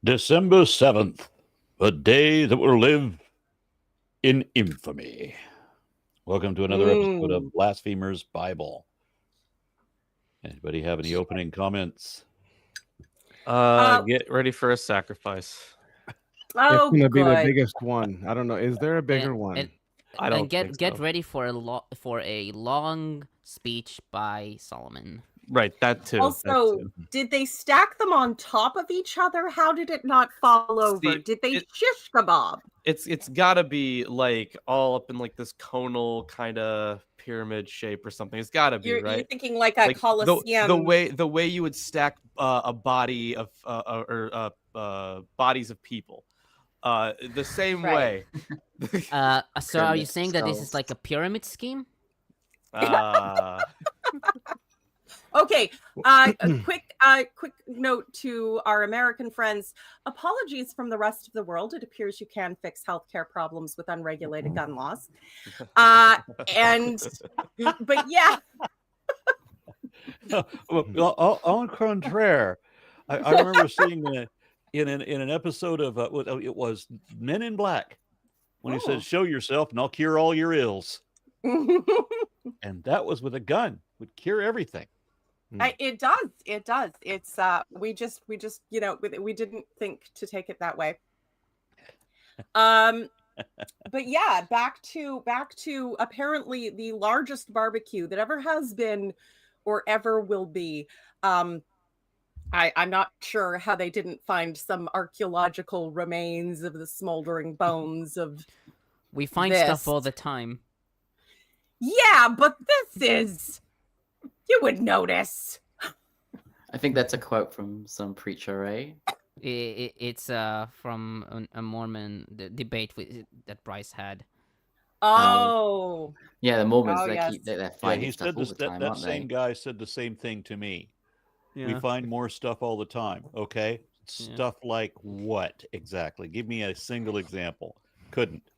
December 7th, a day that will live in infamy. Welcome to another episode of Blasphemers Bible. Anybody have any opening comments? Get ready for a sacrifice. Oh, it's gonna be the good. biggest one. I don't know. Is there a bigger one? I don't think get so. ready for a long speech by Solomon. Right, that too. Also, did they stack them on top of each other? How did it not fall over? Did they shish kebab? It's gotta be like all up in like this conal kind of pyramid shape or something. It's gotta be right. You're thinking like a Colosseum. The way you would stack a body of bodies of people. The same way. So are you saying that this is like a pyramid scheme? Okay, a quick note to our American friends. Apologies from the rest of the world. It appears you can fix healthcare problems with unregulated gun laws. But yeah. Au contraire, I remember seeing in an episode of it was Men in Black when he said, "Show yourself, and I'll cure all your ills." And that was with a gun; would cure everything. It does. It's we just we didn't think to take it that way. But yeah, back to apparently the largest barbecue that ever has been or ever will be. I'm not sure how they didn't find some archaeological remains of the smoldering bones of. We find stuff all the time. Yeah, but this is. You would notice. I think that's a quote from some preacher, right? It's from a Mormon debate that Bryce had. Oh. Yeah, the Mormons, yes. they're finding he stuff said all the time, that same guy said the same thing to me. Yeah. We find more stuff all the time. Okay. Stuff like what exactly? Give me a single example. Couldn't.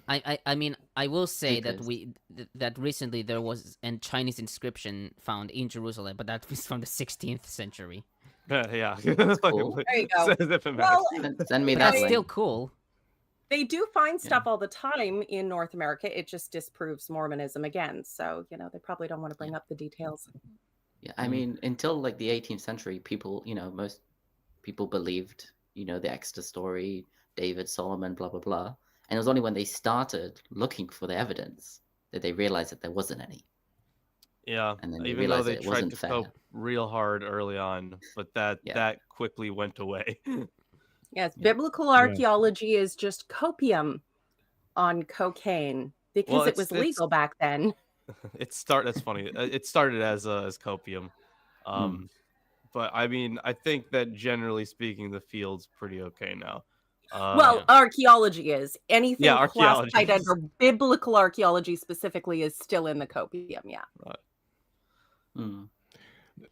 I mean, I will say that recently there was a Chinese inscription found in Jerusalem, but that was from the 16th century. Yeah. Cool. There you go. Well, send me that. That's still cool. They do find stuff all the time in North America. It just disproves Mormonism again. So, they probably don't want to bring up the details. Yeah, I mean, until like the 18th century, people, most people believed, the Exeter story, David, Solomon, blah, blah, blah. And it was only when they started looking for the evidence that they realized that there wasn't any. Yeah, and then even though they tried to cope real hard early on, but that quickly went away. Yes, biblical archaeology is just copium on cocaine because it was legal back then. That's funny. It started as copium, but I mean, I think that generally speaking, the field's pretty okay now. Archaeology is anything archaeology classified under biblical archaeology specifically is still in the copium. Yeah. Right.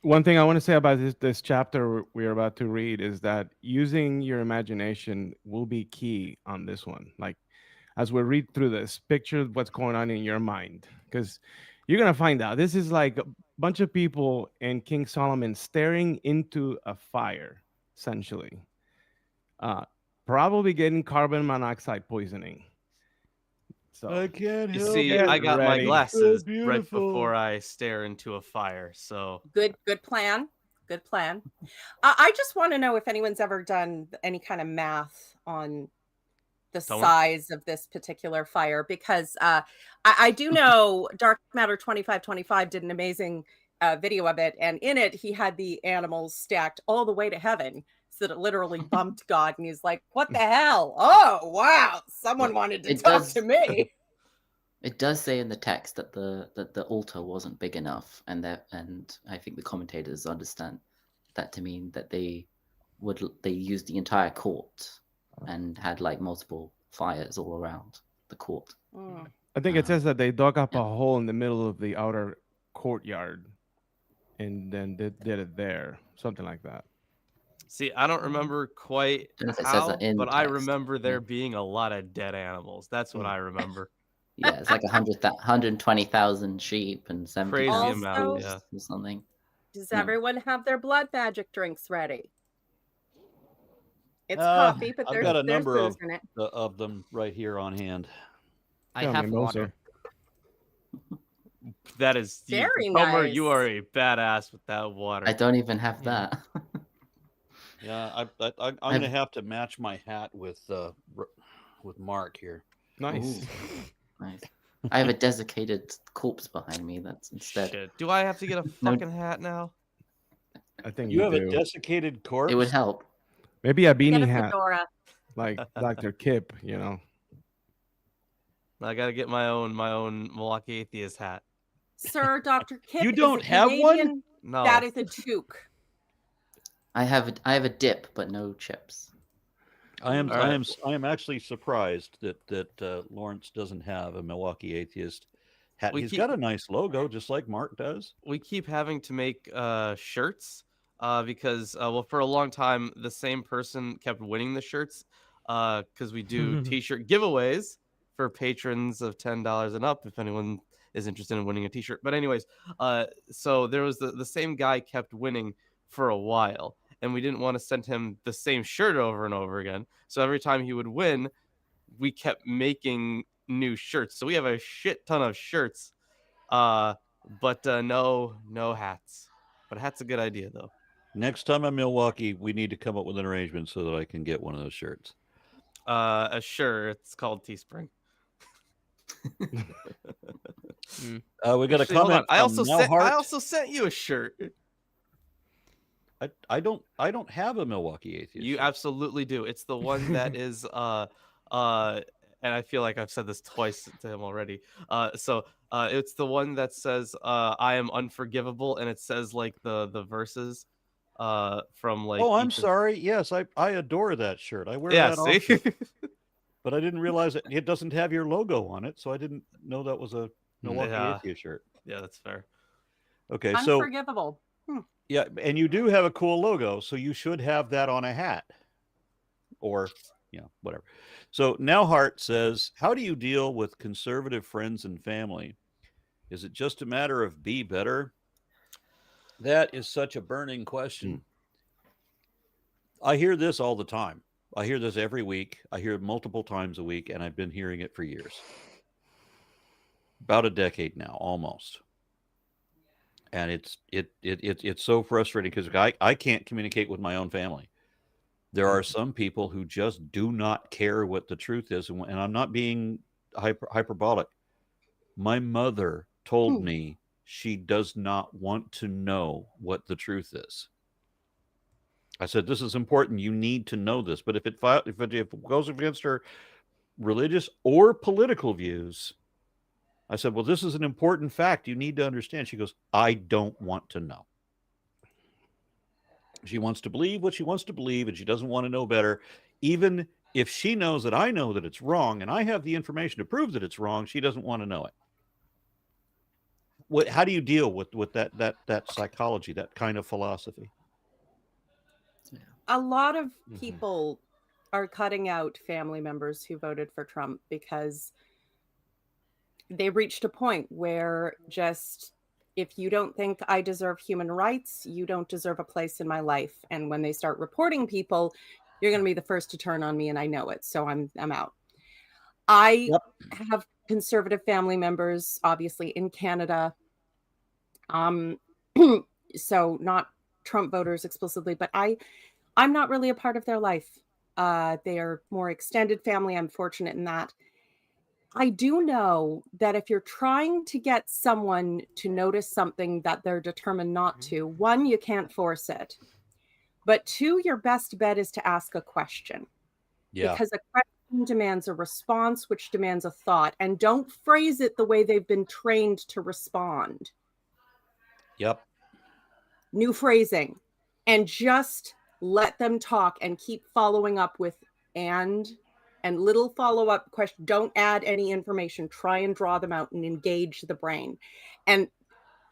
One thing I want to say about this chapter we're about to read is that using your imagination will be key on this one. Like, as we read through this, picture what's going on in your mind, because you're gonna find out this is like a bunch of people and King Solomon staring into a fire, essentially. Probably getting carbon monoxide poisoning. So I can't you help see, it. I got my glasses So right before I stare into a fire. So good plan. Good plan. I just want to know if anyone's ever done any kind of math on the size of this particular fire, because I do know Dark Matter 2525 did an amazing video of it, and in it he had the animals stacked all the way to heaven. So that it literally bumped God, and he's like, "What the hell? Oh, wow! Someone wanted to talk to me." It does say in the text that the altar wasn't big enough, and I think the commentators understand that to mean that they used the entire court and had like multiple fires all around the court. I think it says that they dug up a hole in the middle of the outer courtyard, and then did it there, something like that. See, I don't remember quite how, but I remember there being a lot of dead animals. That's what I remember. Yeah, it's like 120,000 sheep and 70 crazy amount, or something. Does everyone have their blood magic drinks ready? It's coffee, but I've got a there's number booze in it. of them right here on hand. I Yeah, have mimosa. water. That is Very Homer, nice. you are a badass with that water. I don't even have that. Yeah, I'm going to have to match my hat with Mark here. Nice. Ooh, nice. I have a desiccated corpse behind me. That's instead. Shit. Do I have to get a fucking hat now? I think You have do. a desiccated corpse? It would help. Maybe a Get beanie a hat, fedora. like Dr. Kip, you know. I gotta get my own Milwaukee Atheist hat. Sir, Dr. Kip You is don't a have one? Canadian. No. That is a toque. I have a dip, but no chips. I am All right. I am actually surprised that Lawrence doesn't have a Milwaukee Atheist hat. He's got a nice logo, just like Mark does. We keep having to make shirts because well, for a long time the same person kept winning the shirts because we do t-shirt giveaways for patrons of $10 and up if anyone is interested in winning a t-shirt. But anyways, so there was the same guy kept winning for a while, and we didn't want to send him the same shirt over and over again. So every time he would win, we kept making new shirts. So we have a shit ton of shirts, but no hats. But a hat's a good idea though. Next time I'm in Milwaukee, we need to come up with an arrangement so that I can get one of those shirts. Sure, it's called Teespring. We got a Actually, hold on. comment. I Malhart. also sent you a shirt. I don't have a Milwaukee Atheist. You shirt. absolutely do. It's the one that is and I feel like I've said this twice to him already. So it's the one that says I am unforgivable, and it says like the verses from like. Oh, I'm sorry. Yes, I adore that shirt. I wear that see? often. But I didn't realize it doesn't have your logo on it, so I didn't know that was a Milwaukee Atheist shirt. Yeah, that's fair. Okay, so Unforgivable. yeah, and you do have a cool logo, so you should have that on a hat, or whatever. So Nowhart says, "How do you deal with conservative friends and family? Is it just a matter of be better?" That is such a burning question. I hear this all the time. I hear this every week. I hear it multiple times a week, and I've been hearing it for years. About a decade now, almost. And it's so frustrating because I can't communicate with my own family. There are some people who just do not care what the truth is, and I'm not being hyperbolic. My mother told me she does not want to know what the truth is. I said, this is important. You need to know this. But if it goes against her religious or political views, I said, well, this is an important fact. You need to understand. She goes, I don't want to know. She wants to believe what she wants to believe, and she doesn't want to know better. Even if she knows that I know that it's wrong, and I have the information to prove that it's wrong, she doesn't want to know it. How do you deal with that psychology, that kind of philosophy? A lot of people are cutting out family members who voted for Trump because they reached a point where just, if you don't think I deserve human rights, you don't deserve a place in my life. And when they start reporting people, you're going to be the first to turn on me, and I know it. So I'm out. I have conservative family members, obviously, in Canada. So not Trump voters explicitly, but I'm not really a part of their life. They are more extended family. I'm fortunate in that. I do know that if you're trying to get someone to notice something that they're determined not to, one, you can't force it. But two, your best bet is to ask a question. Yeah. Because a question demands a response, which demands a thought. And don't phrase it the way they've been trained to respond. Yep. New phrasing. And just let them talk and keep following up with and little follow-up question. Don't add any information. Try and draw them out and engage the brain. And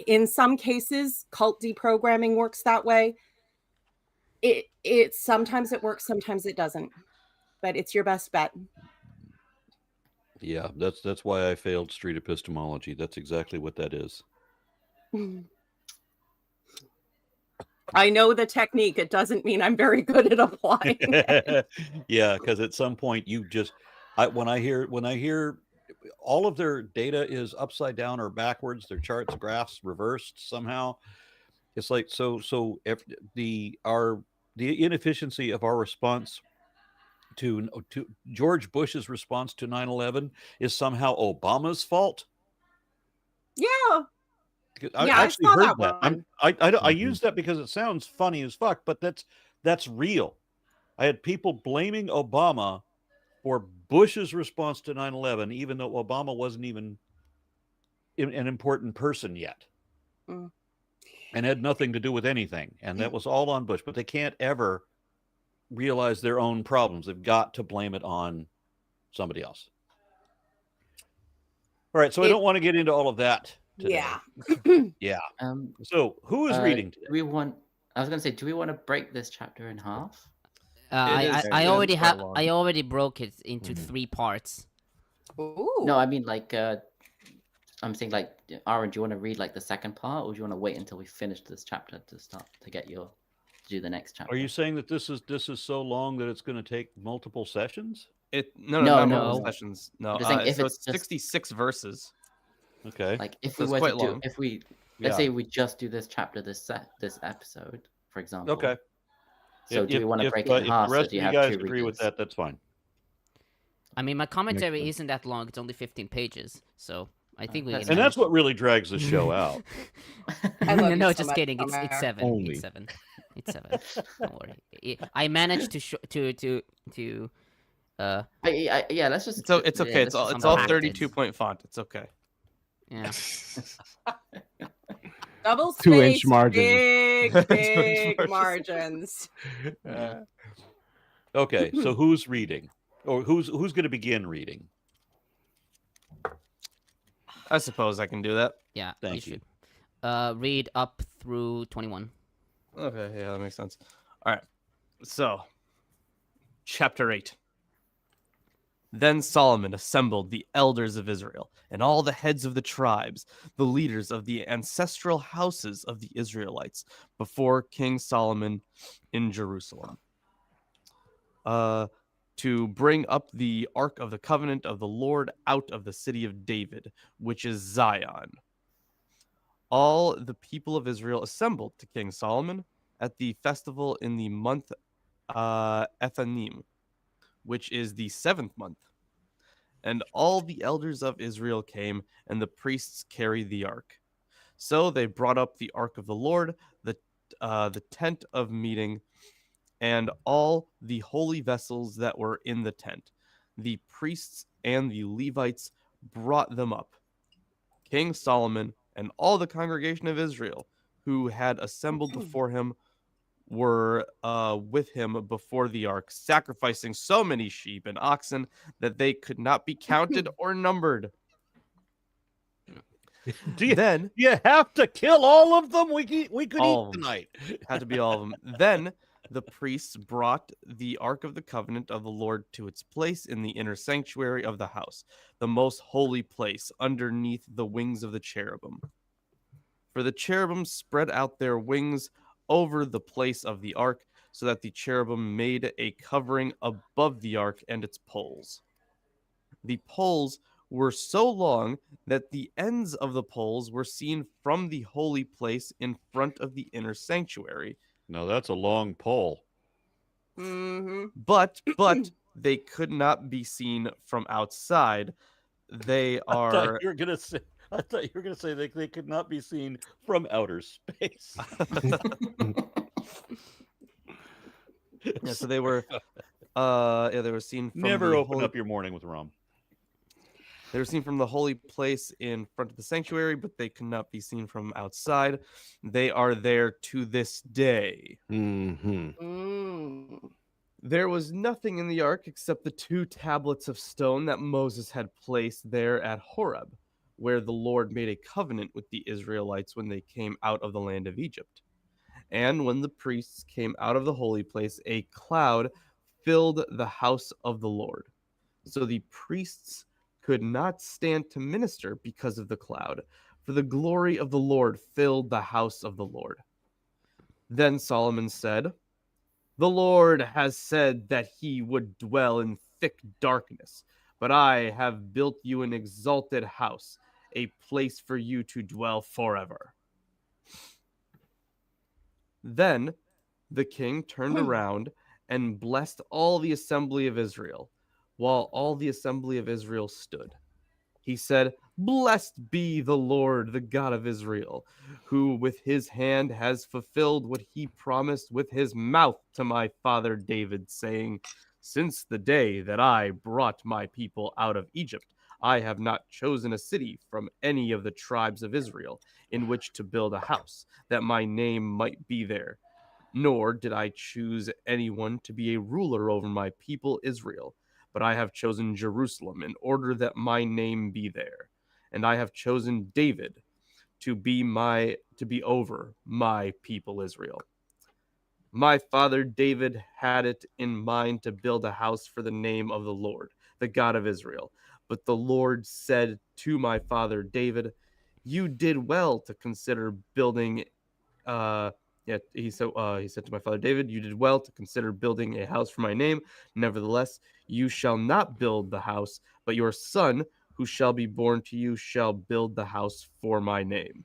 in some cases, cult deprogramming works that way. It sometimes it works, sometimes it doesn't. But it's your best bet. Yeah, that's why I failed street epistemology. That's exactly what that is. I know the technique. It doesn't mean I'm very good at applying it. Yeah, because at some point you just, when I hear all of their data is upside down or backwards, their charts, graphs reversed somehow. It's like so if the inefficiency of our response to George Bush's response to 9/11 is somehow Obama's fault. Yeah. I Yeah, I actually saw heard that that. one. I use that because it sounds funny as fuck, but that's real. I had people blaming Obama for Bush's response to 9/11, even though Obama wasn't even an important person yet. Mm. And had nothing to do with anything. And that was all on Bush. But they can't ever realize their own problems. They've got to blame it on somebody else. All right. So I don't want to get into all of that today. Yeah. Yeah. So who is reading today? I was going to say, do we want to break this chapter in half? I already broke it into 3 parts. Ooh. No, I mean, like, I'm saying, like, Aaron, do you want to read, like, the second part, or do you want to wait until we finish this chapter to do the next chapter? Are you saying that this is so long that it's going to take multiple sessions? No, multiple sessions. No, if so it's it's 66 verses. Okay. Like, if So we it's were quite to long. let's say we just do this chapter, this episode, for example. Okay. So do we want to break it in half? If the rest So do of you you have guys two agree with readers? that, that's fine. I mean, my commentary isn't that long. It's only 15 pages. So I think we can And that's what really drags the show out. I love you no, so just much, kidding. It's Omar. 7. Only. It's 7. It's 7. Don't worry. I managed to yeah, let's just. It's okay. Yeah, It's all compact it. 32-point font. It's okay. yeah. Double 2-inch space, margins. big margins. Okay, so who's reading? Or who's going to begin reading? I suppose I can do that. Yeah. Thank you. Should. Read up through 21. Okay, yeah, that makes sense. All right. So, chapter 8. Then Solomon assembled the elders of Israel and all the heads of the tribes, the leaders of the ancestral houses of the Israelites, before King Solomon in Jerusalem, to bring up the ark of the covenant of the Lord out of the city of David, which is Zion. All the people of Israel assembled to King Solomon at the festival in the month Ethanim, which is the 7th month. And all the elders of Israel came, and the priests carried the ark. So they brought up the ark of the Lord, the tent of meeting, and all the holy vessels that were in the tent. The priests and the Levites brought them up. King Solomon and all the congregation of Israel who had assembled before him were with him before the ark, sacrificing so many sheep and oxen that they could not be counted or numbered. Do you Then have to kill all of them? We could All eat of them. tonight. had to be all of them. Then the priests brought the ark of the covenant of the Lord to its place in the inner sanctuary of the house, the most holy place, underneath the wings of the cherubim. For the cherubim spread out their wings over the place of the ark, so that the cherubim made a covering above the ark and its poles. The poles were so long that the ends of the poles were seen from the holy place in front of the inner sanctuary. No, that's a long pole. Mm-hmm. But they could not be seen from outside. They I are thought you were gonna say they could not be seen from outer space. yeah, so they were they were seen from Never the open holy, up your morning with rum. They were seen from the holy place in front of the sanctuary, but they could not be seen from outside. They are there to this day. Mm-hmm. Mm. There was nothing in the ark except the 2 tablets of stone that Moses had placed there at Horeb, where the Lord made a covenant with the Israelites when they came out of the land of Egypt. And when the priests came out of the holy place, a cloud filled the house of the Lord. So the priests could not stand to minister because of the cloud, for the glory of the Lord filled the house of the Lord. Then Solomon said, "The Lord has said that he would dwell in thick darkness, but I have built you an exalted house, a place for you to dwell forever." Then the king turned around and blessed all the assembly of Israel, while all the assembly of Israel stood. He said, "Blessed be the Lord, the God of Israel, who with his hand has fulfilled what he promised with his mouth to my father David, saying, Since the day that I brought my people out of Egypt, I have not chosen a city from any of the tribes of Israel in which to build a house, that my name might be there. Nor did I choose anyone to be a ruler over my people Israel, but I have chosen Jerusalem in order that my name be there. And I have chosen David to be over my people Israel. My father David had it in mind to build a house for the name of the Lord, the God of Israel. But the Lord said to my father David, "You did well to consider building he said to my father David, "You did well to consider building a house for my name. Nevertheless, you shall not build the house, but your son, who shall be born to you, shall build the house for my name."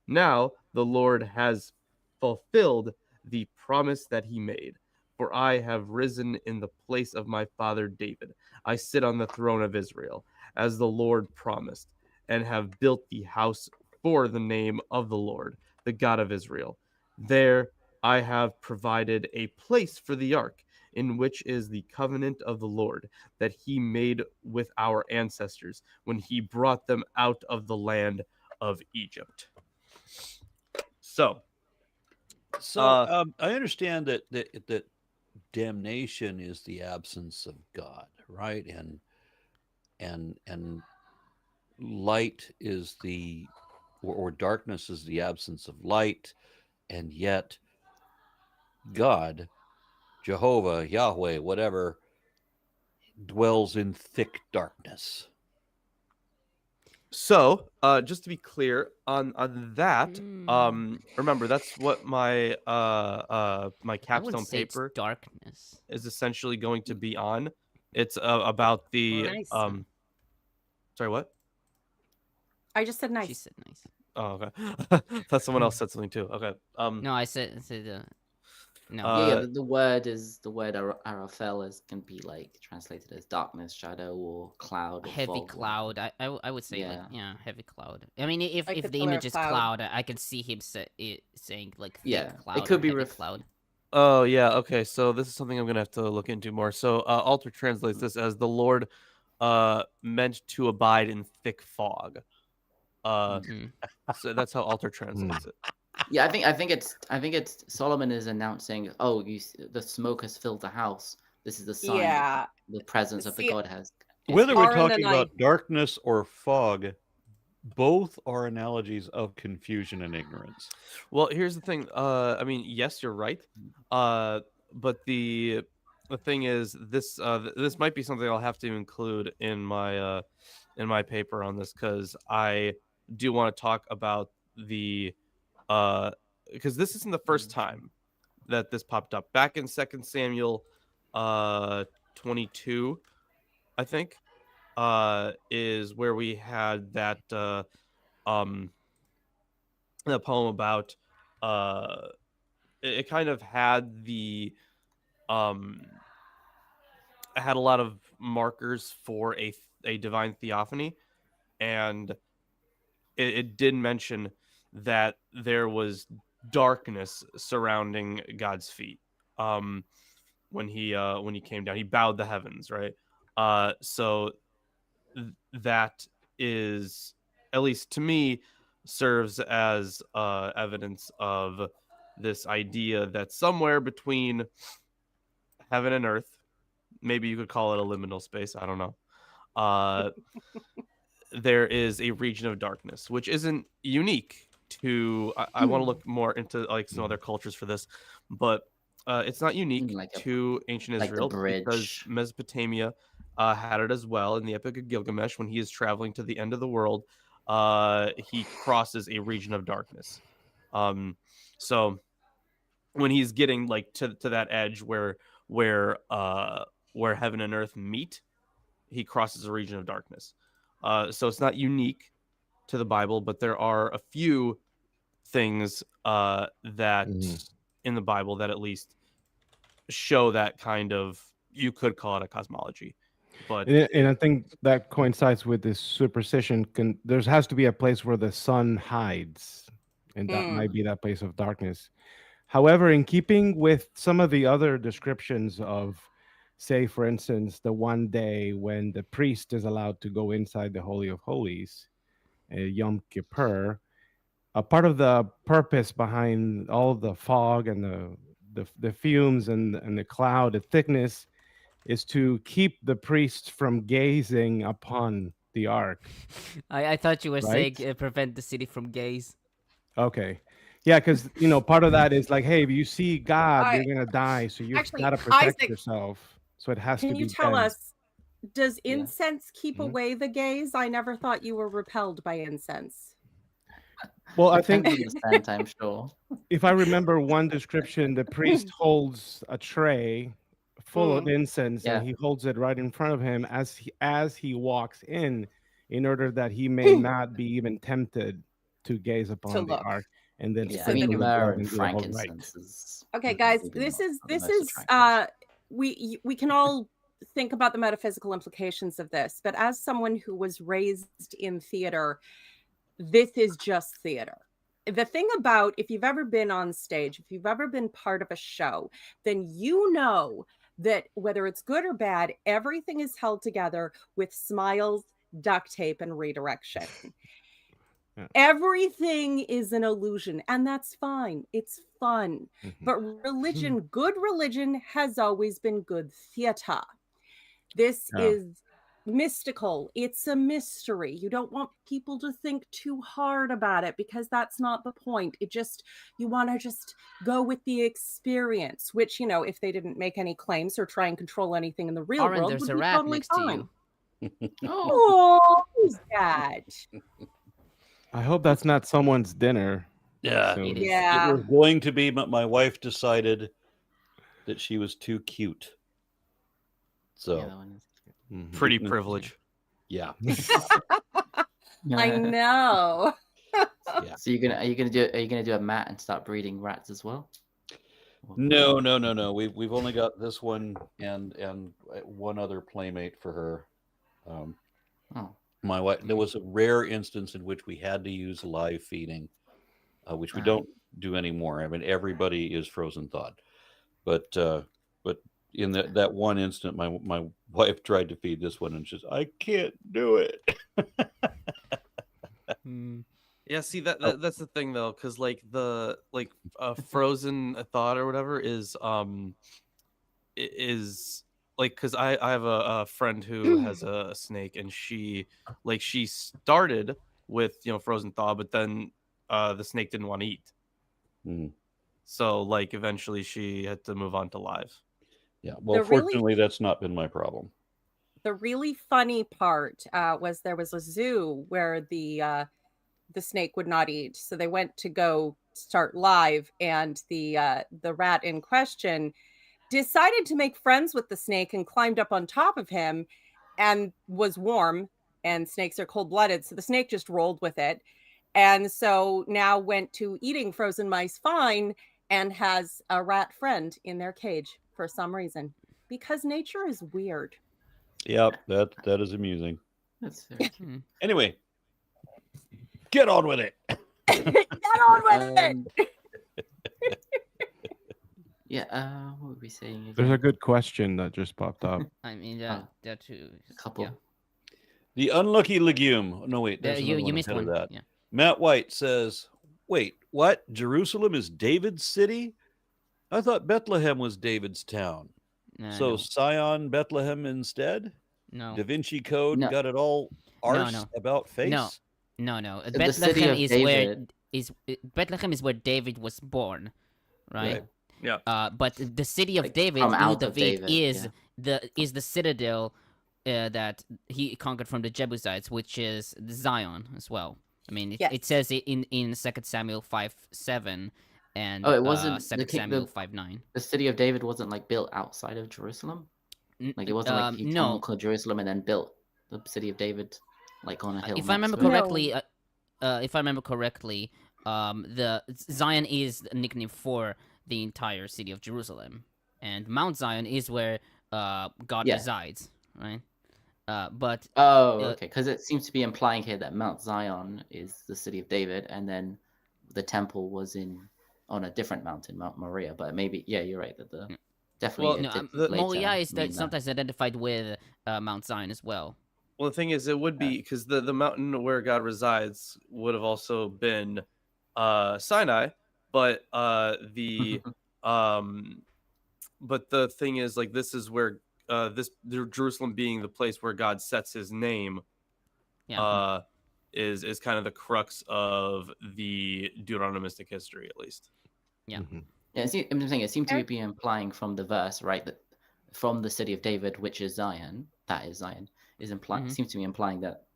Now the Lord has fulfilled the promise that he made. For I have risen in the place of my father David. I sit on the throne of Israel, as the Lord promised, and have built the house for the name of the Lord, the God of Israel. There I have provided a place for the ark, in which is the covenant of the Lord that he made with our ancestors when he brought them out of the land of Egypt. So I understand that damnation is the absence of God, right? And light is or darkness is the absence of light, and yet God, Jehovah, Yahweh, whatever, dwells in thick darkness. So, just to be clear on that, remember that's what my my I capstone would say it's paper darkness. is essentially going to be on. It's about the Nice. Sorry, what? I just said She nice. said nice. Oh, okay. Thought someone else said something too. Okay. No, I said no. The word Arafel can be like translated as darkness, shadow, or cloud, or Heavy fog, cloud. I would say heavy cloud. I mean, if Like a the pillar image of is cloud. cloud, I can see him saying like thick Yeah, cloud. it could or be heavy cloud. Oh yeah, okay. So this is something I'm gonna have to look into more. So Alter translates this as the Lord meant to abide in thick fog. So that's how Alter translates it. Yeah, I think it's Solomon is announcing, "Oh, the smoke has filled the house. This is the sign Yeah. that the presence of the See, God has." Whether we're Aaron and talking I- about darkness or fog, both are analogies of confusion and ignorance. Well, here's the thing. I mean, yes, you're right. But the thing is, this might be something I'll have to include in my paper on this, because I do want to talk about the because this isn't the first time that this popped up. Back in 2 Samuel 22, I think, is where we had that the poem about it kind of had the it had a lot of markers for a divine theophany, and it did mention that there was darkness surrounding God's feet when he came down. He bowed the heavens, right? So that is, at least to me, serves as evidence of this idea that somewhere between heaven and earth, maybe you could call it a liminal space, I don't know, there is a region of darkness, which isn't unique to I want to look more into like some other cultures for this, but it's not unique to ancient like the Israel, because bridge. Mesopotamia had it as well. In the Epic of Gilgamesh, when he is traveling to the end of the world, he crosses a region of darkness. So when he's getting like to that edge where heaven and earth meet, he crosses a region of darkness. So it's not unique to the Bible, but there are a few things that in the Bible that at least show that kind of, you could call it a cosmology. But and I think that coincides with this superstition. There has to be a place where the sun hides, and that might be that place of darkness. However, in keeping with some of the other descriptions of, say, for instance, the one day when the priest is allowed to go inside the Holy of Holies, Yom Kippur, a part of the purpose behind all the fog and the fumes and the cloud, the thickness, is to keep the priest from gazing upon the ark. I thought you were Right? saying prevent the city from gaze. Okay. Yeah, because part of that is like, hey, if you see God, you're gonna die, so you've Actually, got to protect Isaac, yourself. So it has to can be you tell then. us, does Yeah. incense keep away the gaze? I never thought you were repelled by incense. Well, I think Depends on the scent, I'm sure. if I remember one description, the priest holds a tray full of incense, Yeah. and he holds it right in front of him as he walks in order that he may not be even tempted to gaze upon the look. ark, and then Yeah, So I mean, then- myrrh and and do the whole rite. frankincense is. Okay, guys, maybe this not is the most attractive. we can all think about the metaphysical implications of this, but as someone who was raised in theater, this is just theater. The thing about, if you've ever been on stage, if you've ever been part of a show, then you know that whether it's good or bad, everything is held together with smiles, duct tape, and redirection. Yeah. Everything is an illusion, and that's fine. It's fun. But religion, good religion, has always been good theater. This Yeah. is mystical. It's a mystery. You don't want people to think too hard about it, because that's not the point. You want to just go with the experience, which, if they didn't make any claims or try and control anything in the real Aaron, world, there's would a be rat totally next to fine. you. Oh, who's that? I hope that's not someone's dinner. Yeah, soon. It is. Yeah. it was going to be, but my wife decided that she was too cute. So Yeah, that one is. Mhm. pretty privilege. yeah, I know. yeah. So are you gonna do a mat and start breeding rats as well? No. We've only got this one and one other playmate for her. Oh. My wife. There was a rare instance in which we had to use live feeding, which we Ah. don't do anymore. I mean, everybody is frozen thawed, but in that one instant, my wife tried to feed this one, and she's, I can't do it. Yeah, see that's the thing though, because like frozen thought or whatever is like, because I have a friend who has a snake, and she started with frozen thaw, but then the snake didn't want to eat, so like eventually she had to move on to live. Yeah, well, fortunately, that's not been my problem. The really funny part was there was a zoo where the snake would not eat, so they went to go start live, and the rat in question decided to make friends with the snake and climbed up on top of him, and was warm, and snakes are cold-blooded, so the snake just rolled with it, and so now went to eating frozen mice fine, and has a rat friend in their cage for some reason, because nature is weird. Yep, that is amusing. That's very cute. Anyway, get on with it. Get on with it. Yeah, what were we saying again? There's a good question that just popped up. I mean, Oh. that too. A couple. Yeah. The unlucky legume. No, wait, there's You another one missed ahead of one. that. Yeah. Matt White says, wait, what? Jerusalem is David's city? I thought Bethlehem was David's town. So No. Sion, Bethlehem instead? No. Da Vinci Code No. got it all arse about face? No. The city of David. Bethlehem is where David was born, right? Yeah. But the city of Like, David, from New out of David, David, is the citadel that he conquered from the Jebusites, which is Zion as well. I mean, it Yes. says it in 2 Samuel 5:7, and Oh, it wasn't 2 Samuel 5:9. The city of David wasn't like built outside of Jerusalem. Like it wasn't like he No. conquered Jerusalem and then built the city of David like on a hill. If I remember next to it. correctly, the Zion is a nickname for the entire city of Jerusalem, and Mount Zion is where God Yeah. resides, right? But okay, because it seems to be implying here that Mount Zion is the city of David, and then the temple was on a different mountain, Mount Moriah. But maybe, yeah, you're right that definitely. Well, no, Moriah is sometimes identified with Mount Zion as well. Well, the thing is, it would be because the mountain where God resides would have also been Sinai, but the but the thing is, like, this is where Jerusalem being the place where God sets his name, is kind of the crux of the Deuteronomistic history, at least. Yeah. Yeah, I'm saying it seemed to be implying from the verse, right, that from the city of David, which is Zion, seems to be implying that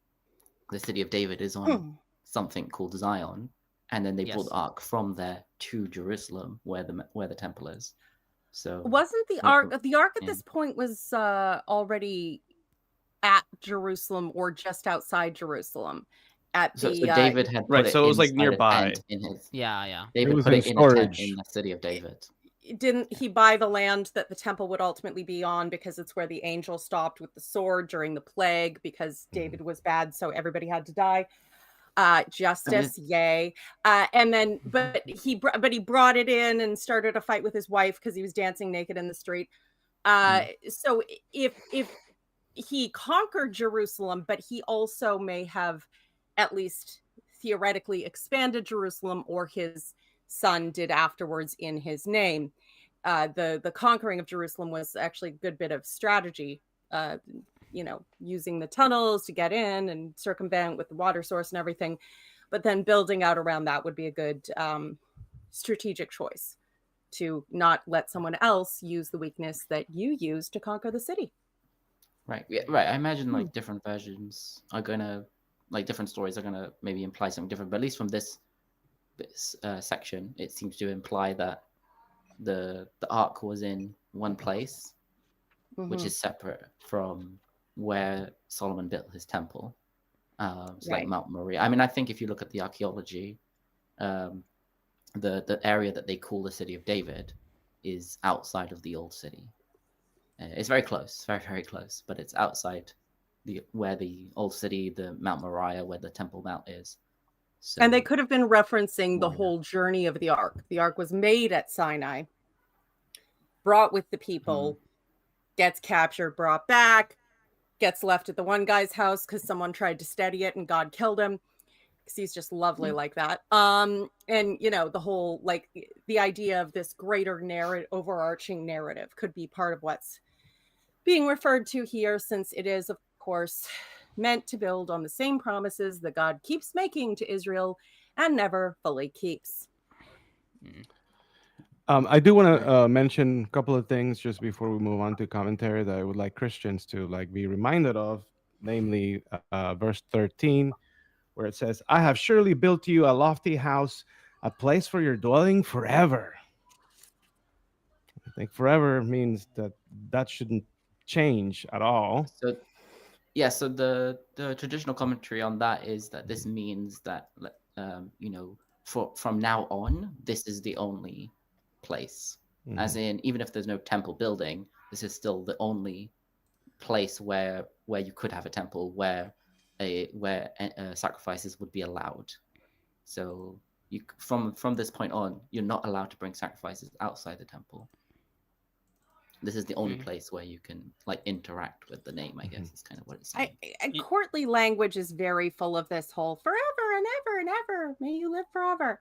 the city of David is on something called Zion, and then they brought the ark from there to Jerusalem, where the temple is. So wasn't the ark at this point was already at Jerusalem or just outside Jerusalem? So David had put so it was like nearby. David put it in a tent in the city of David. Didn't he buy the land that the temple would ultimately be on because it's where the angel stopped with the sword during the plague because David was bad, so everybody had to die? Justice, yay. And then, but he brought it in and started a fight with his wife because he was dancing naked in the street. So if he conquered Jerusalem, but he also may have at least theoretically expanded Jerusalem, or his son did afterwards in his name. The conquering of Jerusalem was actually a good bit of strategy, using the tunnels to get in and circumvent with the water source and everything. But then building out around that would be a good strategic choice to not let someone else use the weakness that you use to conquer the city. Right. Yeah, right. I imagine like different versions are gonna, like different stories are gonna maybe imply something different. But at least from this section, it seems to imply that the ark was in one place, which is separate from where Solomon built his temple. It's like Mount Moriah. I mean, I think if you look at the archaeology, the area that they call the city of David is outside of the old city. It's very close, very, very close, but it's outside where the old city, the Mount Moriah, where the Temple Mount is. So, and they could have been referencing the whole journey of the ark. The ark was made at Sinai, brought with the people, gets captured, brought back, gets left at the one guy's house because someone tried to steady it and God killed him because he's just lovely like that. And the whole, like, the idea of this greater overarching narrative could be part of what's being referred to here, since it is, of course, meant to build on the same promises that God keeps making to Israel and never fully keeps. I do want to mention a couple of things just before we move on to commentary that I would like Christians to be reminded of, namely verse 13, where it says, "I have surely built you a lofty house, a place for your dwelling forever." I think forever means that shouldn't change at all. So the traditional commentary on that is that this means that from now on, this is the only place. As in, even if there's no temple building, this is still the only place where you could have a temple where sacrifices would be allowed. So from this point on, you're not allowed to bring sacrifices outside the temple. This is the only place where you can interact with the name, I guess is kind of what it's saying. Courtly language is very full of this whole forever and ever and ever, may you live forever,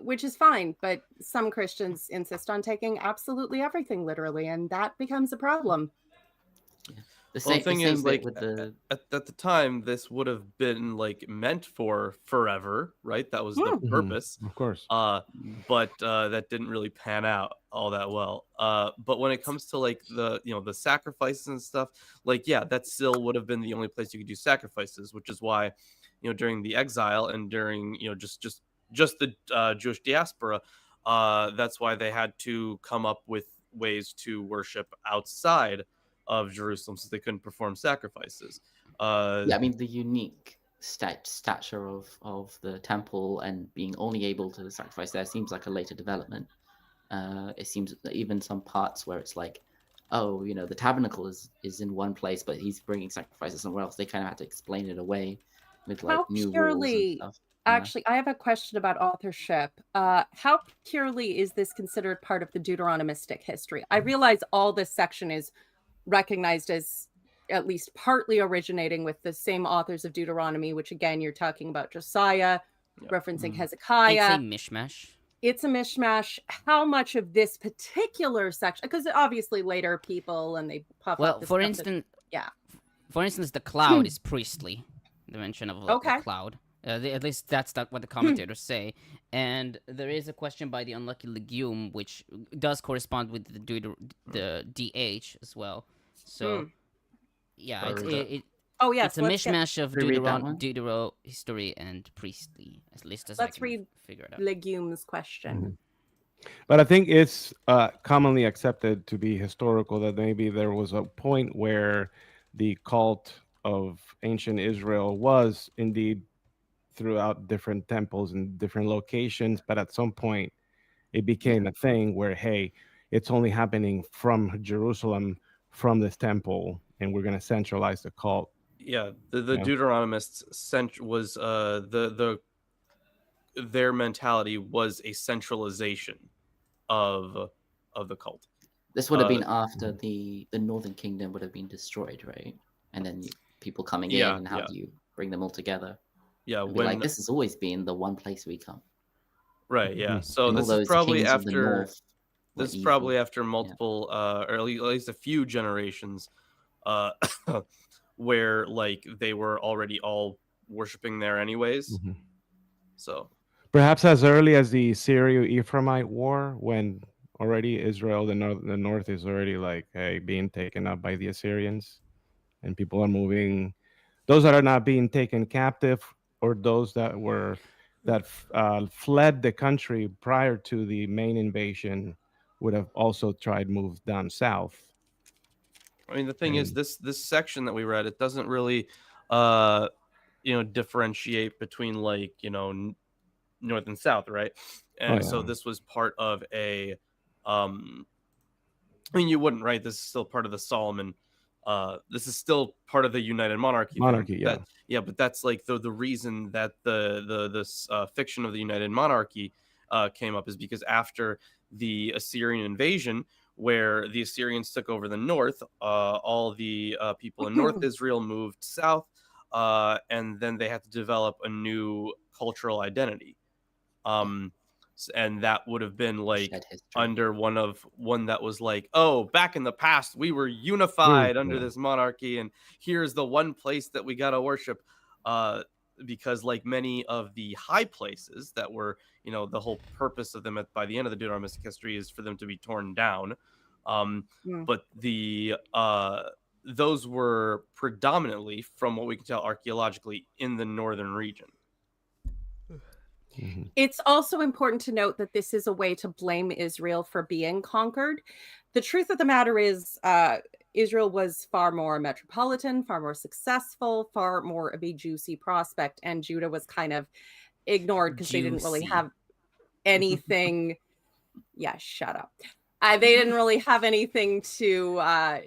which is fine. But some Christians insist on taking absolutely everything literally, and that becomes a problem. Yeah. The thing is, at the time, this would have been meant for forever, right? That was the purpose, of course. But that didn't really pan out all that well. But when it comes to the sacrifices and stuff, that still would have been the only place you could do sacrifices, which is why, during the exile and during just the Jewish diaspora, That's why they had to come up with ways to worship outside of Jerusalem, since they couldn't perform sacrifices. Yeah, I mean the unique stature of the temple and being only able to sacrifice there seems like a later development. It seems that even some parts where it's like, oh, you know, the tabernacle is in one place, but he's bringing sacrifices somewhere else. They kind of had to explain it away with like How new rules and purely, stuff. Yeah. actually, I have a question about authorship. How purely is this considered part of the Deuteronomistic history? I realize all this section is recognized as at least partly originating with the same authors of Deuteronomy, which again, you're talking about Josiah, referencing It's Hezekiah. a mishmash. It's a mishmash. How much of this particular section, because obviously later people and they puff Well, up the for stuff instance, yeah. For instance, the cloud is priestly. The mention of Okay. the cloud. At least that's what the commentators say. And there is a question by the unlucky legume, which does correspond with the DH as well. So, yeah, Oh yes, it's a mishmash of Can we read that one? Deutero history and priestly, at least as Let's I can read figure it out. Legume's question. But I think it's commonly accepted to be historical that maybe there was a point where the cult of ancient Israel was indeed throughout different temples and different locations, but at some point it became a thing where, hey, it's only happening from Jerusalem, from this temple, and we're going to centralize the cult. Yeah, the Deuteronomists was their mentality was a centralization of the cult. This would have been after the northern kingdom would have been destroyed, right? And then people coming in, and how do you bring them all together? Yeah, when like this has always been the one place we come. Right. Yeah. So And this all is those probably kings of the after. north were This is evil. probably after multiple, or at least a few generations, where like they were already all worshiping there anyways. So perhaps as early as the Syrio-Ephraimite War, when already Israel, the north is already like, hey, being taken up by the Assyrians, and people are moving. Those that are not being taken captive, or those that were fled the country prior to the main invasion, would have also tried move down south. I mean, the thing is, this section that we read, it doesn't really, differentiate between like north and south, right? And so this was part of a, I mean, you wouldn't, right? This is still part of the Solomon. This is still part of the United Monarchy. But that's like the reason that this fiction of the United Monarchy came up is because after the Assyrian invasion, where the Assyrians took over the north, all the people in North Israel moved south, and then they had to develop a new cultural identity. And that would have been like under one that was like, oh, back in the past we were unified under this monarchy, and here's the one place that we gotta worship, because like many of the high places that were, the whole purpose of them by the end of the Deuteronomistic history is for them to be torn down, but the those were predominantly, from what we can tell archaeologically, in the northern region. It's also important to note that this is a way to blame Israel for being conquered. The truth of the matter is, Israel was far more metropolitan, far more successful, far more of a juicy prospect, and Judah was kind of ignored because they didn't really have anything. Yeah, shut up. They didn't really have anything to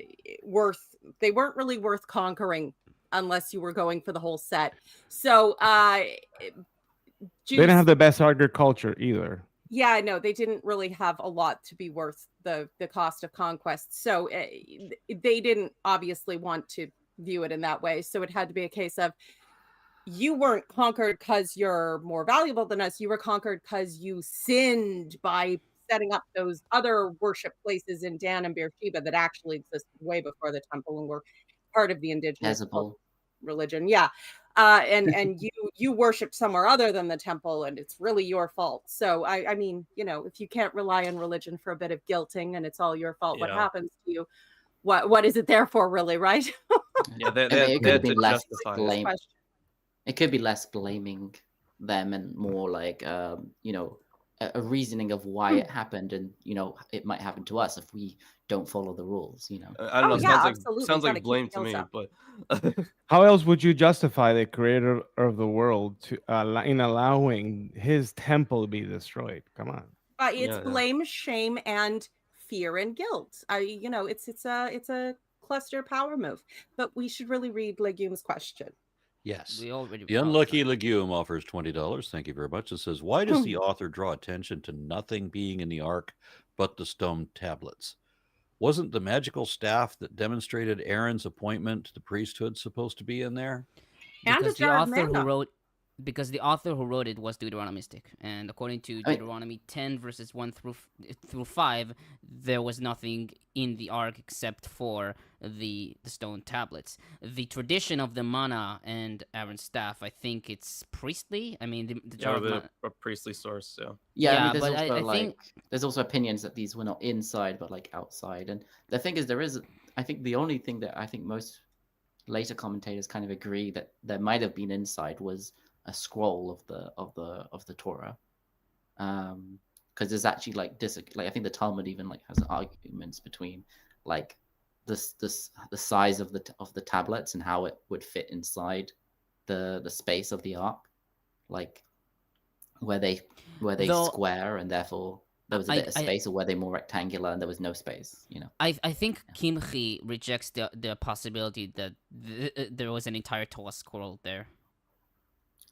they weren't really worth conquering unless you were going for the whole set. So they didn't have the best agriculture either. Yeah, no, they didn't really have a lot to be worth the cost of conquest. So they didn't obviously want to view it in that way. So it had to be a case of, you weren't conquered because you're more valuable than us. You were conquered because you sinned by setting up those other worship places in Dan and Beersheba that actually existed way before the temple and were part of the indigenous religion. Yeah. And you worshipped somewhere other than the temple, and it's really your fault. So I mean, if you can't rely on religion for a bit of guilting and it's all your fault, what happens to you? What is it there for, really, right? Yeah, it could be less it could be less blaming them and more like a reasoning of why it happened, and it might happen to us if we don't follow the rules. I don't know. yeah, Sounds absolutely. like Gotta keep blame the to me, skills but How else would you justify the creator of the world to in allowing his temple to be destroyed? Come on. It's blame, shame, and fear and guilt. It's a cluster power move. But we should really read Legume's question. Yes. We already The Unlucky Legume offers $20. Thank you very much. It says, why does the author draw attention to nothing being in the ark but the stone tablets? Wasn't the magical staff that demonstrated Aaron's appointment to the priesthood supposed to be in there? And Because a jar of the author who wrote it was Deuteronomistic, and according to Deuteronomy 10 verses 1 through 5, there was nothing in the ark except for the stone tablets. The tradition of the manna and Aaron's staff, I think it's priestly. I mean, the jar of manna, a priestly source. Yeah, I mean, but there's also I think there's also opinions that these were not inside but like outside. And the thing is, I think the only thing that I think most later commentators kind of agree that there might have been inside was a scroll of the Torah, because there's actually like I think the Talmud even like has arguments between like the size of the tablets and how it would fit inside the space of the ark, like where they square and therefore there was a bit of space, or were they more rectangular and there was no space? I think Kimchi rejects the possibility that there was an entire Torah scroll there.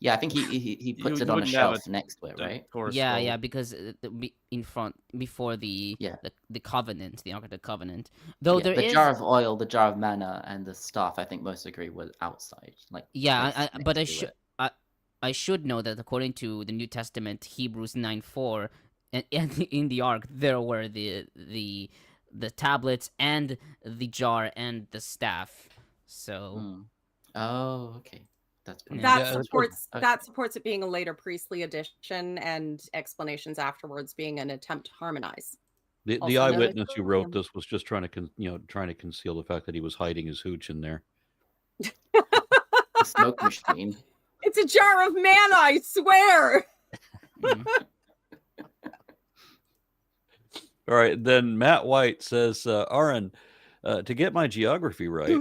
Yeah, I think he puts it on a shelf next to it, right? Yeah, because in front before the covenant, the Ark of the Covenant. Though there the is jar of oil, the jar of manna, and the staff, I think most agree were outside. Like I should know that according to the New Testament, Hebrews 9:4, and in the Ark there were the tablets and the jar and the staff. So. Oh, okay. That supports it being a later priestly addition, and explanations afterwards being an attempt to harmonize. The eyewitness who wrote this was just trying to conceal the fact that he was hiding his hooch in there. The smoke machine. It's a jar of manna, I swear. All right, then Matt White says, Aaron, to get my geography right,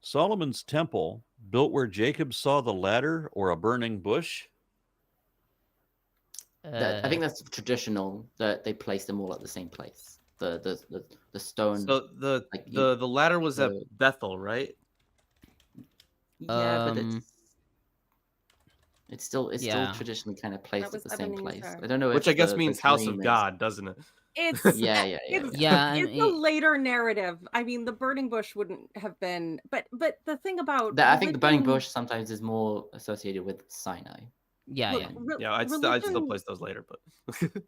Solomon's temple built where Jacob saw the ladder or a burning bush? I think that's traditional, that they placed them all at the same place. The stone. So the ladder was at Bethel, right? Yeah, but it's still traditionally kind of placed at the same place. I don't know, which I guess means house of God, doesn't it? It's It's a later narrative. I mean, the burning bush wouldn't have been, but the thing about I think the burning bush sometimes is more associated with Sinai. I'd still place those later, but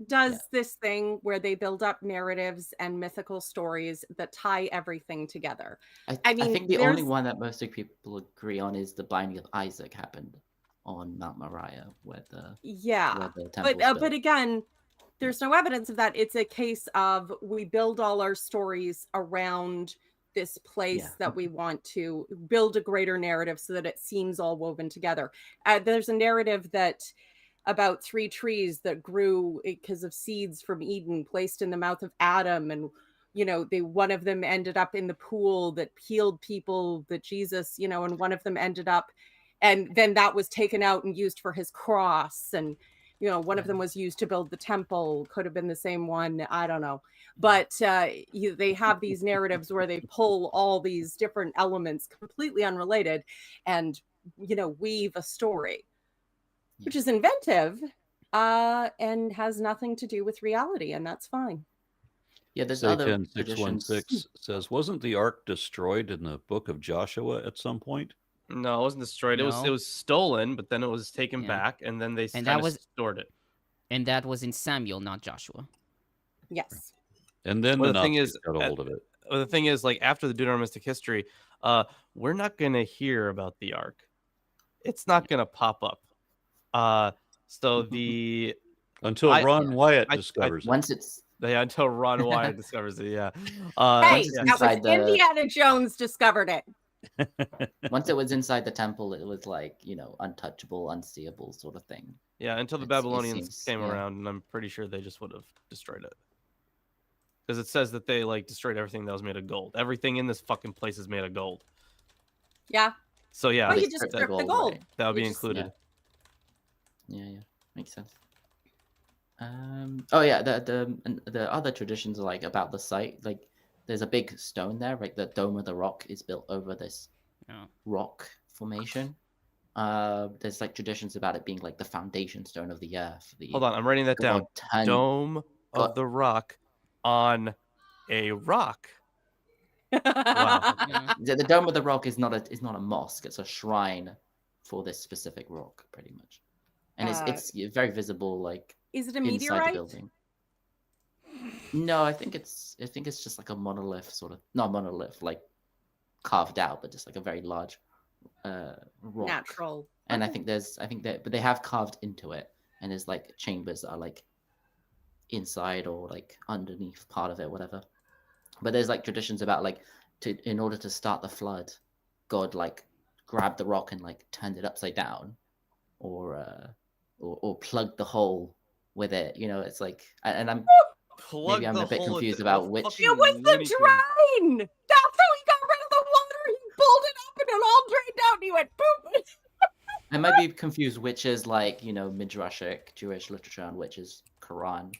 does this thing where they build up narratives and mythical stories that tie everything together. I mean, I think the only one that most people agree on is the binding of Isaac happened on Mount Moriah, where the temple but again, there's no evidence of that. It's a case of we build all our stories around this place that we want to build a greater narrative so that it seems all woven together. There's a narrative that about 3 trees that grew because of seeds from Eden placed in the mouth of Adam, and one of them ended up in the pool that healed people, that Jesus, and one of them ended up, and then that was taken out and used for his cross, and one of them was used to build the temple. Could have been the same one. I don't know. But they have these narratives where they pull all these different elements completely unrelated and, weave a story, which is inventive and has nothing to do with reality. And that's fine. Yeah, there's other 616 says, wasn't the ark destroyed in the book of Joshua at some point? No, it wasn't destroyed. No. It was stolen, but then it was taken back, and then they stored it. And that was in Samuel, not Joshua. Yes. And then the thing is, got a hold of it. The thing is, like after the Deuteronomistic history, we're not going to hear about the ark. It's not going to pop up. Until Ron Wyatt discovers it. Until Ron Wyatt discovers it. Yeah. Hey, that was Indiana Jones discovered it. Once it was inside the temple, it was like, untouchable, unseeable sort of thing. Yeah, until the It Babylonians seems, came yeah. around, and I'm pretty sure they just would have destroyed it. Because it says that they destroyed everything that was made of gold. Everything in this fucking place is made of gold. Yeah. So yeah, Well, They you just stripped the strip the gold, gold. right. that would be You just- included. Yeah, makes sense. Oh yeah, the other traditions are about the site. There's a big stone there, right? The Dome of the Rock is built over this Yeah. rock formation. There's traditions about it being the foundation stone of the earth. Hold on, I'm writing that down. Dome of the Rock on a rock. Wow. Yeah. The Dome of the Rock is not a mosque. It's a shrine for this specific rock, pretty much, and it's very visible, Is it a inside the meteorite? building. No, I think it's just a monolith, sort of, not monolith, carved out, but just a very large rock. Natural. And Okay. but they have carved into it, and there's chambers that are inside or underneath part of it, whatever. But there's traditions about in order to start the flood, God grabbed the rock and turned it upside down, or plugged the hole with it. It's and I'm Plug I'm the a bit hole with confused the- about the which. fucking It was the Looney Tunes. drain. That's how he got rid of the water. He pulled it up and it all drained out. And he went boop. I might be confused which is midrashic Jewish literature and which is Quran,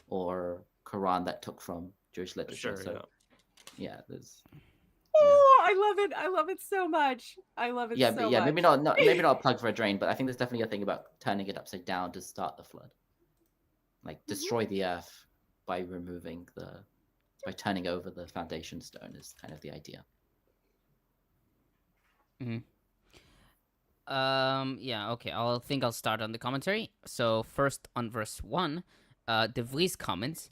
or Quran that took from Jewish literature. Sure, So yeah, there's. Oh, I love it. I love it so much. I love it Yeah, so but yeah, much. maybe not a plug for a drain, but I think there's definitely a thing about turning it upside down to start the flood. Destroy the earth by turning over the foundation stone is kind of the idea. Yeah, okay. I'll start on the commentary. So first on verse 1, DeVries comments,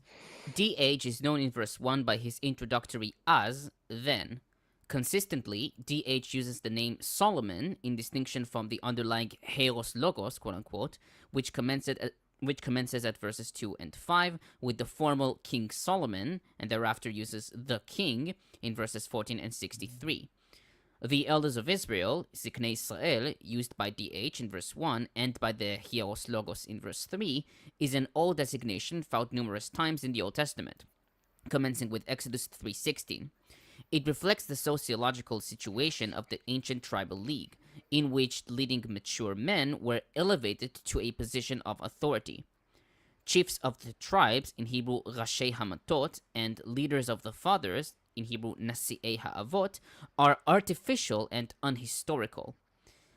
DH is known in verse 1 by his introductory as, then. Consistently, DH uses the name Solomon in distinction from the underlying Heros Logos, quote-unquote, which commences at verses 2 and 5 with the formal King Solomon, and thereafter uses the king in verses 14 and 63. The elders of Israel, Ziknei Israel, used by DH in verse 1 and by the Hieros Logos in verse 3, is an old designation found numerous times in the Old Testament, commencing with Exodus 3:16. It reflects the sociological situation of the ancient tribal league, in which leading mature men were elevated to a position of authority. Chiefs of the tribes, in Hebrew Rashei Hamatot, and leaders of the fathers, in Hebrew Nasi'ei Ha'avot, are artificial and unhistorical.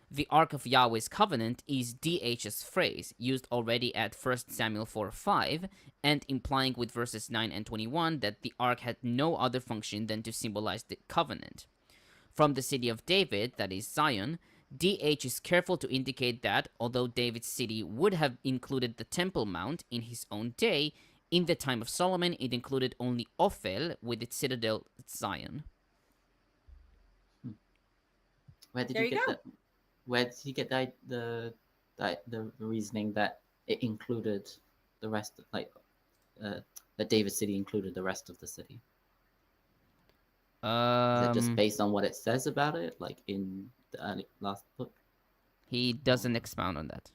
The Ark of Yahweh's Covenant is DH's phrase, used already at 1 Samuel 4:5, and implying with verses 9 and 21 that the Ark had no other function than to symbolize the covenant. From the city of David, that is Zion, DH is careful to indicate that, although David's city would have included the Temple Mount in his own day, in the time of Solomon it included only Ophel with its citadel Zion. Where did There you you get go. that? Where did you get the reasoning that it included the rest, that David city included the rest of the city? Is it just based on what it says about it, in the last book? He doesn't expound on that.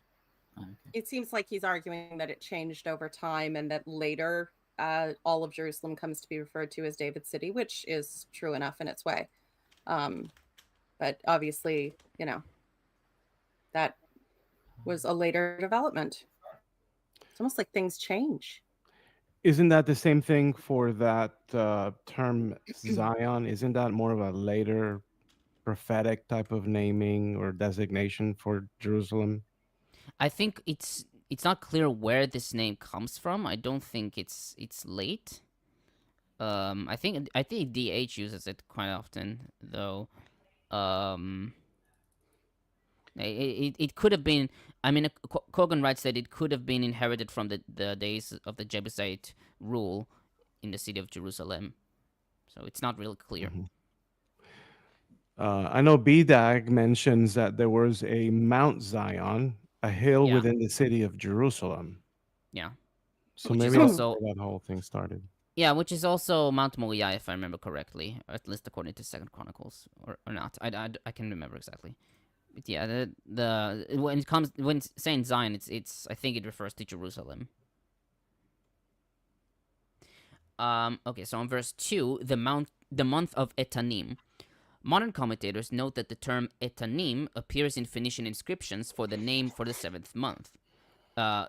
Oh, okay. It seems like he's arguing that it changed over time and that later all of Jerusalem comes to be referred to as David's city, which is true enough in its way. But obviously, that was a later development. It's almost like things change. Isn't that the same thing for that term Zion? Isn't that more of a later prophetic type of naming or designation for Jerusalem? I think it's not clear where this name comes from. I don't think it's late. I think DH uses it quite often, though. It could have been. I mean, Cogan writes that it could have been inherited from the days of the Jebusite rule in the city of Jerusalem. So it's not really clear. Mm-hmm. I know BDAG mentions that there was a Mount Zion, a hill within the city of Jerusalem. Yeah. So Which maybe is that's also where that whole thing started. Yeah, which is also Mount Moriah, if I remember correctly, or at least according to Second Chronicles, or not. I can remember exactly. But yeah, when it's saying Zion, it's I think it refers to Jerusalem. Okay, so in verse 2, the month of Etanim. Modern commentators note that the term Etanim appears in Phoenician inscriptions for the name for the 7th month.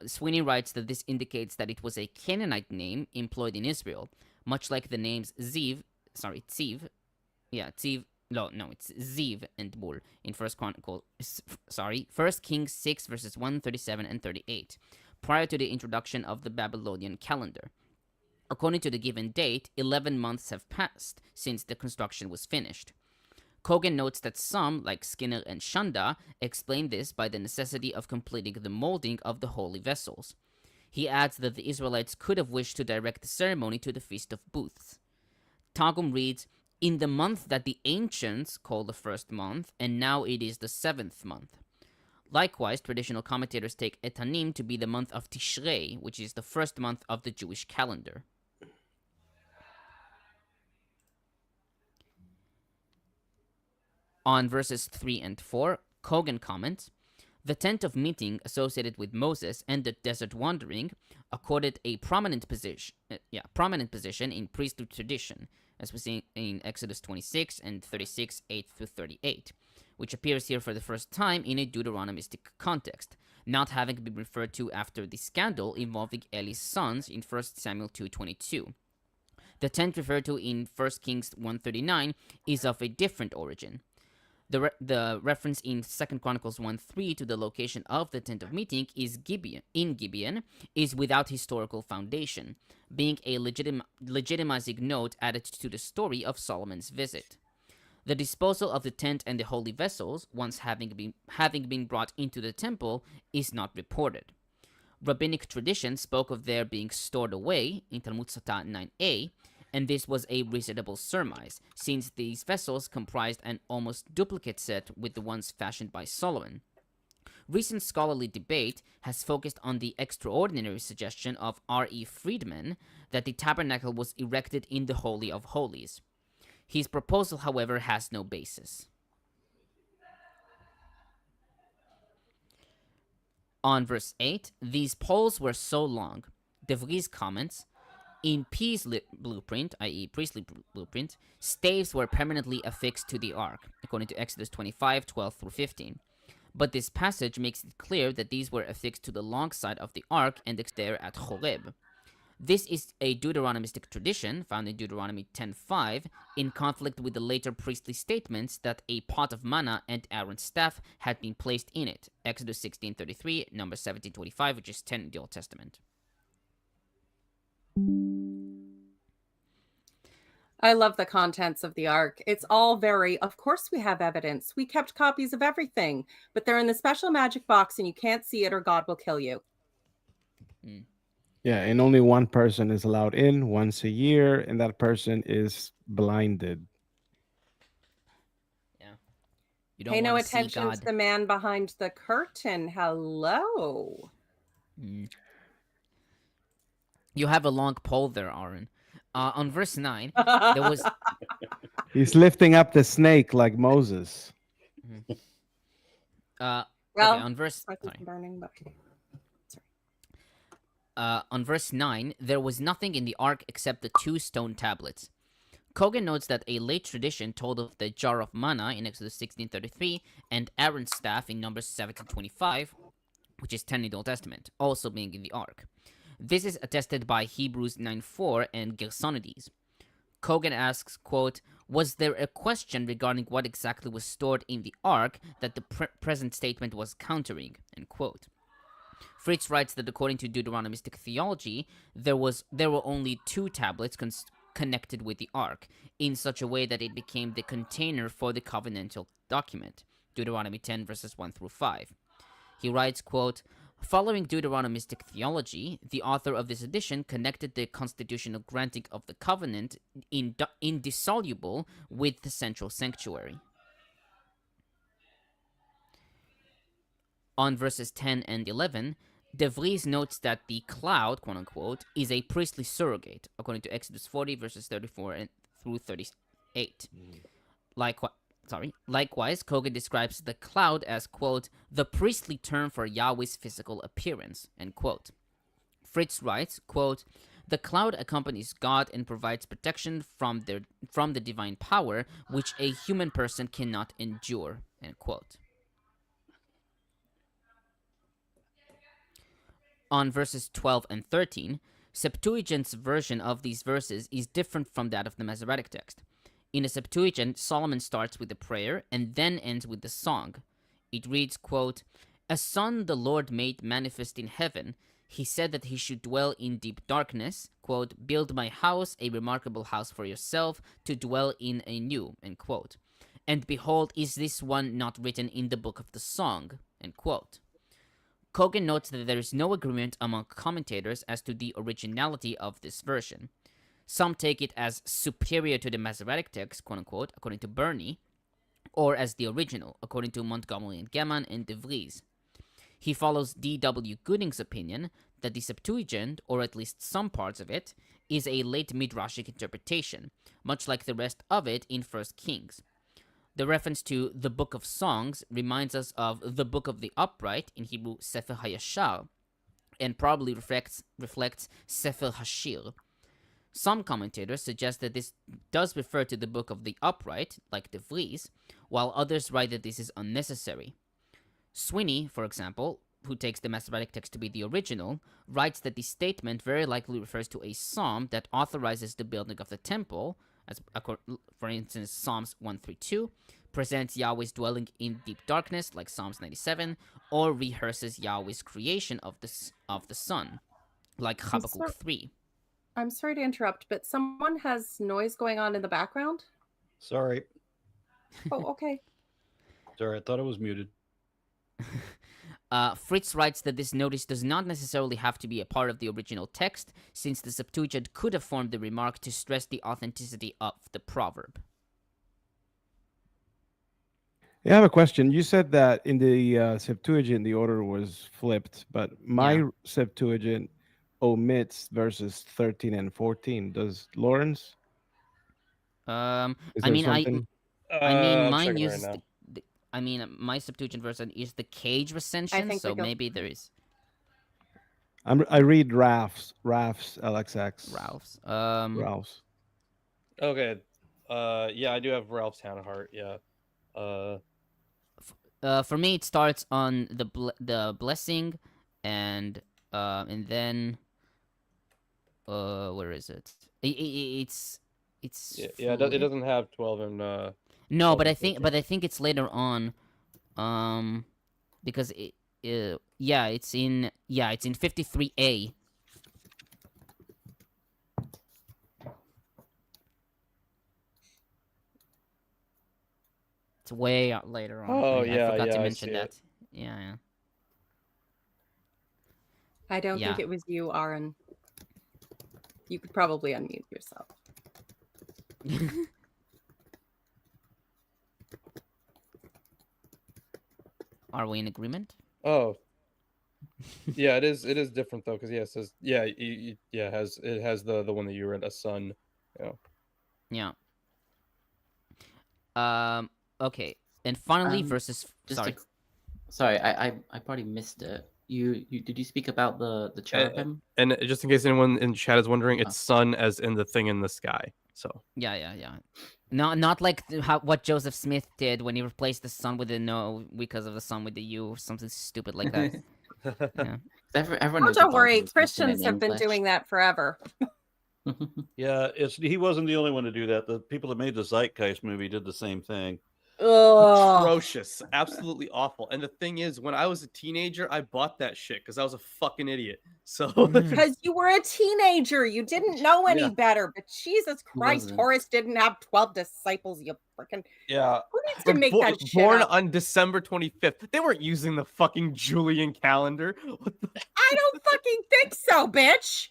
Sweeney writes that this indicates that it was a Canaanite name employed in Israel, much like the names Tziv, it's Ziv and Bul in First Kings 6 verses 137 and 38, prior to the introduction of the Babylonian calendar. According to the given date, 11 months have passed since the construction was finished. Cogan notes that some, like Skinner and Shanda, explain this by the necessity of completing the molding of the holy vessels. He adds that the Israelites could have wished to direct the ceremony to the Feast of Booths. Targum reads, "In the month that the ancients call the first month, and now it is the 7th month." Likewise, traditional commentators take Etanim to be the month of Tishrei, which is the first month of the Jewish calendar. On verses 3 and 4, Cogan comments, "The tent of meeting associated with Moses and the desert wandering accorded a prominent position in priestly tradition, as we see in Exodus 26 and 36, 8 through 38, which appears here for the first time in a Deuteronomistic context, not having been referred to after the scandal involving Eli's sons in 1 Samuel 2:22. The tent referred to in 1 Kings 1:39 is of a different origin. The reference in 2 Chronicles 1:3 to the location of the tent of meeting is Gibeon is without historical foundation, being a legitimizing note added to the story of Solomon's visit. The disposal of the tent and the holy vessels, once having been brought into the temple, is not reported. Rabbinic tradition spoke of their being stored away in Talmud Sotah 9a, and this was a reasonable surmise, since these vessels comprised an almost duplicate set with the ones fashioned by Solomon. Recent scholarly debate has focused on the extraordinary suggestion of R.E. Friedman that the tabernacle was erected in the Holy of Holies. His proposal, however, has no basis. On verse 8, these poles were so long. DeVries comments, "In P's blueprint, i.e. priestly blueprint, staves were permanently affixed to the ark, according to Exodus 25, 12 through 15. But this passage makes it clear that these were affixed to the long side of the ark and there at Horeb. This is a Deuteronomistic tradition, found in Deuteronomy 10:5, in conflict with the later priestly statements that a pot of manna and Aaron's staff had been placed in it, Exodus 16:33, Numbers 17:25, which is 10 in the Old Testament." I love the contents of the ark. It's all very, of course we have evidence. We kept copies of everything, but they're in the special magic box and you can't see it or God will kill you. Yeah, and only one person is allowed in once a year, and that person is blinded. Yeah. You don't Pay no want to see attention God. to the man behind the curtain. Hello. You have a long pole there, Aaron. On verse 9, there was... He's lifting up the snake like Moses. Well, okay, on verse... burning, but... on verse 9, there was nothing in the ark except the 2 stone tablets. Cogan notes that a late tradition told of the jar of manna in Exodus 16:33 and Aaron's staff in Numbers 17:25, which is 10 in the Old Testament, also being in the ark. This is attested by Hebrews 9:4 and Gersonides. Cogan asks, quote, "Was there a question regarding what exactly was stored in the ark that the present statement was countering?" End quote. Fritz writes that according to Deuteronomistic theology, there were only 2 tablets connected with the ark, in such a way that it became the container for the covenantal document, Deuteronomy 10 verses 1 through 5. He writes, quote, "Following Deuteronomistic theology, the author of this edition connected the constitutional granting of the covenant indissoluble with the central sanctuary." On verses 10 and 11, DeVries notes that the cloud, quote unquote, is a priestly surrogate, according to Exodus 40 verses 34 through 38. Likewise, Cogan describes the cloud as, quote, the priestly term for Yahweh's physical appearance, end quote. Fritz writes, quote, the cloud accompanies God and provides protection from the divine power, which a human person cannot endure, end quote. On verses 12 and 13, Septuagint's version of these verses is different from that of the Masoretic text. In the Septuagint, Solomon starts with a prayer and then ends with the song. It reads, quote, a son the Lord made manifest in heaven. He said that he should dwell in deep darkness, quote, build my house, a remarkable house for yourself, to dwell in anew, end quote. And behold, is this one not written in the book of the song, end quote. Cogan notes that there is no agreement among commentators as to the originality of this version. Some take it as superior to the Masoretic text, quote unquote, according to Burney, or as the original, according to Montgomery and Geman and DeVries. He follows D.W. Gooding's opinion that the Septuagint, or at least some parts of it, is a late Midrashic interpretation, much like the rest of it in 1 Kings. The reference to the Book of Songs reminds us of the Book of the Upright, in Hebrew Sefer HaYashar, and probably reflects Sefer HaShir. Some commentators suggest that this does refer to the Book of the Upright, like DeVries, while others write that this is unnecessary. Sweeney, for example, who takes the Masoretic text to be the original, writes that the statement very likely refers to a psalm that authorizes the building of the temple, as for instance Psalms 132, presents Yahweh's dwelling in deep darkness, like Psalms 97, or rehearses Yahweh's creation of the sun, like Habakkuk 3. I'm sorry to interrupt, but someone has noise going on in the background. Sorry. Oh, okay. Sorry, I thought it was muted. Fritz writes that this notice does not necessarily have to be a part of the original text, since the Septuagint could have formed the remark to stress the authenticity of the proverb. Yeah, I have a question. You said that in the Septuagint the order was flipped, but my Septuagint omits verses 13 and 14. Does Lawrence? I there mean, something? mine checking uses right now. my Septuagint version is the Cage recension, so maybe there is I read Ralph's LXX. Ralph's. Okay. Yeah, I do have Ralph's Hanahart. Yeah. For me, it starts on the blessing, and then where is it? It's yeah. It doesn't have 12 and no, 12 but I and think 13. I think it's later on, because it's in 53A. It's way out later on. Oh, I yeah, forgot yeah, to I mention see that. it. Yeah. I don't think Yeah. it was you, Aaron. You could probably unmute yourself. Are we in agreement? Oh. Yeah, it is different though, because it says it has the one that you read, a son. Yeah. Okay. And finally, verses. Sorry, I probably missed it. You did you speak about the cherubim? And just in case anyone in chat is wondering, it's sun as in the thing in the sky. So Yeah. Not like what Joseph Smith did when he replaced the sun with the no because of the sun with the U or something stupid like that. Yeah. Everyone Oh, knows don't the worry. Bible is written Christians in have been English. doing that forever. Yeah, he wasn't the only one to do that. The people that made the Zeitgeist movie did the same thing. Ugh. atrocious, absolutely awful. And the thing is, when I was a teenager, I bought that shit because I was a fucking idiot. So Because you were a teenager, you didn't know any better. But Jesus Christ, wasn't. Horace didn't have 12 disciples. You freaking yeah, who needs to make that shit born up? on December 25th. They weren't using the fucking Julian calendar. What the? I don't fucking think so, bitch.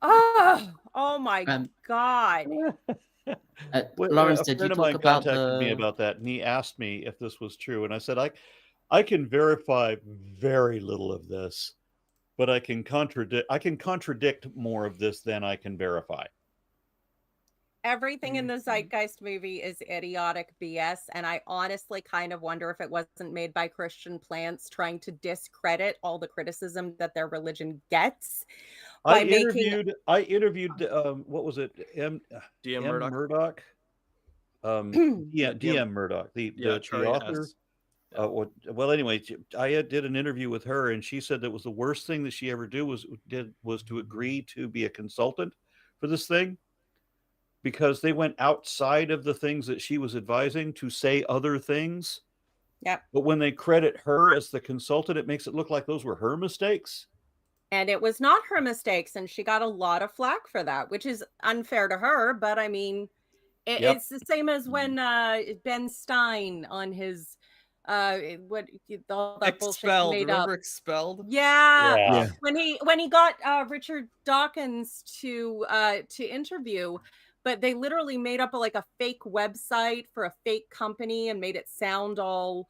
Oh my God. Lawrence, A did you friend of talk mine about contacted me about that, and he asked me if this was true, and I said I can verify very little of this. but I can contradict more of this than I can verify. Everything in the Zeitgeist movie is idiotic BS, and I honestly kind of wonder if it wasn't made by Christian plants trying to discredit all the criticism that their religion gets. I interviewed what was it? DM Murdoch. DM Murdoch, the author. Well, anyway, I did an interview with her, and she said that was the worst thing that she ever did was to agree to be a consultant for this thing, because they went outside of the things that she was advising to say other things. Yep. But when they credit her as the consultant, it makes it look like those were her mistakes. And it was not her mistakes, and she got a lot of flack for that, which is unfair to her. But I mean, it's the same as when Ben Stein on his all that Expelled. bullshit made Remember up. Expelled? Yeah. When he got Richard Dawkins to interview, but they literally made up a fake website for a fake company and made it sound all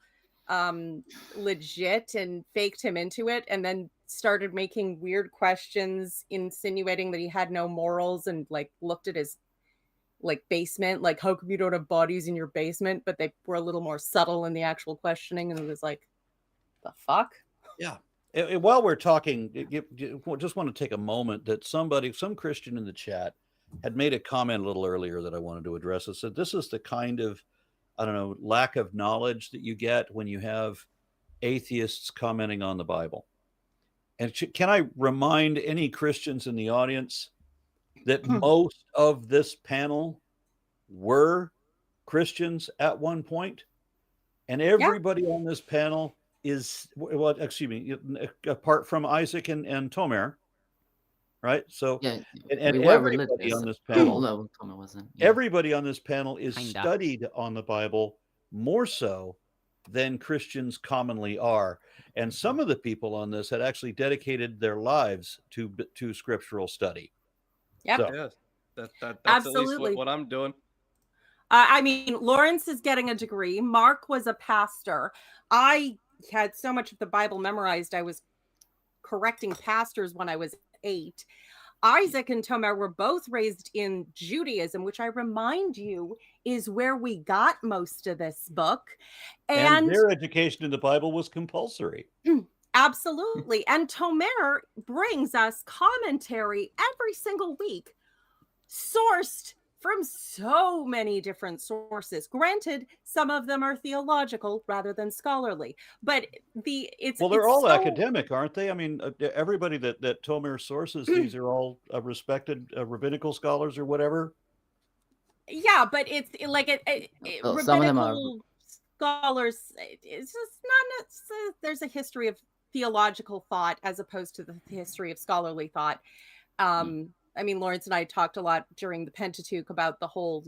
legit and faked him into it, and then started making weird questions insinuating that he had no morals, and looked at his basement, how come you don't have bodies in your basement? But they were a little more subtle in the actual questioning, and it was like, the fuck? Yeah. And while we're talking, just want to take a moment that some Christian in the chat had made a comment a little earlier that I wanted to address. It said this is the kind of, I don't know, lack of knowledge that you get when you have atheists commenting on the Bible. And can I remind any Christians in the audience that most of this panel were Christians at one point, and everybody on this panel is, well, excuse me, apart from Isaac and Tomer, right? So, and everybody on this panel, everybody on this panel is studied on the Bible more so than Christians commonly are. And some of the people on this had actually dedicated their lives to scriptural study. Yep. So, that's absolutely at least what I'm doing. I mean, Lawrence is getting a degree. Mark was a pastor. I had so much of the Bible memorized, I was correcting pastors when I was 8. Isaac and Tomer were both raised in Judaism, which I remind you is where we got most of this book. And their education in the Bible was compulsory. Absolutely. And Tomer brings us commentary every single week, sourced from so many different sources. Granted, some of them are theological rather than scholarly, but they're all academic, aren't they? I mean, everybody that Tomer sources, these are all respected rabbinical scholars or whatever. Yeah, but it's rabbinical scholars. It's just not. There's a history of theological thought as opposed to the history of scholarly thought. I mean, Lawrence and I talked a lot during the Pentateuch about the whole,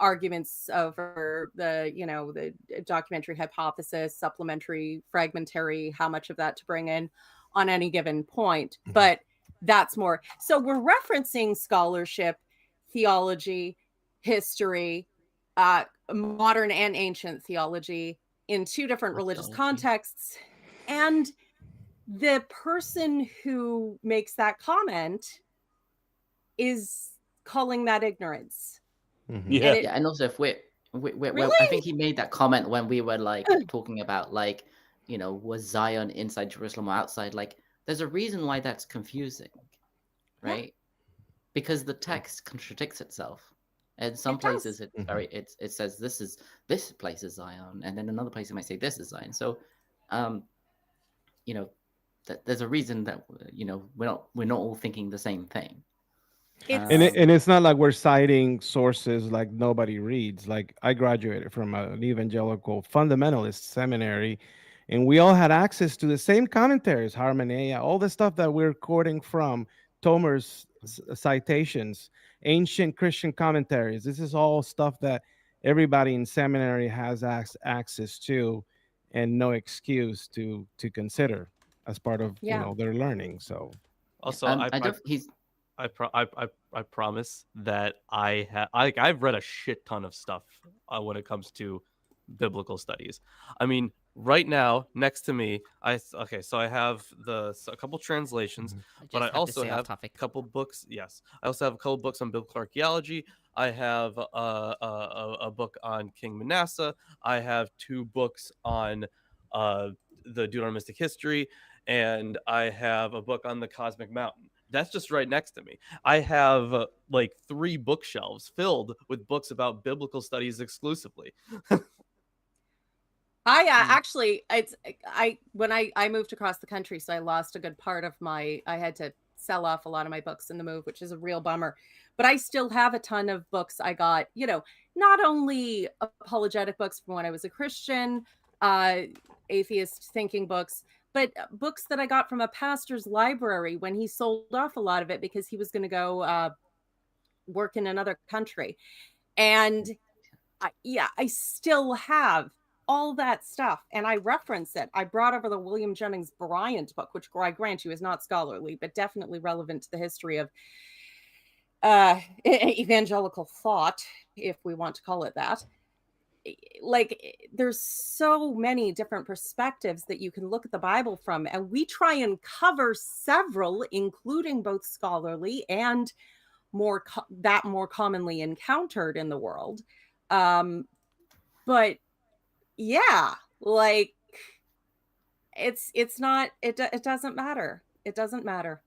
arguments over the documentary hypothesis, supplementary, fragmentary, how much of that to bring in on any given point. But that's more. So we're referencing scholarship, theology, history, modern and ancient theology in 2 different religious contexts. And the person who makes that comment is calling that ignorance. And also if we're Really? I think he made that comment when we were talking about was Zion inside Jerusalem or outside. There's a reason why that's confusing, right? Because the text contradicts itself. And some places it says this place is Zion, and then another place it might say this is Zion. So that there's a reason that we're not all thinking the same thing. And it's not like we're citing sources like nobody reads. Like, I graduated from an evangelical fundamentalist seminary, and we all had access to the same commentaries, Harmonia, all the stuff that we're quoting from, Tomer's citations, ancient Christian commentaries. This is all stuff that everybody in seminary has access to, and no excuse to consider as part of their learning. So also, I promise that I've read a shit ton of stuff when it comes to biblical studies. I mean, right now next to me, so I have a couple translations, but I also have a couple books. Yes, I also have a couple books on biblical archaeology. I have a book on King Manasseh. I have 2 books on the Deuteronomistic history, and I have a book on the Cosmic Mountain. That's just right next to me. I have like 3 bookshelves filled with books about biblical studies exclusively. I actually, when I moved across the country, so I lost a good part of I had to sell off a lot of my books in the move, which is a real bummer. But I still have a ton of books I got, not only apologetic books from when I was a Christian, atheist thinking books, but books that I got from a pastor's library when he sold off a lot of it because he was going to go work in another country. And I still have all that stuff, and I reference it. I brought over the William Jennings Bryant book, which I grant you is not scholarly, but definitely relevant to the history of evangelical thought, if we want to call it that. Like, there's so many different perspectives that you can look at the Bible from, and we try and cover several, including both scholarly and more commonly encountered in the world. But yeah, like it's not, it doesn't matter. It doesn't matter.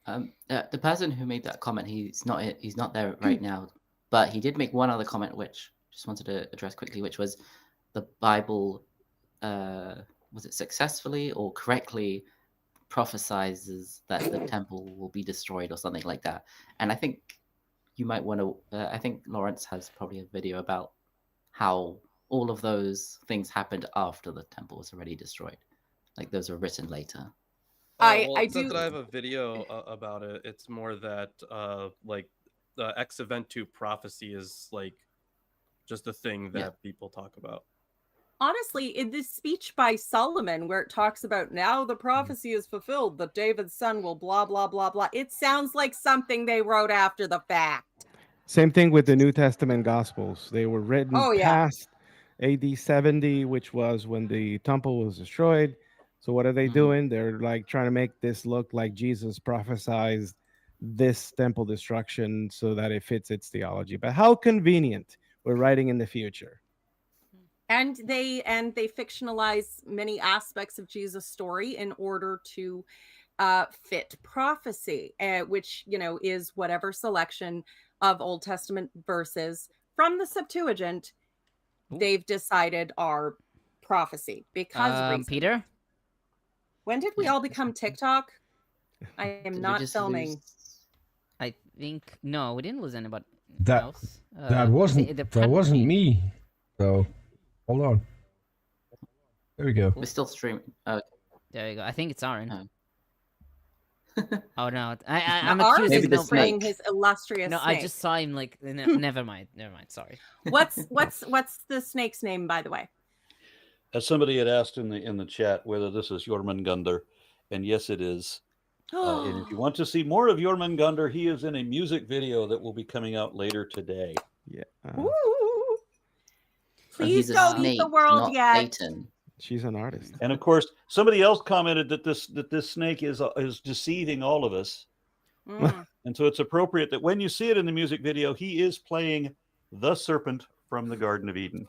The person who made that comment, he's not there right now, but he did make one other comment which just wanted to address quickly, which was the Bible was it successfully or correctly prophesizes that the temple will be destroyed or something like that. And I think you might want to I think Lawrence has probably a video about how all of those things happened after the temple was already destroyed. Like those were written later. It's not that I have a video about it. It's more that like the ex eventu prophecy is like just a thing that people talk about. Honestly, in this speech by Solomon, where it talks about now the prophecy is fulfilled, that David's son will blah, blah, blah, blah, it sounds like something they wrote after the fact. Same thing with the New Testament Gospels. They were written past AD 70, which was when the temple was destroyed. So what are they doing? They're like trying to make this look like Jesus prophesied this temple destruction so that it fits its theology. But how convenient. We're writing in the future. And they fictionalize many aspects of Jesus' story in order to fit prophecy, which, is whatever selection of Old Testament verses from the Septuagint they've decided are prophecy. Because Peter, when did we all become TikTok? I am not filming. I think no, we didn't lose anybody else. That wasn't me. So hold on. There we go. We're still streaming. There you go. I think it's Aaron. Oh no, I'm accusing him of his illustrious. No, snake. I just saw him like. Never mind. Sorry. What's the snake's name, by the way? As somebody had asked in the chat whether this is Jormungandr, and yes, it is. And if you want to see more of Jormungandr, he is in a music video that will be coming out later today. Yeah. Please don't eat the world yet. Satan. She's an artist. And of course, somebody else commented that this snake is deceiving all of us. And so it's appropriate that when you see it in the music video, he is playing the serpent from the Garden of Eden.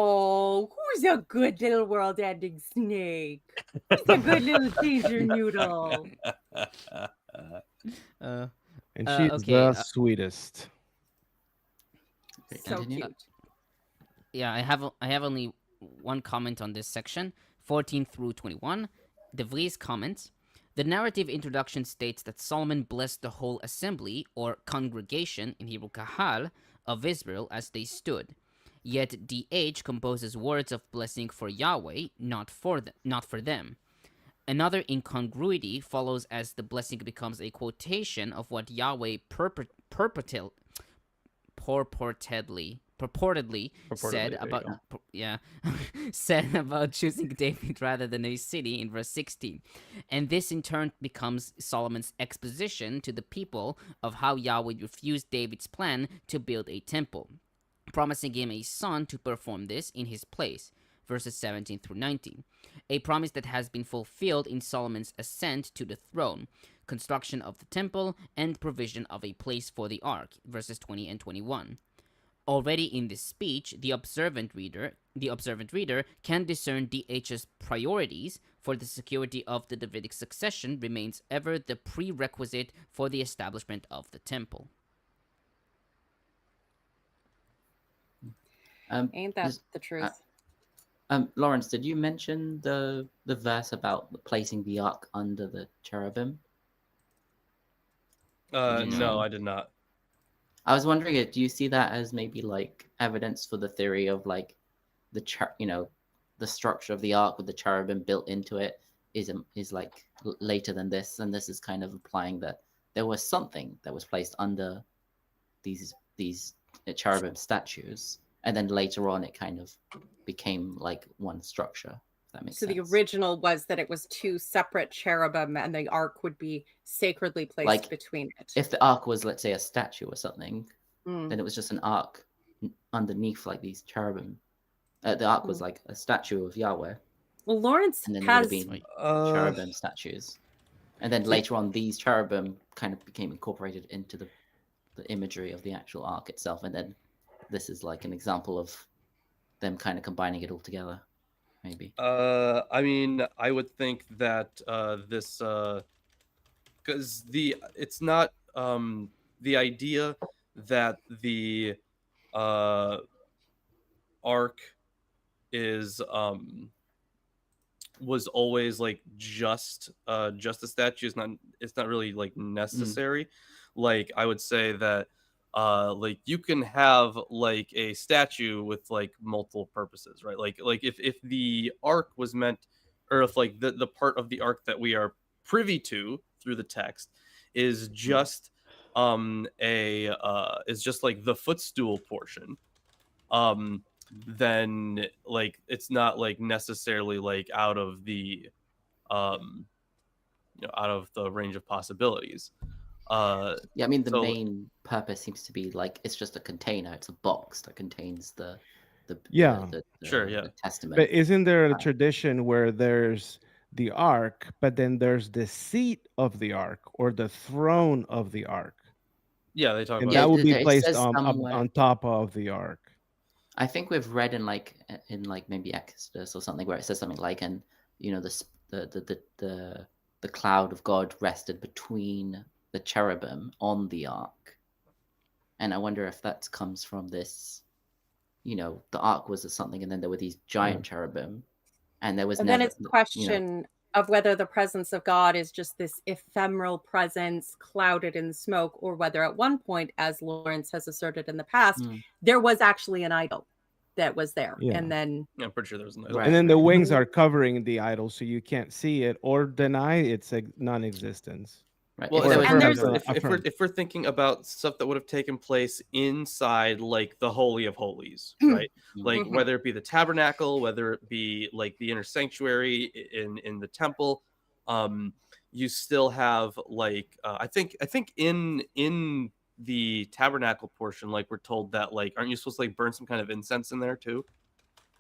Oh, who's a good little world-ending snake? Who's a good little Caesar noodle? And she's the sweetest. So cute. Yeah, I have only one comment on this section, 14 through 21. DeVries comments, the narrative introduction states that Solomon blessed the whole assembly, or congregation, in Hebrew kahal, of Israel as they stood. Yet DH composes words of blessing for Yahweh, not for them. Another incongruity follows as the blessing becomes a quotation of what Yahweh purportedly said about choosing David rather than a city in verse 16. And this in turn becomes Solomon's exposition to the people of how Yahweh refused David's plan to build a temple, promising him a son to perform this in his place. verses 17 through 19. A promise that has been fulfilled in Solomon's ascent to the throne, construction of the temple, and provision of a place for the ark, verses 20 and 21. Already in this speech, the observant reader can discern DH's priorities for the security of the Davidic succession remains ever the prerequisite for the establishment of the temple. Ain't that the truth? Lawrence, did you mention the verse about placing the ark under the cherubim? No, I did not. I was wondering, do you see that as maybe like evidence for the theory of like the the structure of the ark with the cherubim built into it is like later than this, and this is kind of implying that there was something that was placed under these cherubim statues, and then later on it kind of became like one structure. If that makes sense. The original was that it was two separate cherubim, and the ark would be sacredly placed between it. If the ark was, let's say, a statue or something, then it was just an ark underneath like these cherubim. The ark was like a statue of Yahweh. Well, Lawrence and then has there would have been cherubim statues, and then later on these cherubim kind of became incorporated into the imagery of the actual ark itself, and then this is like an example of them kind of combining it all together, maybe. I mean, I would think that this because it's not the idea that the ark is was always like just a statue. It's not really like necessary. Like I would say that like you can have like a statue with like multiple purposes, right? Like if the ark was meant, or if like the part of the ark that we are privy to through the text is just is just like the footstool portion, then like it's not like necessarily like out of the out of the range of possibilities. I mean the main purpose seems to be like it's just a container, it's a box that contains the testament. But isn't there a tradition where there's the ark, but then there's the seat of the ark or the throne of the ark? Yeah, they talk and about that would be placed on top of the ark. I think we've read in maybe Exodus or something where it says something like, and the cloud of God rested between the cherubim on the ark, and I wonder if that comes from this. The ark was something, and then there were these giant cherubim, and there was. And then it's a question of whether the presence of God is just this ephemeral presence clouded in smoke, or whether at one point, as Lawrence has asserted in the past, there was actually an idol that was there. And then I'm pretty sure there was an idol. And then the wings are covering the idol, so you can't see it or deny its non-existence. Right. Well, if we're thinking about stuff that would have taken place inside like the Holy of Holies, right? Like whether it be the tabernacle, whether it be like the inner sanctuary in the temple, you still have like I think in the tabernacle portion, like we're told that like aren't you supposed to like burn some kind of incense in there too?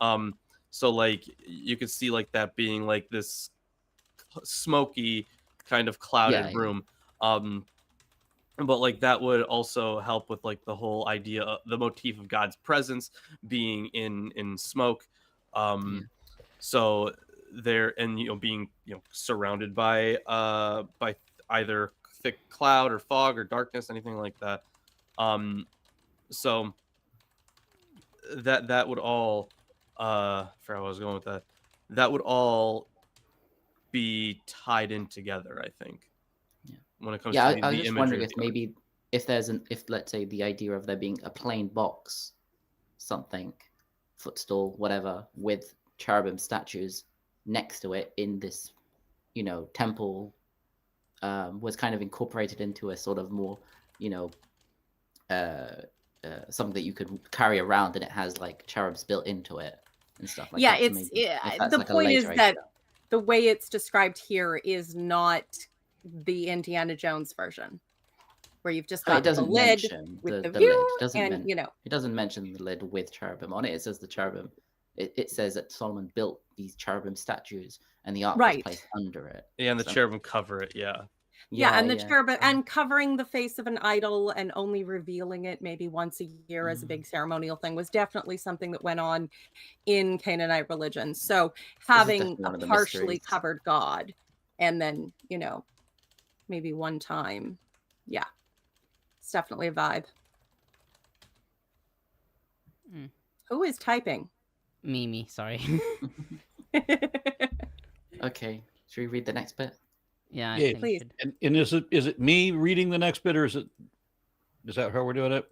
So like you could see like that being like this smoky kind of clouded room. But like that would also help with like the whole idea of the motif of God's presence being in smoke. So there, and being surrounded by either thick cloud or fog or darkness, anything like that. So that would all I forgot where I was going with that. That would all be tied in together, I think. When it comes to I was just wondering if maybe if let's say the idea of there being a plain box, something, footstool, whatever, with cherubim statues next to it in this, temple, was kind of incorporated into a sort of more, something that you could carry around, and it has like cherubs built into it and stuff like that. The point is that the way it's described here is not the Indiana Jones version, where you've just got the lid with the view, It doesn't mention the lid with cherubim on it. It says the cherubim it says that Solomon built these cherubim statues, and the ark was Right. placed under it. Yeah, and the So- cherubim cover it. Yeah. Yeah, and the cherubim, and covering the face of an idol and only revealing it maybe once a year as a big ceremonial thing was definitely something that went on in Canaanite religion. So having definitely a one of the partially mysteries. covered God, and then, maybe one time. Yeah, it's definitely a vibe. Mm. Who is typing? Me, sorry. Okay, should we read the next bit? Yeah, I Yeah. think we Please. should. And is it me reading the next bit, or is that how we're doing it?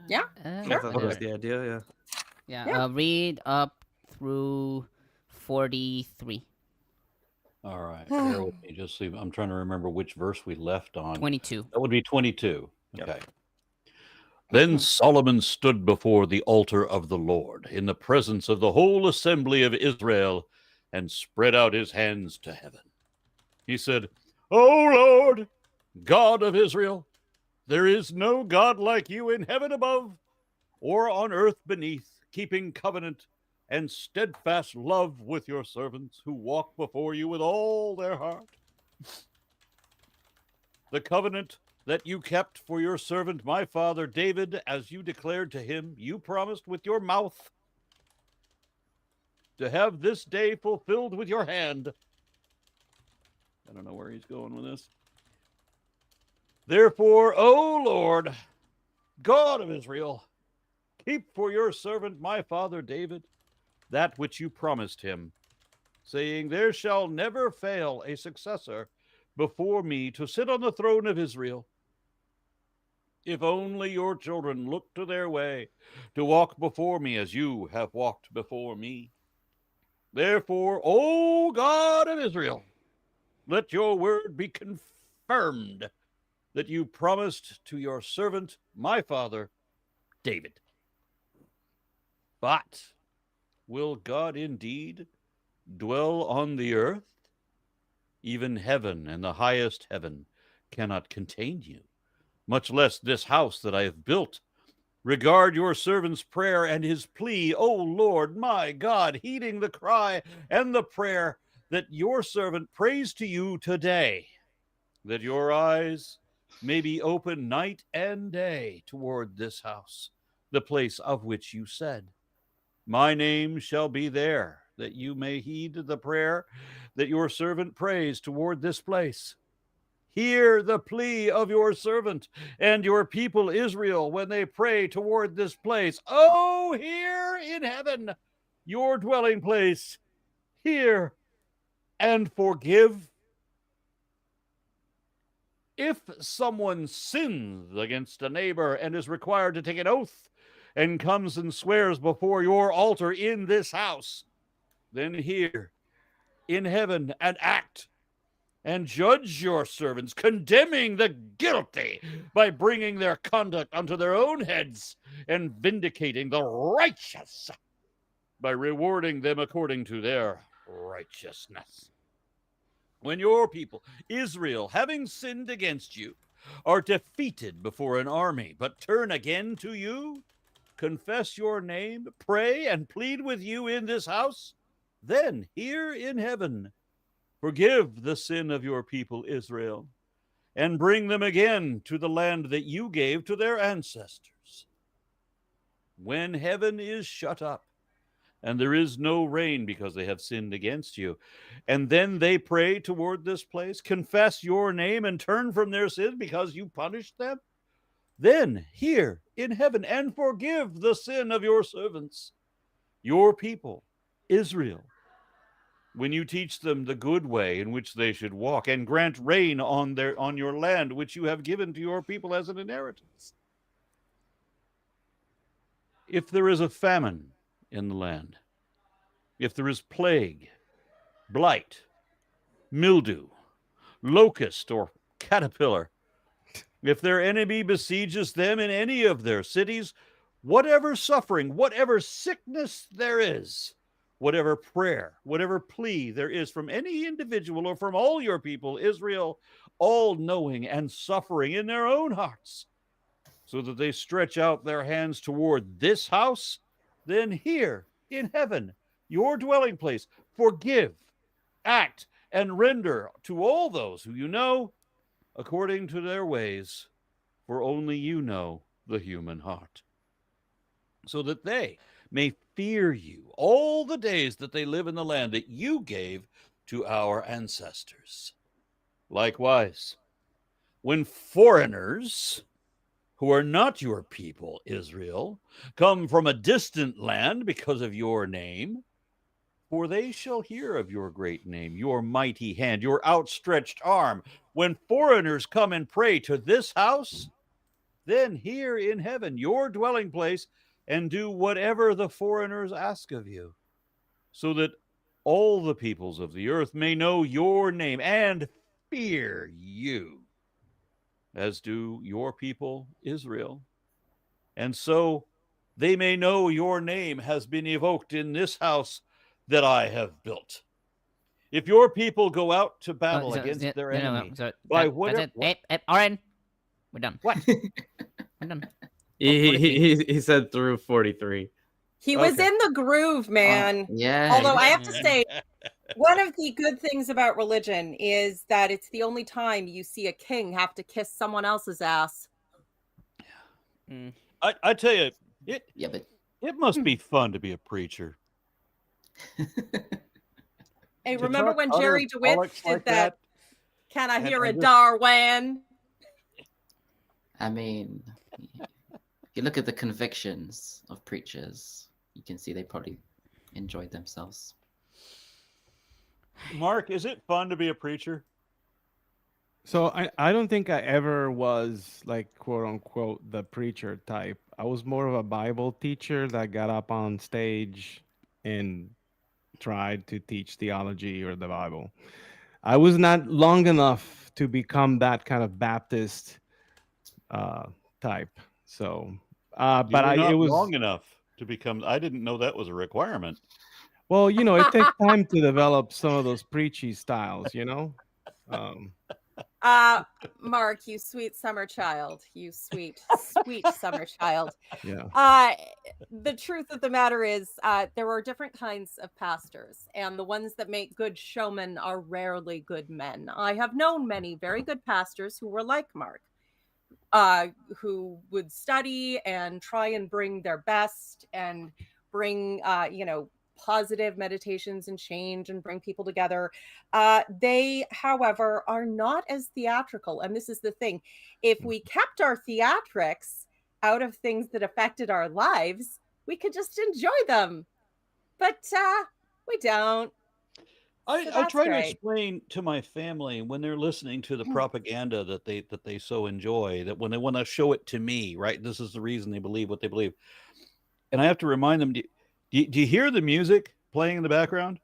Yeah. I Sure. thought that was the idea. Yeah. Yeah, Yeah. read up through 43. All right. Bear with me. Just see. I'm trying to remember which verse we left on. 22. That would be 22. Yep. Okay. Then Solomon stood before the altar of the Lord in the presence of the whole assembly of Israel and spread out his hands to heaven. He said, O Lord, God of Israel, there is no God like you in heaven above or on earth beneath, keeping covenant and steadfast love with your servants who walk before you with all their heart. The covenant that you kept for your servant, my father David, as you declared to him, you promised with your mouth to have this day fulfilled with your hand. I don't know where he's going with this. Therefore, O Lord, God of Israel, keep for your servant, my father David, that which you promised him, saying, there shall never fail a successor before me to sit on the throne of Israel. If only your children look to their way to walk before me as you have walked before me. Therefore, O God of Israel, let your word be confirmed that you promised to your servant, my father, David. But will God indeed dwell on the earth? Even heaven and the highest heaven cannot contain you, much less this house that I have built. Regard your servant's prayer and his plea, O Lord, my God, heeding the cry and the prayer that your servant prays to you today, that your eyes may be open night and day toward this house, the place of which you said, my name shall be there, that you may heed the prayer that your servant prays toward this place. Hear the plea of your servant and your people Israel when they pray toward this place. Oh, here in heaven, your dwelling place, hear and forgive. If someone sins against a neighbor and is required to take an oath and comes and swears before your altar in this house, then hear in heaven and act and judge your servants, condemning the guilty by bringing their conduct unto their own heads and vindicating the righteous by rewarding them according to their righteousness. When your people, Israel, having sinned against you, are defeated before an army, but turn again to you, confess your name, pray and plead with you in this house, then hear in heaven, forgive the sin of your people Israel, and bring them again to the land that you gave to their ancestors. When heaven is shut up, and there is no rain because they have sinned against you, and then they pray toward this place, confess your name, and turn from their sin because you punished them, then hear in heaven and forgive the sin of your servants, your people, Israel, when you teach them the good way in which they should walk, and grant rain on your land, which you have given to your people as an inheritance. If there is a famine in the land, if there is plague, blight, mildew, locust, or caterpillar, if their enemy besieges them in any of their cities, whatever suffering, whatever sickness there is, whatever prayer, whatever plea there is from any individual or from all your people, Israel, all knowing and suffering in their own hearts, so that they stretch out their hands toward this house then here in heaven, your dwelling place, forgive, act, and render to all those who you know according to their ways, for only you know the human heart, so that they may fear you all the days that they live in the land that you gave to our ancestors. Likewise, when foreigners who are not your people, Israel, come from a distant land because of your name, for they shall hear of your great name, your mighty hand, your outstretched arm. When foreigners come and pray to this house, then here in heaven, your dwelling place, and do whatever the foreigners ask of you, so that all the peoples of the earth may know your name and fear you, as do your people Israel. And so they may know your name has been evoked in this house that I have built. If your people go out to battle against their enemy, by whatever... Aaron, we're done. What? We're done. He said through 43. He was in the groove, man. Yeah. Although I have to say, one of the good things about religion is that it's the only time you see a king have to kiss someone else's ass. I tell you, but it must be fun to be a preacher. Hey, remember when Jerry DeWitt did like that? Can I hear a Darwan? I mean, if you look at the convictions of preachers, you can see they probably enjoyed themselves. Mark, is it fun to be a preacher? So I don't think I ever was like, quote unquote, the preacher type. I was more of a Bible teacher that got up on stage and tried to teach theology or the Bible. I was not long enough to become that kind of Baptist type. So, but it was long enough to become. I didn't know that was a requirement. Well, you know, it takes time to develop some of those preachy styles, you know. Mark, you sweet summer child, you sweet summer child. Yeah. The truth of the matter is, there are different kinds of pastors, and the ones that make good showmen are rarely good men. I have known many very good pastors who were like Mark, who would study and try and bring their best and bring, positive meditations and change and bring people together. They, however, are not as theatrical. And this is the thing. If we kept our theatrics out of things that affected our lives, we could just enjoy them. But we don't. I try to explain to my family when they're listening to the propaganda that they so enjoy, that when they want to show it to me, right? This is the reason they believe what they believe. And I have to remind them, do you hear the music playing in the background?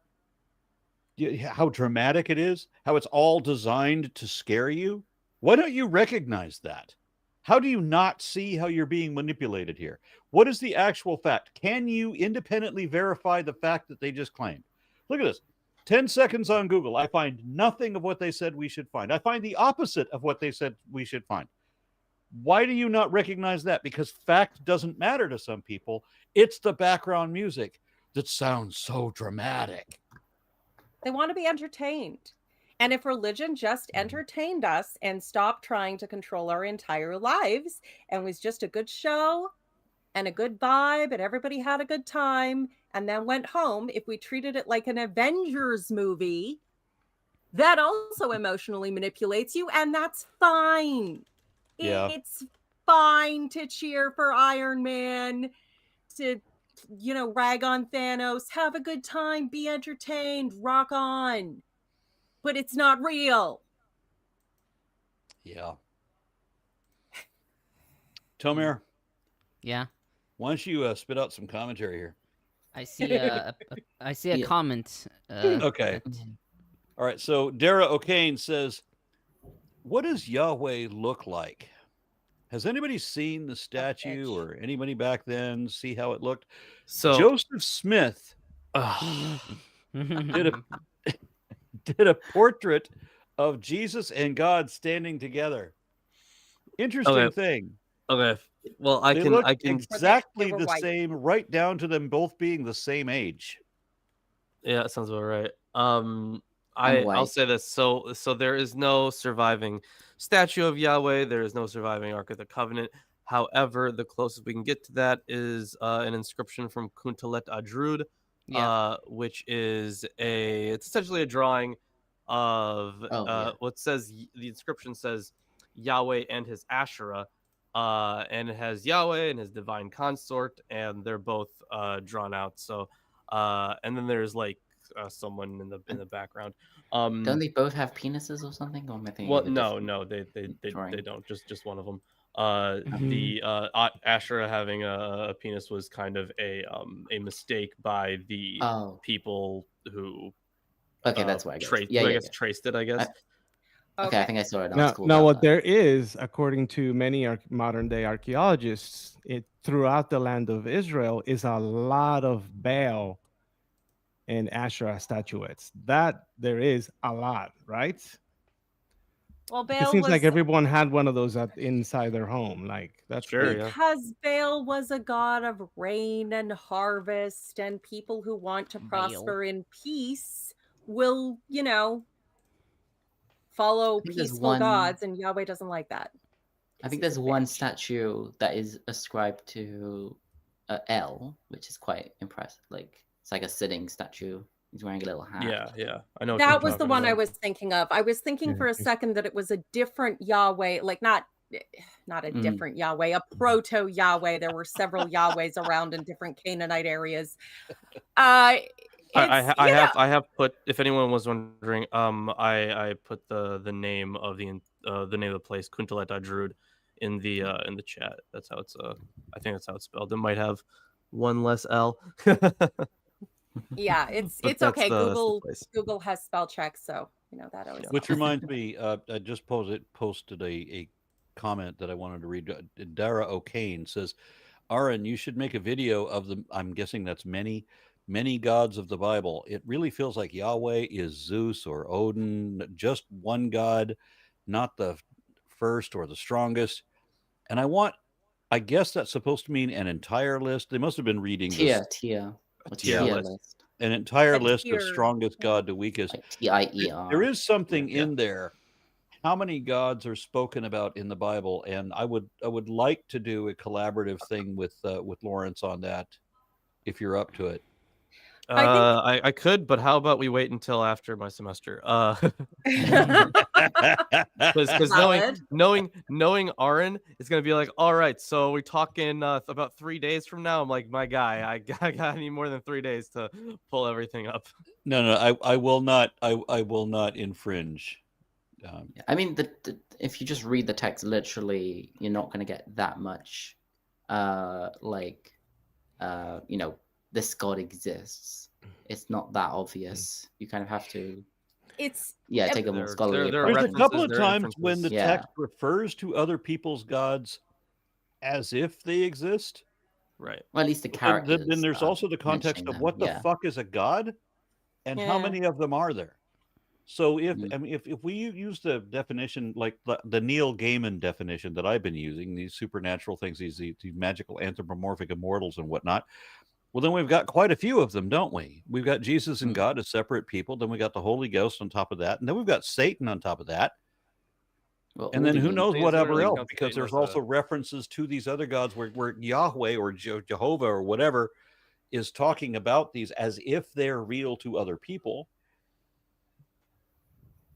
How dramatic it is? How it's all designed to scare you? Why don't you recognize that? How do you not see how you're being manipulated here? What is the actual fact? Can you independently verify the fact that they just claimed? Look at this. 10 seconds on Google. I find nothing of what they said we should find. I find the opposite of what they said we should find. Why do you not recognize that? Because fact doesn't matter to some people. It's the background music that sounds so dramatic. They want to be entertained. And if religion just entertained us and stopped trying to control our entire lives and was just a good show and a good vibe and everybody had a good time and then went home, if we treated it like an Avengers movie, that also emotionally manipulates you, and that's fine. Yeah. It's fine to cheer for Iron Man, to, rag on Thanos, have a good time, be entertained, rock on. But it's not real. Yeah. Tomer. Yeah. Why don't you spit out some commentary here? I see a comment. Okay. All right. So Dara O'Kane says, what does Yahweh look like? Has anybody seen the statue or anybody back then see how it looked? So Joseph Smith did a portrait of Jesus and God standing together. Interesting thing. Okay. Well, They look I can. exactly were the white. same, right down to them both being the same age. Yeah, that sounds about right. And I'll white. say this. So there is no surviving statue of Yahweh. There is no surviving Ark of the Covenant. However, the closest we can get to that is an inscription from Kuntalet Adrud, Yeah. which is it's essentially a drawing of what says the inscription says Yahweh and his Asherah, and it has Yahweh and his divine consort, and they're both drawn out. So, and then there's like someone in the background. Don't they both have penises or something? Or am I thinking Well, of a no, different they drawing? don't. Just one of them. Mhm. The Asherah having a penis was kind of a mistake by the Oh, people who okay, that's why I guess. traced. Yeah, I yeah, guess yeah. traced it. I guess. Okay, I think I saw an Now, article now about what that. there is, according to many modern day archaeologists, throughout the land of Israel is a lot of Baal and Asherah statuettes. That there is a lot, right? Well, It Baal seems was like everyone had one of those inside their home. Like that's Sure, cool. yeah. because Baal was a god of rain and harvest, and people who want to Baal. prosper in peace will, follow think there's peaceful one- gods, and Yahweh doesn't like that. I 'cause think he's there's a one bitch. statue that is ascribed to L, which is quite impressive. Like it's like a sitting statue. He's wearing a little hat. Yeah. I know. what That you're was the talking one I about. was thinking of. I was thinking Yeah, for a it's- second that it was a different Yahweh, like not a Mm. different Yahweh, a proto Yahweh. There were several Yahwehs around in different Canaanite areas. I It's, I have put, if anyone was wondering, I put the name of the name of the place, Kuntalet Adrud, in the chat. That's how it's I think that's how it's spelled. It might have one less L. yeah, it's But it's that's okay. the Google place. has spell check, so that always Which helps. reminds me, I just posted a comment that I wanted to read. Dara O'Kane says, Aaron, you should make a video of the, I'm guessing that's many gods of the Bible. It really feels like Yahweh is Zeus or Odin, just one god, not the first or the strongest. And I guess that's supposed to mean an entire list. They must have been reading Tier A tier tier list. an entire A list tier, of strongest yeah. god to weakest. Like TIER. There is something Yeah. in there. How many gods are spoken about in the Bible? And I would like to do a collaborative thing with Lawrence on that, if you're up to it. I could, but how about we wait until after my semester? Because Valid. knowing Aaron is gonna be like, all right, so we're talking about 3 days from now. I'm like, my guy, I got any more than 3 days to pull everything up. No, I will not. I will not infringe. Yeah, I mean, if you just read the text literally, you're not going to get that much, this God exists. It's not that obvious. You kind of have to, It's take a more scholarly there are There's approach. a couple of references, there are times when the inferences. Yeah. text refers to other people's gods as if they exist. Right. Well, at least the And characters. then there's are also the context mentioning of them, what the yeah. fuck is a god, and how Yeah. many of them are there. So if Mm. I mean if we use the definition like the Neil Gaiman definition that I've been using, these supernatural things, these magical anthropomorphic immortals and whatnot, well then we've got quite a few of them, don't we? We've got Jesus and Mm. God as separate people, then we got the Holy Ghost on top of that, and then we've got Satan on top of that, Well, and all then the who angels- knows I think it's whatever really else, counts because Satan there's as a- also references to these other gods where Yahweh or Jehovah or whatever is talking about these as if they're real to other people.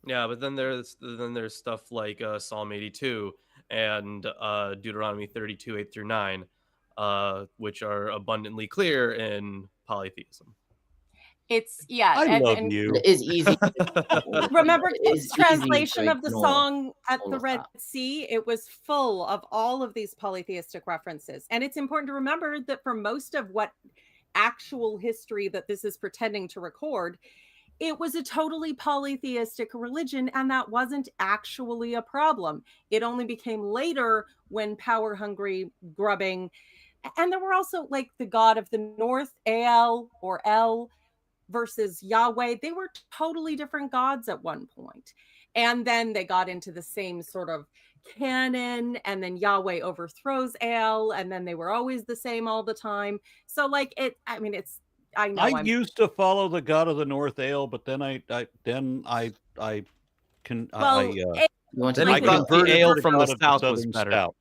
Yeah, but then there's stuff like Psalm 82 and Deuteronomy 32, 8 through 9, which are abundantly clear in polytheism. It's I love and you. It is easy. remember It Tim's is easy translation to of the ignore song at all the of Red that. Sea. It was full of all of these polytheistic references, and it's important to remember that for most of what actual history that this is pretending to record, it was a totally polytheistic religion, and that wasn't actually a problem. It only became later when power hungry grubbing, and there were also like the god of the north, El or El, versus Yahweh. They were totally different gods at one point. And then they got into the same sort of canon, and then Yahweh overthrows El, and then they were always the same all the time. So like I mean, I know I used to follow the god of the North Ale, but then I Then he thought the ale from the south was better. Stout.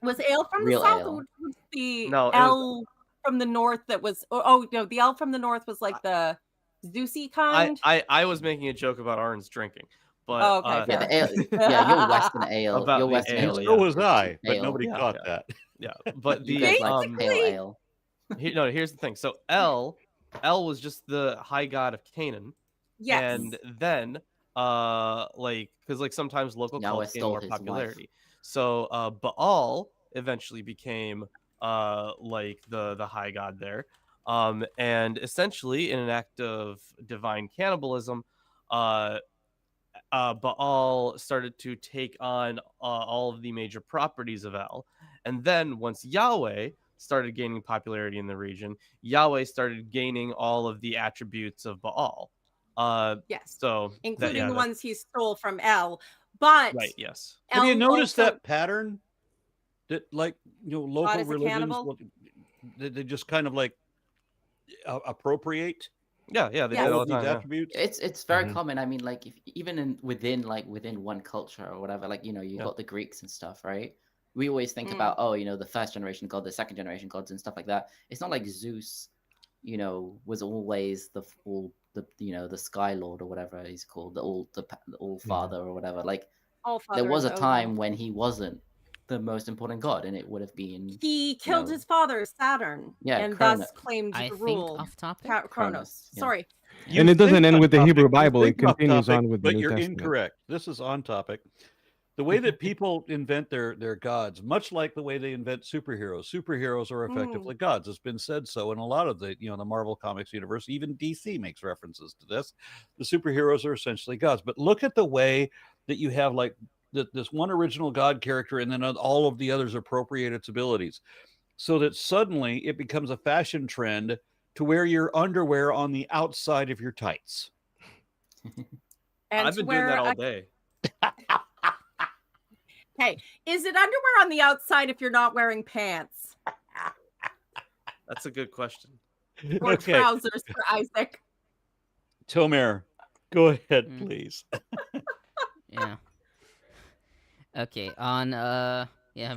Was ale from Real the south? ale. Or was the No, it El from the north that was? Oh no, the El from the north was like the Zeusy kind. I was making a joke about Arn's drinking, but Oh, okay, Yeah, fair. the ale, yeah, your Western ale. About Your the Western ale, ale. So was I, but Ale. nobody Yeah, caught yeah. that. yeah, but You the guys like pale ale. here's the thing. So El was just the high god of Canaan, Yes. and then because like sometimes local Yahweh cults gain stole more his wife. popularity. So Baal eventually became like the high god there, and essentially in an act of divine cannibalism, Baal started to take on all of the major properties of El. And then once Yahweh started gaining popularity in the region, Yahweh started gaining all of the attributes of Baal. Yes. So including the ones he stole from El. But right, yes. Have you El noticed also- that pattern? That like local God is a religions, cannibal? they just kind of like appropriate Yeah, they Yeah. did all all of the these time. Yeah. attributes. It's very common. I mean, like even within one culture or whatever, like you Yeah. got the Greeks and stuff, right? We always think about the first generation god, the second generation gods, and stuff like that. It's not like Zeus, was always the Sky Lord or whatever he's called, the all father or whatever. Like All-Father there was is a Odin. time when he wasn't the most important god, and it would have been He killed his father, Saturn, Yeah, and Chrono- thus claimed I the think rule. off topic. Chronos. Chronos, yeah. Sorry. And it doesn't think end on with the topic, Hebrew you Bible, it think off continues topic, on with the but New you're Testament. incorrect. This is on topic. The way that people invent their gods, much like the way they invent superheroes. Superheroes are effectively gods. It's been said so in a lot of the the Marvel Comics universe. Even DC makes references to this. The superheroes are essentially gods. But look at the way that you have like this one original god character, and then all of the others appropriate its abilities, so that suddenly it becomes a fashion trend to wear your underwear on the outside of your tights. And I've been doing that all day. Hey, is it underwear on the outside if you're not wearing pants? That's a good question. Or Okay, trousers for Isaac? Tomer, go ahead, please. Yeah. Okay, on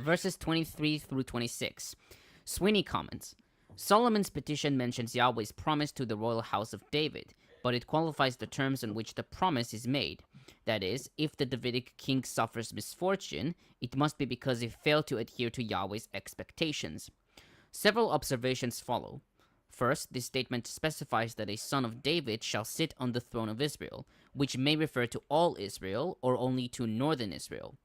verses 23 through 26. Sweeney comments, Solomon's petition mentions Yahweh's promise to the royal house of David, but it qualifies the terms on which the promise is made. That is, if the Davidic king suffers misfortune, it must be because he failed to adhere to Yahweh's expectations. Several observations follow. First, this statement specifies that a son of David shall sit on the throne of Israel, which may refer to all Israel or only to northern Israel.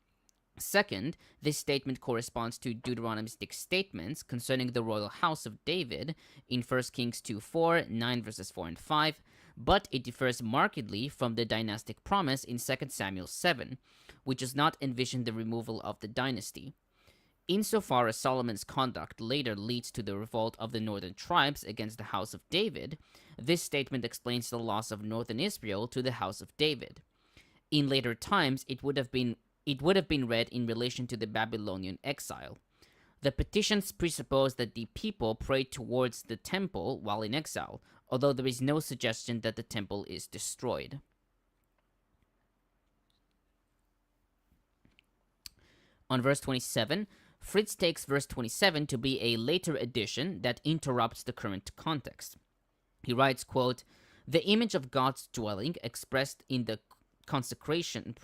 Second, this statement corresponds to Deuteronomistic statements concerning the royal house of David in 1 Kings 2:4, 9 verses 4 and 5, but it differs markedly from the dynastic promise in 2 Samuel 7, which does not envision the removal of the dynasty. Insofar as Solomon's conduct later leads to the revolt of the northern tribes against the house of David, this statement explains the loss of northern Israel to the house of David. In later times, it would have been read in relation to the Babylonian exile. The petitions presuppose that the people prayed towards the temple while in exile, although there is no suggestion that the temple is destroyed. On verse 27, Fritz takes verse 27 to be a later addition that interrupts the current context. He writes, quote, "The image of God's dwelling expressed in the consecration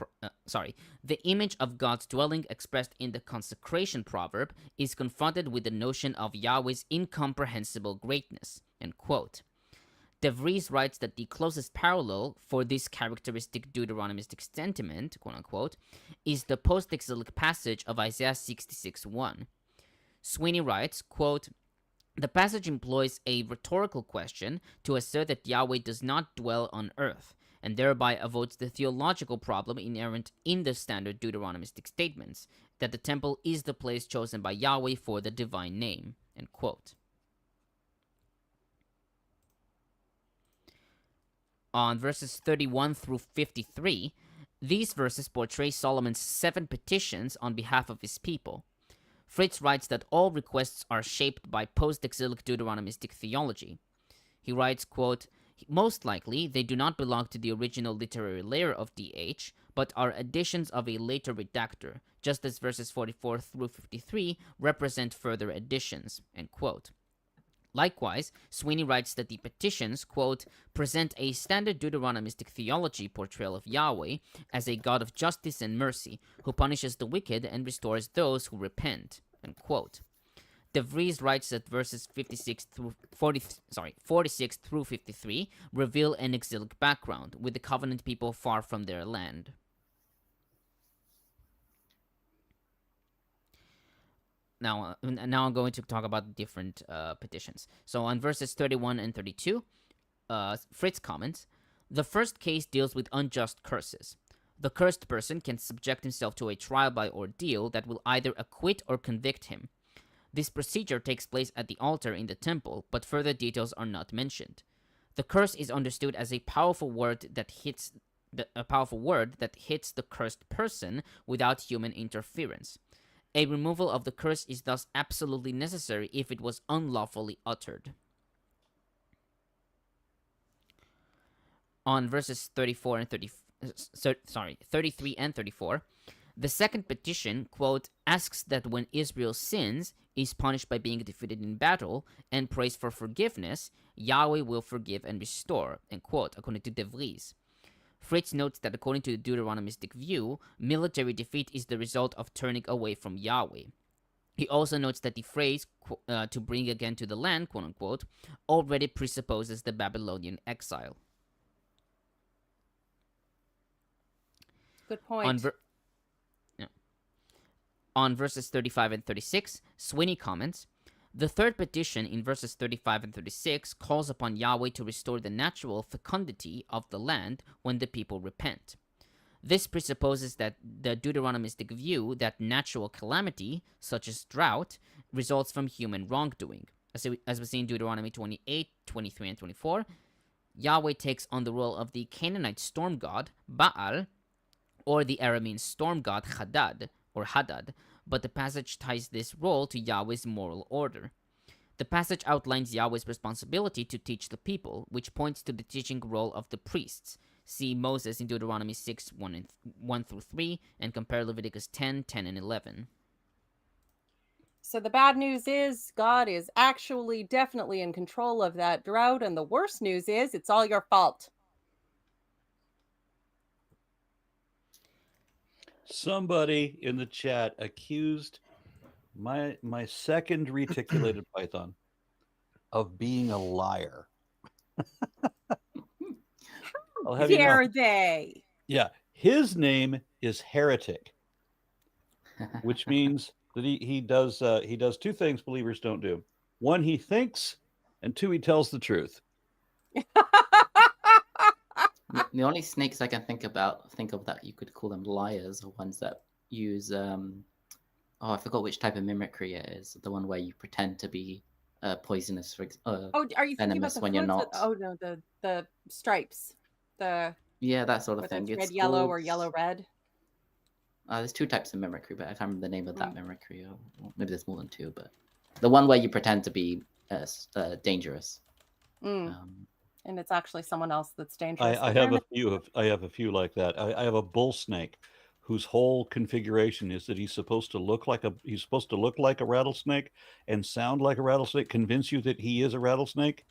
proverb is confronted with the notion of Yahweh's incomprehensible greatness," end quote. DeVries writes that the closest parallel for this characteristic Deuteronomistic sentiment, quote unquote, is the post-exilic passage of Isaiah 66:1. Sweeney writes, quote, "The passage employs a rhetorical question to assert that Yahweh does not dwell on earth, and thereby avoids the theological problem inherent in the standard Deuteronomistic statements, that the temple is the place chosen by Yahweh for the divine name," end quote. On verses 31 through 53, These verses portray Solomon's 7 petitions on behalf of his people. Fritz writes that all requests are shaped by post-exilic Deuteronomistic theology. He writes, quote, "Most likely, they do not belong to the original literary layer of DH, but are additions of a later redactor, just as verses 44 through 53 represent further additions," end quote. Likewise, Sweeney writes that the petitions, quote, "present a standard Deuteronomistic theology portrayal of Yahweh as a God of justice and mercy, who punishes the wicked and restores those who repent," end quote. DeVries writes that verses 46 through 46 through 53 reveal an exilic background, with the covenant people far from their land. Now I'm going to talk about different petitions. So on verses 31 and 32, Fritz comments, "The first case deals with unjust curses. The cursed person can subject himself to a trial by ordeal that will either acquit or convict him. This procedure takes place at the altar in the temple, but further details are not mentioned. The curse is understood as a powerful word that hits the cursed person without human interference. A removal of the curse is thus absolutely necessary if it was unlawfully uttered." On verses 33 and 34, the second petition, quote, "asks that when Israel sins, is punished by being defeated in battle, and prays for forgiveness, Yahweh will forgive and restore," end quote, according to DeVries. Fritz notes that according to the Deuteronomistic view, military defeat is the result of turning away from Yahweh. He also notes that the phrase, "to bring again to the land," quote unquote, already presupposes the Babylonian exile. Good point. On verses 35 and 36, Sweeney comments, "The third petition in verses 35 and 36 calls upon Yahweh to restore the natural fecundity of the land when the people repent. This presupposes that the Deuteronomistic view that natural calamity, such as drought, results from human wrongdoing. As we see in Deuteronomy 28, 23, and 24, Yahweh takes on the role of the Canaanite storm god, Baal, or the Aramean storm god, Hadad, but the passage ties this role to Yahweh's moral order. The passage outlines Yahweh's responsibility to teach the people, which points to the teaching role of the priests. See Moses in Deuteronomy 6, 1 through 3, and compare Leviticus 10, 10, and 11. So the bad news is God is actually definitely in control of that drought, and the worst news is it's all your fault. Somebody in the chat accused my second reticulated python of being a liar. I'll have Dare you know. they? Yeah, his name is Heretic, which means that he does 2 things believers don't do. 1, he thinks, and 2, he tells the truth. The only snakes I can think of that you could call them liars are ones that use I forgot which type of mimicry it is. The one where you pretend to be poisonous, are you thinking about the when you're not? Oh no, the stripes, that sort of thing. It's red, it's yellow, called, or yellow, red. There's 2 types of mimicry, but I can't remember the name of that mimicry. Or maybe there's more than 2, but the one where you pretend to be dangerous. And it's actually someone else that's dangerous. I have a few like that. I have a bull snake whose whole configuration is that he's supposed to look like a rattlesnake and sound like a rattlesnake, convince you that he is a rattlesnake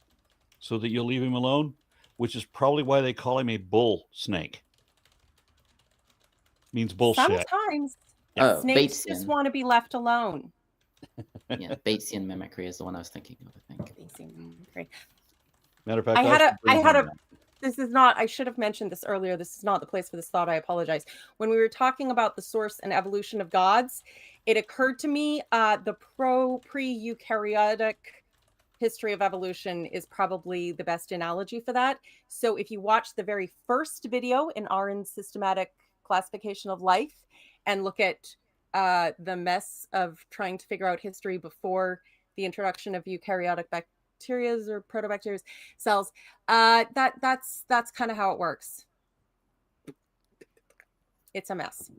so that you'll leave him alone, which is probably why they call him a bull snake. Means bullshit. Sometimes snakes just Batesian. want to be left alone. Yeah, Batesian mimicry is the one I was thinking of, I think. Batesian mimicry. Matter of fact, I should have mentioned this earlier. This is not the place for this thought. I apologize. When we were talking about the source and evolution of gods, it occurred to me the pre-eukaryotic history of evolution is probably the best analogy for that. So if you watch the very first video in Aaron's systematic classification of life and look at the mess of trying to figure out history before the introduction of eukaryotic bacteria or protobacteria cells, that's kind of how it works. It's a mess.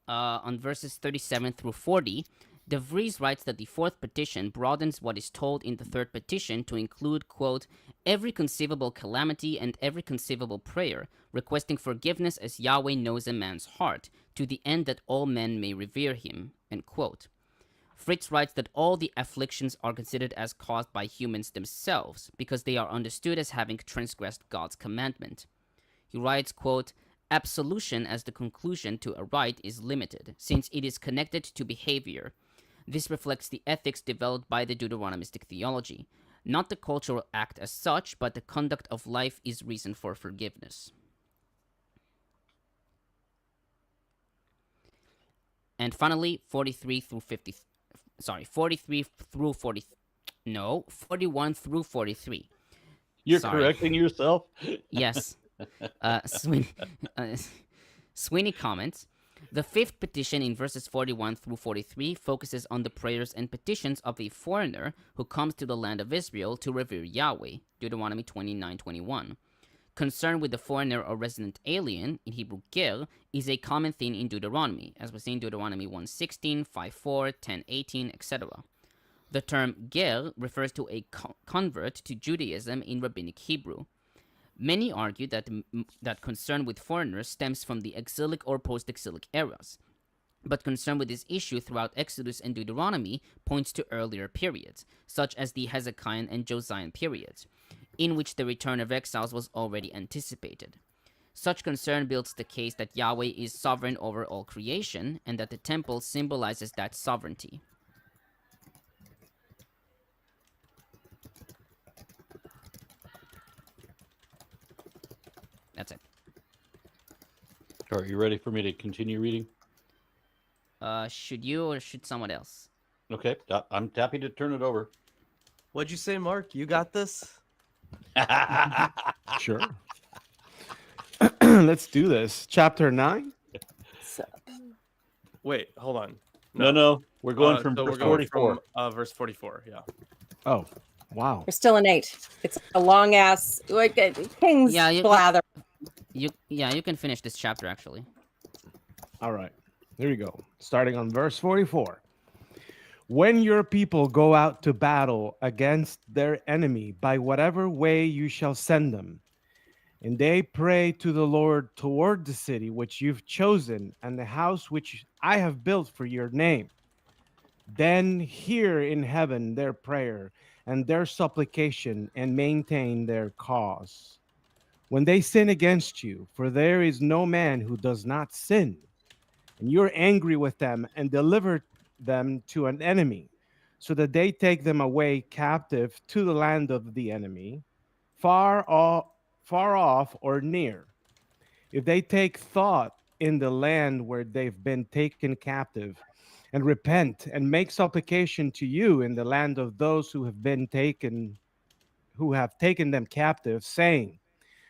On verses 37 through 40, DeVries writes that the fourth petition broadens what is told in the third petition to include, quote, every conceivable calamity and every conceivable prayer, requesting forgiveness as Yahweh knows a man's heart, to the end that all men may revere him, end quote. Fritz writes that all the afflictions are considered as caused by humans themselves, because they are understood as having transgressed God's commandment. He writes, quote, absolution as the conclusion to a rite is limited, since it is connected to behavior. This reflects the ethics developed by the Deuteronomistic theology. Not the cultural act as such, but the conduct of life is reason for forgiveness. And finally, 41 through 43. You're Sorry. correcting yourself? Yes. Sweeney comments, the fifth petition in verses 41 through 43 focuses on the prayers and petitions of a foreigner who comes to the land of Israel to revere Yahweh, Deuteronomy 29:21. Concern with the foreigner or resident alien, in Hebrew ger, is a common theme in Deuteronomy, as we see in Deuteronomy 1:16, 5:4, 10:18, etc. The term ger refers to a convert to Judaism in Rabbinic Hebrew. Many argue that concern with foreigners stems from the exilic or post-exilic eras, but concern with this issue throughout Exodus and Deuteronomy points to earlier periods, such as the Hezekiah and Josiah periods, in which the return of exiles was already anticipated. Such concern builds the case that Yahweh is sovereign over all creation, and that the temple symbolizes that sovereignty. That's it. Are you ready for me to continue reading? Should you or should someone else? Okay, I'm happy to turn it over. What'd you say, Mark? You got this? Sure. Let's do this. Chapter 9. Wait, hold on. No, we're going from so verse we're going 44. from verse 44. Yeah. Oh, wow. We're still in 8. It's a long ass like a king's blather. You can finish this chapter actually. All right. Here we go. Starting on verse 44. When your people go out to battle against their enemy by whatever way you shall send them, and they pray to the Lord toward the city which you've chosen and the house which I have built for your name, then hear in heaven their prayer and their supplication and maintain their cause. When they sin against you, for there is no man who does not sin, and you're angry with them and deliver them to an enemy, so that they take them away captive to the land of the enemy, far off or near. If they take thought in the land where they've been taken captive, and repent and make supplication to you in the land of those who have taken them captive, saying,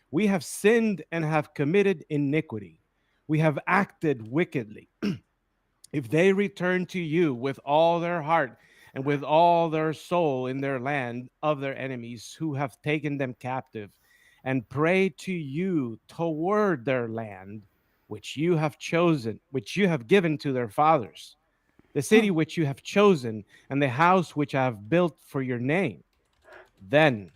we have sinned and have committed iniquity. We have acted wickedly. If they return to you with all their heart and with all their soul in their land of their enemies who have taken them captive, and pray to you toward their land, which you have chosen, which you have given to their fathers, the city which you have chosen, and the house which I have built for your name, then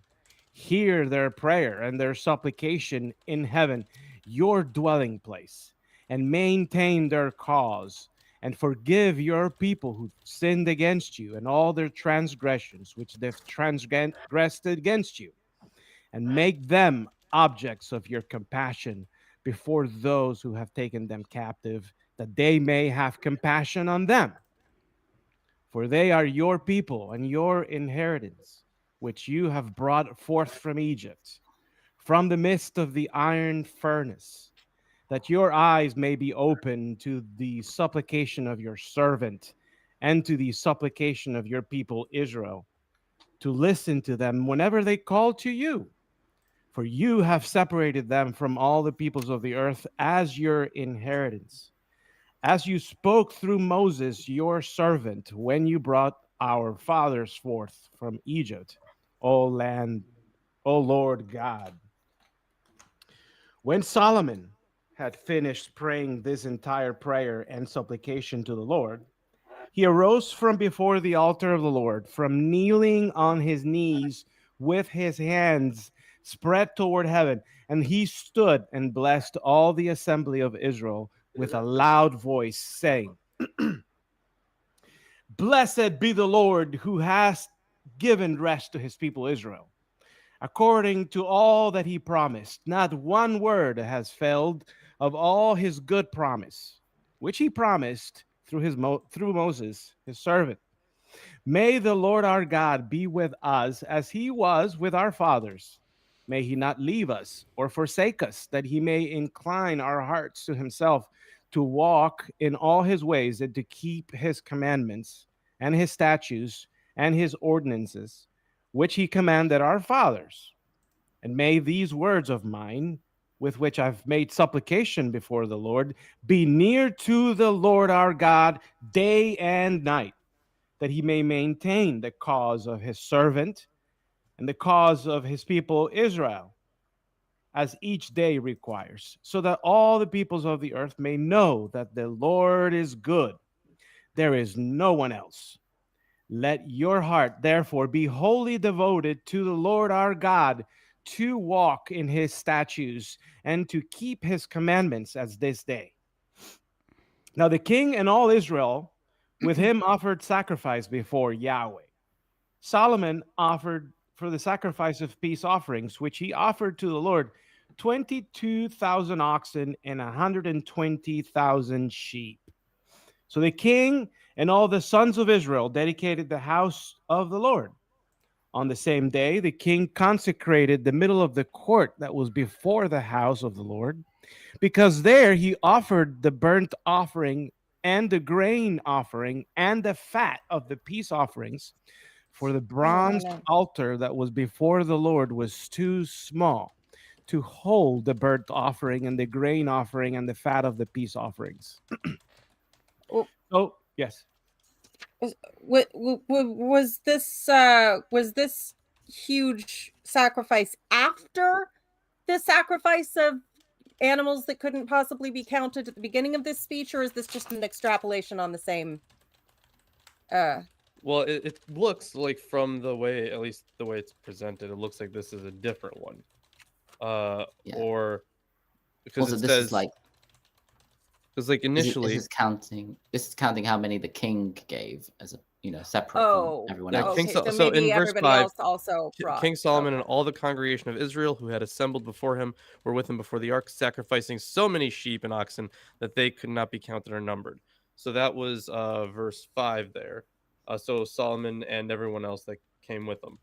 hear their prayer and their supplication in heaven, your dwelling place, and maintain their cause, and forgive your people who sinned against you and all their transgressions which they've transgressed against you, and make them objects of your compassion before those who have taken them captive, that they may have compassion on them. For they are your people and your inheritance, which you have brought forth from Egypt, from the midst of the iron furnace, that your eyes may be open to the supplication of your servant and to the supplication of your people Israel, to listen to them whenever they call to you. For you have separated them from all the peoples of the earth as your inheritance, as you spoke through Moses, your servant, when you brought our fathers forth from Egypt, O Lord God. When Solomon had finished praying this entire prayer and supplication to the Lord, he arose from before the altar of the Lord, from kneeling on his knees with his hands spread toward heaven, and he stood and blessed all the assembly of Israel with a loud voice, saying, Blessed be the Lord who has given rest to his people Israel, according to all that he promised. Not one word has failed of all his good promise, which he promised through Moses, his servant. May the Lord our God be with us as he was with our fathers. May he not leave us or forsake us, that he may incline our hearts to himself, to walk in all his ways and to keep his commandments and his statutes and his ordinances, which he commanded our fathers. And may these words of mine, with which I've made supplication before the Lord, be near to the Lord our God day and night, that he may maintain the cause of his servant and the cause of his people Israel, as each day requires, so that all the peoples of the earth may know that the Lord is good. There is no one else. Let your heart, therefore, be wholly devoted to the Lord our God, to walk in his statutes and to keep his commandments as this day. Now the king and all Israel with him offered sacrifice before Yahweh. Solomon offered for the sacrifice of peace offerings, which he offered to the Lord, 22,000 oxen and 120,000 sheep. So the king and all the sons of Israel dedicated the house of the Lord. On the same day, the king consecrated the middle of the court that was before the house of the Lord, because there he offered the burnt offering and the grain offering and the fat of the peace offerings. For the bronze altar that was before the Lord was too small to hold the burnt offering and the grain offering and the fat of the peace offerings. Oh, yes. Was this huge sacrifice after the sacrifice of animals that couldn't possibly be counted at the beginning of this speech, or is this just an extrapolation on the same? Well, it looks like, from the way, at least the way it's presented, it looks like this is a different one. Or because also, it this says, is like, because like initially, this is counting how many the king gave as a separate from everyone yeah, else. King so so maybe in verse everybody 5, else also brought. King Solomon and all the congregation of Israel who had assembled before him were with him before the ark, sacrificing so many sheep and oxen that they could not be counted or numbered. So that was verse 5 there. So Solomon and everyone else that came with him.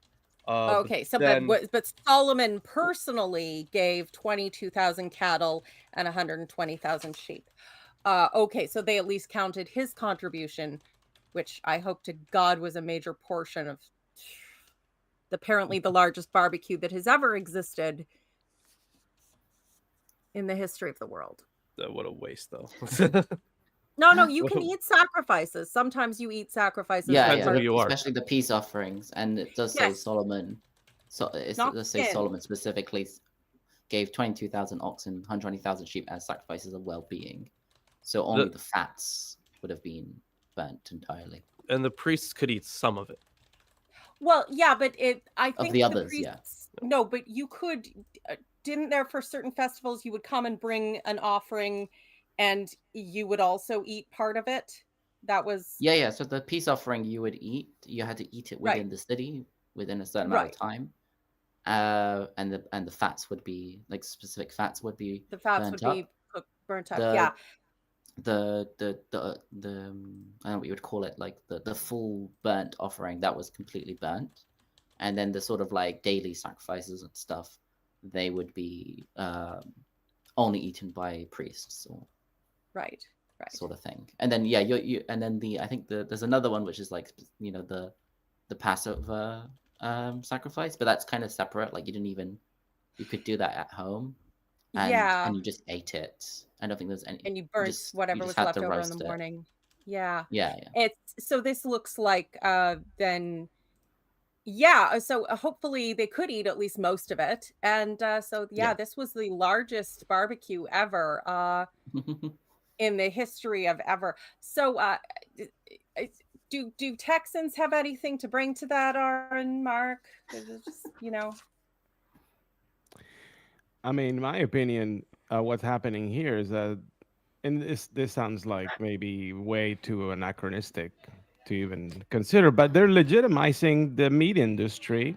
Okay, so but Solomon personally gave 22,000 cattle and 120,000 sheep. Okay, so they at least counted his contribution, which I hope to God was a major portion of apparently the largest barbecue that has ever existed in the history of the world. What a waste, though. No, you can eat sacrifices. Sometimes you eat sacrifices. Yeah, who especially the peace offerings, and it does say Solomon. So it does say Solomon specifically gave 22,000 oxen, 120,000 sheep as sacrifices of well-being. So only the fats would have been burnt entirely. And the priests could eat some of it. Well, yeah, but I think of the others, priests, no, but you could. Didn't there for certain festivals you would come and bring an offering, and you would also eat part of it? That was yeah. So the peace offering you would eat. You had to eat it within the city within a certain amount of time. And the fats would be like specific fats would be burnt up. The I don't know what you would call it, like the full burnt offering that was completely burnt, and then the sort of like daily sacrifices and stuff, they would be only eaten by priests or right sort of thing. And then you and then I think there's another one which is like the Passover sacrifice, but that's kind of separate. Like you could do that at home, and you just ate it. I don't think there's any. And you burnt whatever was left over in the morning. Yeah. Yeah. It's so this looks like then Yeah, so hopefully they could eat at least most of it. And Yeah. this was the largest barbecue ever in the history of ever. So do Texans have anything to bring to that, Aaron, Mark? Just, I mean, in my opinion, what's happening here is that, and this sounds like maybe way too anachronistic to even consider, but they're legitimizing the meat industry,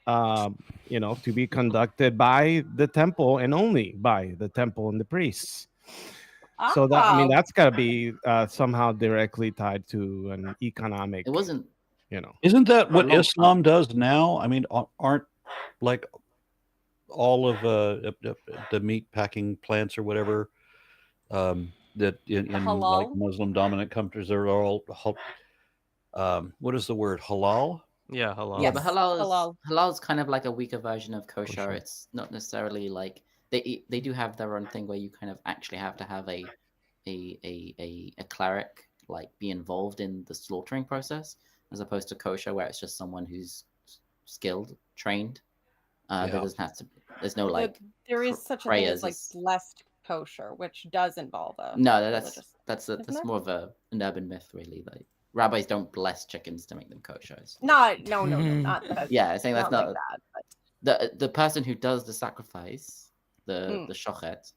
to be conducted by the temple and only by the temple and the priests. So that, I mean, that's got to be somehow directly tied to an economic. It wasn't. Isn't that what long Islam does now? I mean, aren't like all of the meat packing plants or whatever that in like Halal? Muslim dominant countries are all what is the word, halal? Yeah, halal. Yeah, but Yes, halal. halal is kind of like a weaker version of kosher. Kosher. It's not necessarily like they do have their own thing where you kind of actually have to have a cleric like be involved in the slaughtering process, as opposed to kosher where it's just someone who's skilled, trained. There doesn't have to. There's no like. There is such a thing as like blessed kosher, which does involve a No, that's isn't it? more of an urban myth, really. Like rabbis don't bless chickens to make them kosher. No, not that. Yeah, I'm saying that's not like that. But the person who does the sacrifice, the shochet,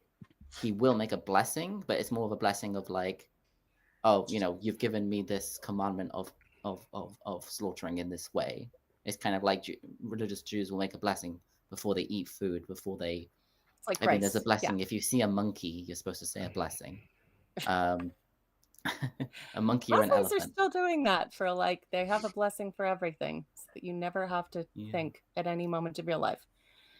he will make a blessing, but it's more of a blessing of like, oh, you've given me this commandment of slaughtering in this way. It's kind of like religious Jews will make a blessing before they eat food, before they. it's like I mean, there's a rice. blessing. If you see a monkey, you're supposed to say a blessing. A monkey or an Muslims are elephant. still doing that for like they have a blessing for everything, so that you never have to Yeah. think at any moment of your life.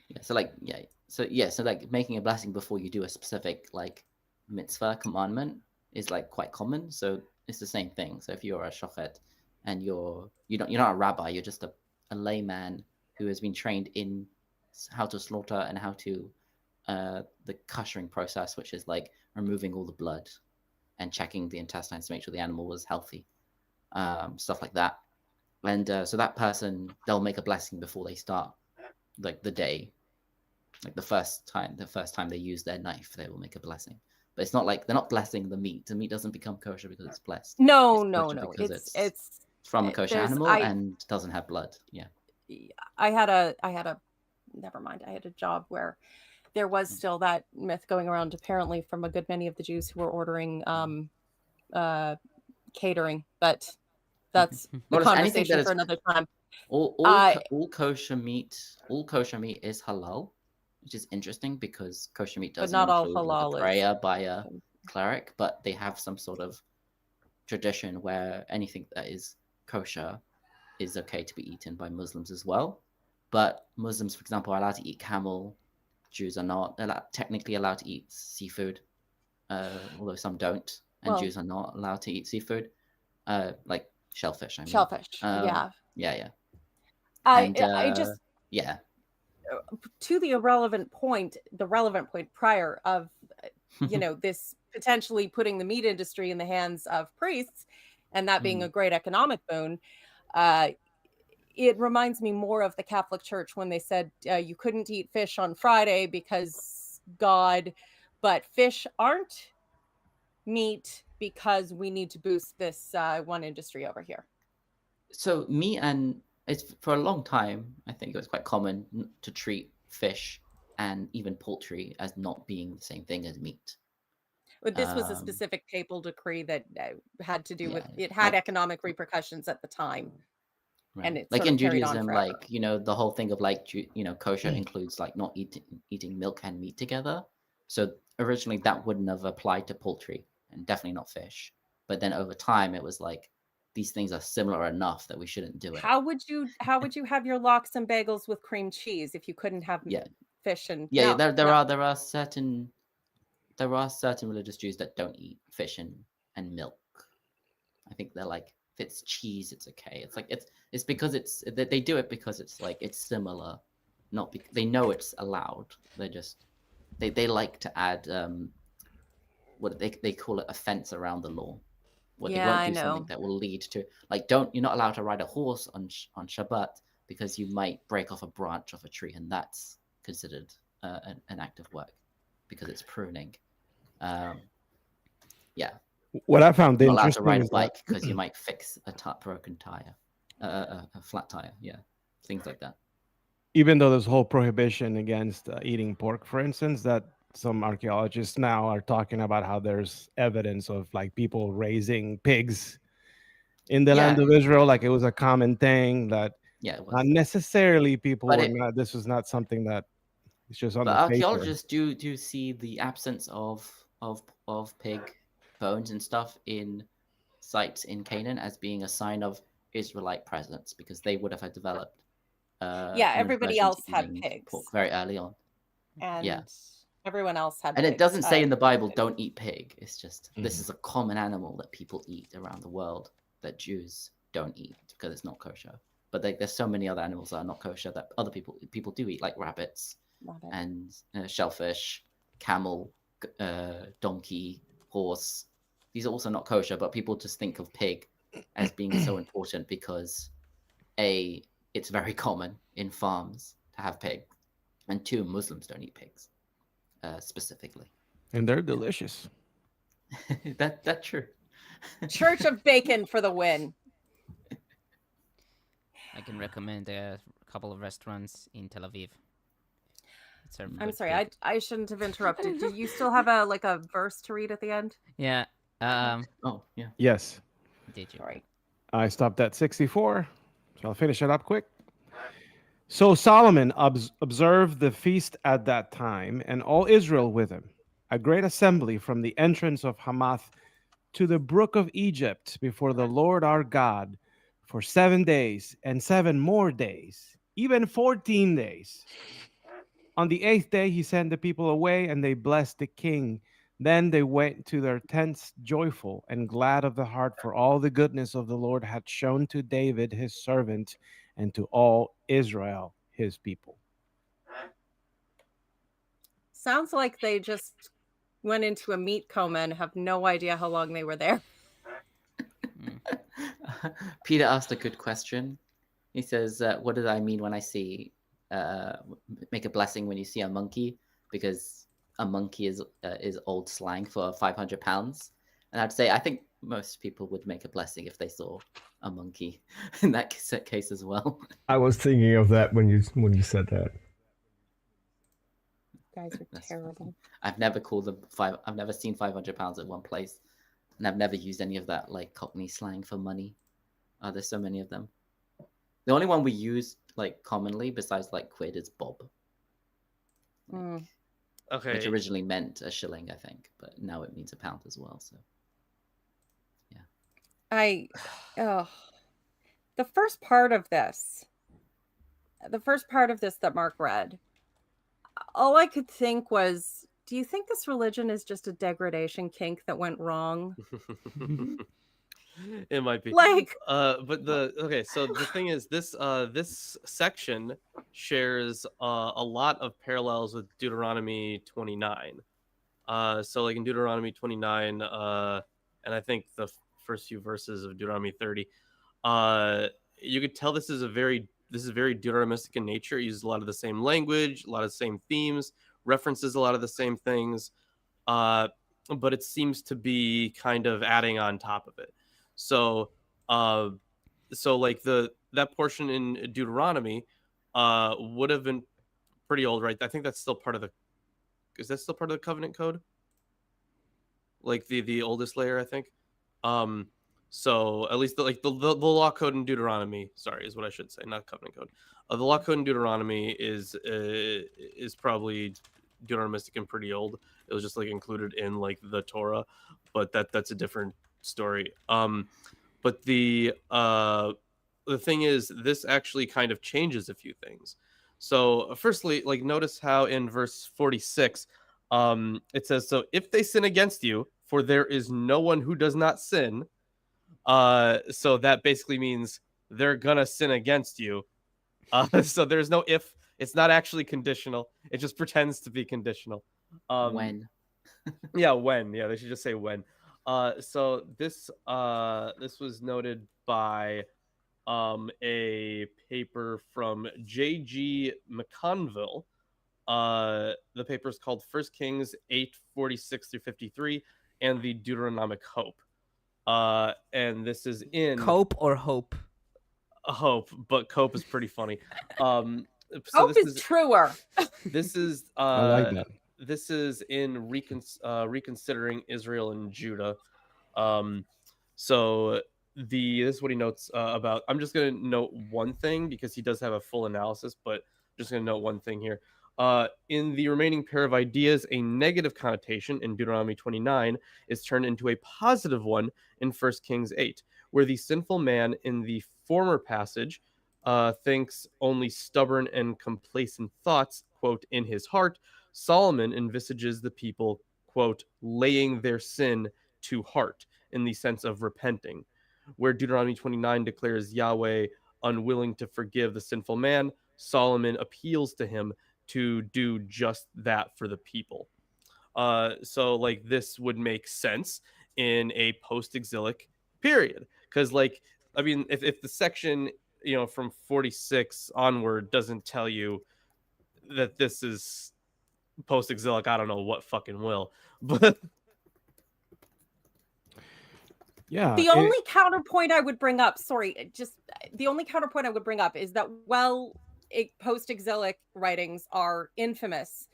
Yeah. So like making a blessing before you do a specific like mitzvah commandment is like quite common. So it's the same thing. So if you're a shochet and you're not a rabbi, you're just a layman who has been trained in how to slaughter and how to the koshering process, which is like removing all the blood and checking the intestines to make sure the animal was healthy, stuff like that. And so that person, they'll make a blessing before they start like the day, like the first time they use their knife, they will make a blessing. But it's not like they're not blessing the meat. The meat doesn't become kosher because it's blessed. No. Because It's from a kosher animal and doesn't have blood. Yeah. I had a never mind. I had a job where there was still that myth going around, apparently, from a good many of the Jews who were ordering catering, but that's a conversation for another time. All kosher meat is halal, which is interesting because kosher meat doesn't not all include halal a prayer by a cleric, but they have some sort of tradition where anything that is kosher is okay to be eaten by Muslims as well. But Muslims, for example, are allowed to eat camel. Jews are not technically allowed to eat seafood, although some don't. And Jews are not allowed to eat seafood, like shellfish. I mean. Shellfish. Yeah. I just to the relevant point prior of this potentially putting the meat industry in the hands of priests, and that being a great economic boon. It reminds me more of the Catholic Church when they said you couldn't eat fish on Friday because God, but fish aren't meat because we need to boost this one industry over here. So meat, and it's for a long time, I think it was quite common to treat fish and even poultry as not being the same thing as meat. But this was a specific papal decree that had to do with it had economic repercussions at the time. Right. And it's like in Judaism, like the whole thing of like kosher includes like not eating milk and meat together. So originally that wouldn't have applied to poultry and definitely not fish. But then over time it was like these things are similar enough that we shouldn't do it. How would you have your lox and bagels with cream cheese if you couldn't have fish and there are certain religious Jews that don't eat fish and milk. I think they're like, if it's cheese, it's okay. It's like it's because they do it because it's like it's similar, not because they know it's allowed. They just they like to add what they call it a fence around the law. What they won't do something that will lead to like you're not allowed to ride a horse on Shabbat, because you might break off a branch off a tree, and that's considered an act of work because it's pruning. Yeah. What I found You're not allowed to interesting ride a is that bike because you might fix a broken tire, a flat tire. Yeah, things like that. even though there's whole prohibition against eating pork, for instance, that some archaeologists now are talking about how there's evidence of like people raising pigs in the land of Israel, like it was a common thing that it was. not necessarily people But were not. This was not something that it's just on But the paper. archaeologists do see the absence of pig bones and stuff in sites in Canaan as being a sign of Israelite presence, because they would have had developed. Everybody else had pigs pork very early on, and everyone else had. And pigs. it doesn't say in the Bible don't eat pig. It's just Mhm. this is a common animal that people eat around the world that Jews don't eat because it's not kosher. But there's so many other animals that are not kosher that other people do eat, like rabbits and shellfish, camel, donkey, horse. These are also not kosher, but people just think of pig as being so important because A, it's very common in farms to have pig, and 2, Muslims don't eat pigs specifically. And they're delicious. That's true. Church of Bacon for the win. I can recommend a couple of restaurants in Tel Aviv. I'm sorry, I shouldn't have interrupted. Do you still have a verse to read at the end? Yeah. Oh, yeah. Yes. Did you? Sorry. I stopped at 64, so I'll finish it up quick. So Solomon observed the feast at that time, and all Israel with him, a great assembly from the entrance of Hamath to the brook of Egypt before the Lord our God for 7 days and 7 more days, even 14 days. On the 8th day, he sent the people away, and they blessed the king. Then they went to their tents joyful and glad of the heart for all the goodness of the Lord had shown to David, his servant, and to all Israel, his people. Sounds like they just went into a meat coma and have no idea how long they were there. Peter asked a good question. He says, what did I mean when I see make a blessing when you see a monkey? Because a monkey is old slang for 500 pounds. And I'd say I think most people would make a blessing if they saw a monkey in that case as well. I was thinking of that when you said that. Guys are terrible. I've never called them I've never seen 500 pounds at one place, and I've never used any of that like Cockney slang for money. There's so many of them. The only one we use like commonly besides like quid is bob. Okay. Which originally meant a shilling, I think, but now it means a pound as well. So, yeah. The first part of this that Mark read, all I could think was, do you think this religion is just a degradation kink that went wrong? It might be Like, so the thing is, this section shares a lot of parallels with Deuteronomy 29. So like in Deuteronomy 29, and I think the first few verses of Deuteronomy 30, you could tell this is very Deuteronomistic in nature. It uses a lot of the same language, a lot of the same themes, references a lot of the same things, but it seems to be kind of adding on top of it. So like that portion in Deuteronomy would have been pretty old, right? I think that's still part of is that still part of the covenant code? Like the oldest layer, I think. So at least the law code in Deuteronomy, sorry, is what I should say, not covenant code. The law code in Deuteronomy is probably Deuteronomistic and pretty old. It was just like included in like the Torah, but that's a different story. But the thing is, this actually kind of changes a few things. So firstly, like notice how in verse 46, it says, so if they sin against you, for there is no one who does not sin. So that basically means they're gonna sin against you. So there's no if. It's not actually conditional. It just pretends to be conditional. When? Yeah, when. Yeah, they should just say when. So this was noted by a paper from J.G. McConville. The paper is called 1 Kings 8:46 through 53 and the Deuteronomic Hope. And this is in Cope or hope? Hope, but Cope is pretty funny. Hope is truer. This is I like that. This is in reconsidering Israel and Judah. So this is what he notes about. I'm just going to note one thing because he does have a full analysis, but I'm just going to note one thing here. In the remaining pair of ideas, a negative connotation in Deuteronomy 29 is turned into a positive one in 1 Kings 8, where the sinful man in the former passage thinks only stubborn and complacent thoughts, quote, in his heart. Solomon envisages the people, quote, laying their sin to heart in the sense of repenting. Where Deuteronomy 29 declares Yahweh unwilling to forgive the sinful man, Solomon appeals to him to do just that for the people. So like this would make sense in a post-exilic period. Because like, I mean, if the section, you know, from 46 onward doesn't tell you that this is post-exilic, I don't know what fucking will. But yeah, The only counterpoint I would bring up, the only counterpoint I would bring up is that, post-exilic writings are infamous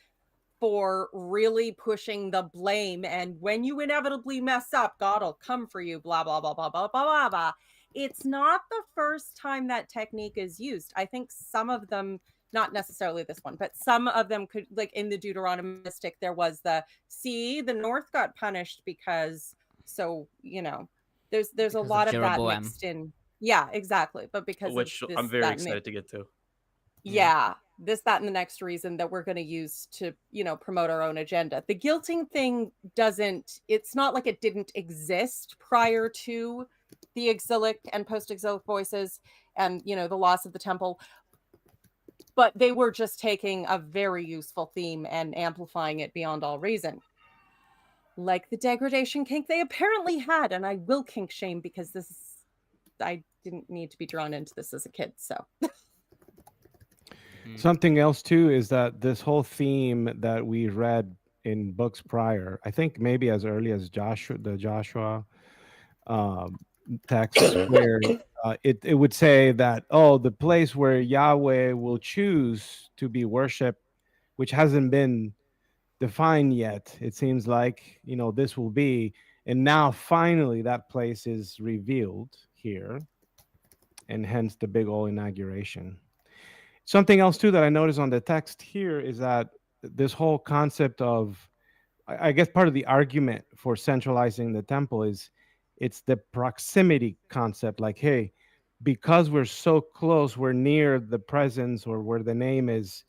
for really pushing the blame, and when you inevitably mess up, God will come for you, blah, blah, blah, blah, blah, blah, blah, blah. It's not the first time that technique is used. I think some of them, not necessarily this one, but some of them could, like in the Deuteronomistic, there was the North got punished because, so, you know, there's a lot of that Jeroboam. mixed in. Yeah, exactly. But because which of this, I'm very excited to get to. Yeah, this, that, and the next reason that we're going to use to, you know, promote our own agenda. The guilting thing it's not like it didn't exist prior to the exilic and post-exilic voices and, you know, the loss of the temple. But they were just taking a very useful theme and amplifying it beyond all reason. Like the degradation kink they apparently had, and I will kink shame because I didn't need to be drawn into this as a kid, so... Something else too is that this whole theme that we read in books prior, I think maybe as early as the Joshua text, where it would say that, oh, the place where Yahweh will choose to be worshipped, which hasn't been defined yet, it seems like, you know, this will be, and now finally that place is revealed here, and hence the big old inauguration. Something else too that I noticed on the text here is that this whole concept of, I guess part of the argument for centralizing the temple is it's the proximity concept. Like, hey, because we're so close, we're near the presence or where the name is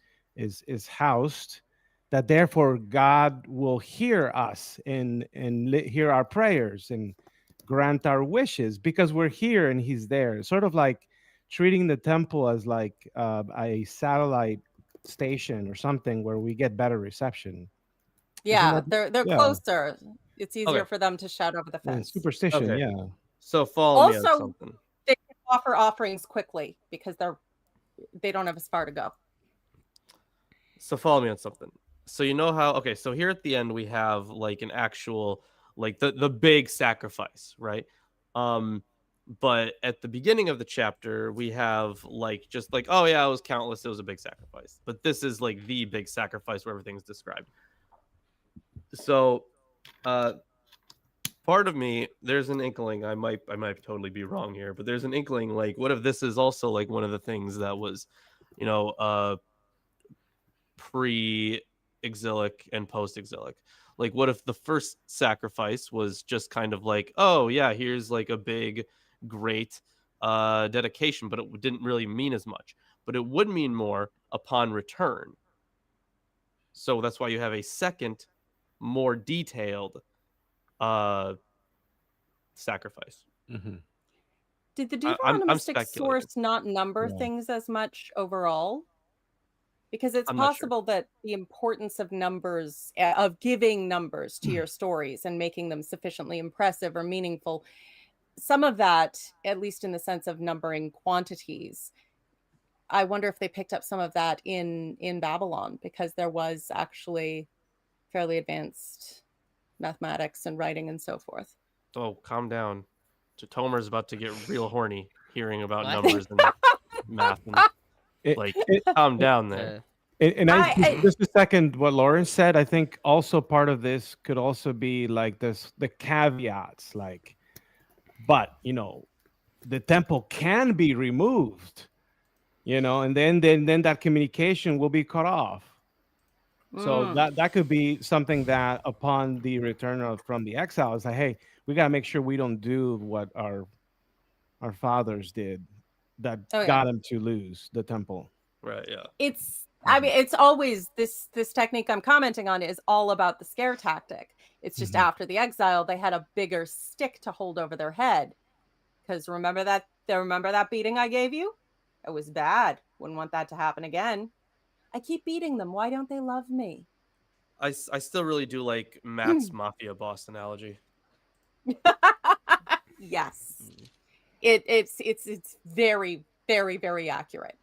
housed, that therefore God will hear us and hear our prayers and grant our wishes because we're here and he's there. Sort of like treating the temple as like a satellite station or something where we get better reception. Yeah, they're closer. It's easier for them to shout over the fence. Superstition, Okay. yeah. So follow me on Also, something. they can offer offerings quickly because they don't have as far to go. So follow me on something. So you know how, okay, so here at the end we have like an actual, like the big sacrifice, right? But at the beginning of the chapter, we have like just like, oh yeah, it was countless, it was a big sacrifice. But this is like the big sacrifice where everything's described. So part of me, there's an inkling, I might totally be wrong here, but there's an inkling like, what if this is also like one of the things that was, you know, pre-exilic and post-exilic? Like, what if the first sacrifice was just kind of like, oh yeah, here's like a big, great dedication, but it didn't really mean as much. But it would mean more upon return. So that's why you have a second, more detailed sacrifice. Mm-hmm. Did the I'm Deuteronomistic speculating. source not number things as much overall? Because it's possible that the importance of numbers, of giving numbers to your stories and making them sufficiently impressive or meaningful, some of that, at least in the sense of numbering quantities, I wonder if they picked up some of that in Babylon, because there was actually fairly advanced mathematics and writing and so forth. Oh, calm down. Tomer's about to get real horny hearing about What? numbers and math. And, calm down there. And just a second, what Lauren said, I think also part of this could also be like this, the caveats, like, but the temple can be removed, and then that communication will be cut off. So that could be something that upon the return from the exile, it's like, hey, we got to make sure we don't do what our fathers did that got them to lose the temple. Right, yeah. It's always this technique I'm commenting on is all about the scare tactic. It's just after the exile, they had a bigger stick to hold over their head. Because remember that beating I gave you? It was bad. Wouldn't want that to happen again. I keep beating them. Why don't they love me? I still really do like Matt's mafia boss analogy. Yes. It's very, very, very accurate.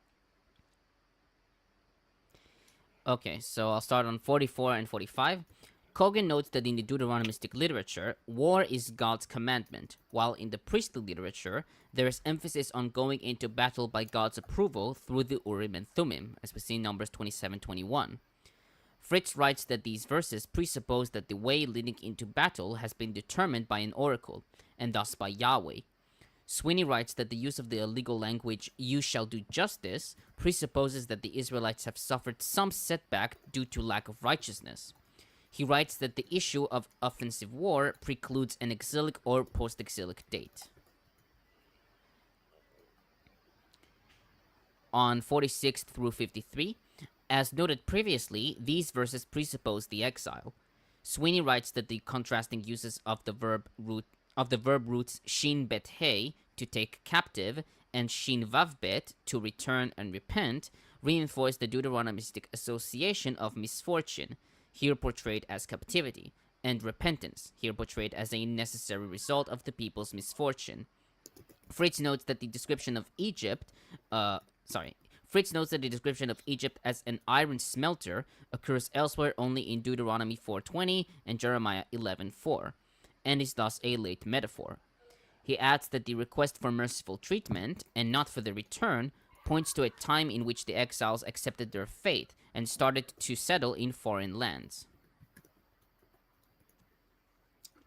Okay, so I'll start on 44 and 45. Cogan notes that in the Deuteronomistic literature, war is God's commandment, while in the priestly literature, there is emphasis on going into battle by God's approval through the Urim and Thummim, as we see in Numbers 27:21. Fritz writes that these verses presuppose that the way leading into battle has been determined by an oracle, and thus by Yahweh. Sweeney writes that the use of the illegal language, "you shall do justice," presupposes that the Israelites have suffered some setback due to lack of righteousness. He writes that the issue of offensive war precludes an exilic or post-exilic date. On 46 through 53, as noted previously, these verses presuppose the exile. Sweeney writes that the contrasting uses of the verb roots shin bet he, to take captive, and shin vav bet, to return and repent, reinforce the Deuteronomistic association of misfortune, here portrayed as captivity, and repentance, here portrayed as a necessary result of the people's misfortune. Fritz notes that the description of Egypt as an iron smelter occurs elsewhere only in Deuteronomy 4:20 and Jeremiah 11:4, and is thus a late metaphor. He adds that the request for merciful treatment, and not for the return, points to a time in which the exiles accepted their fate and started to settle in foreign lands.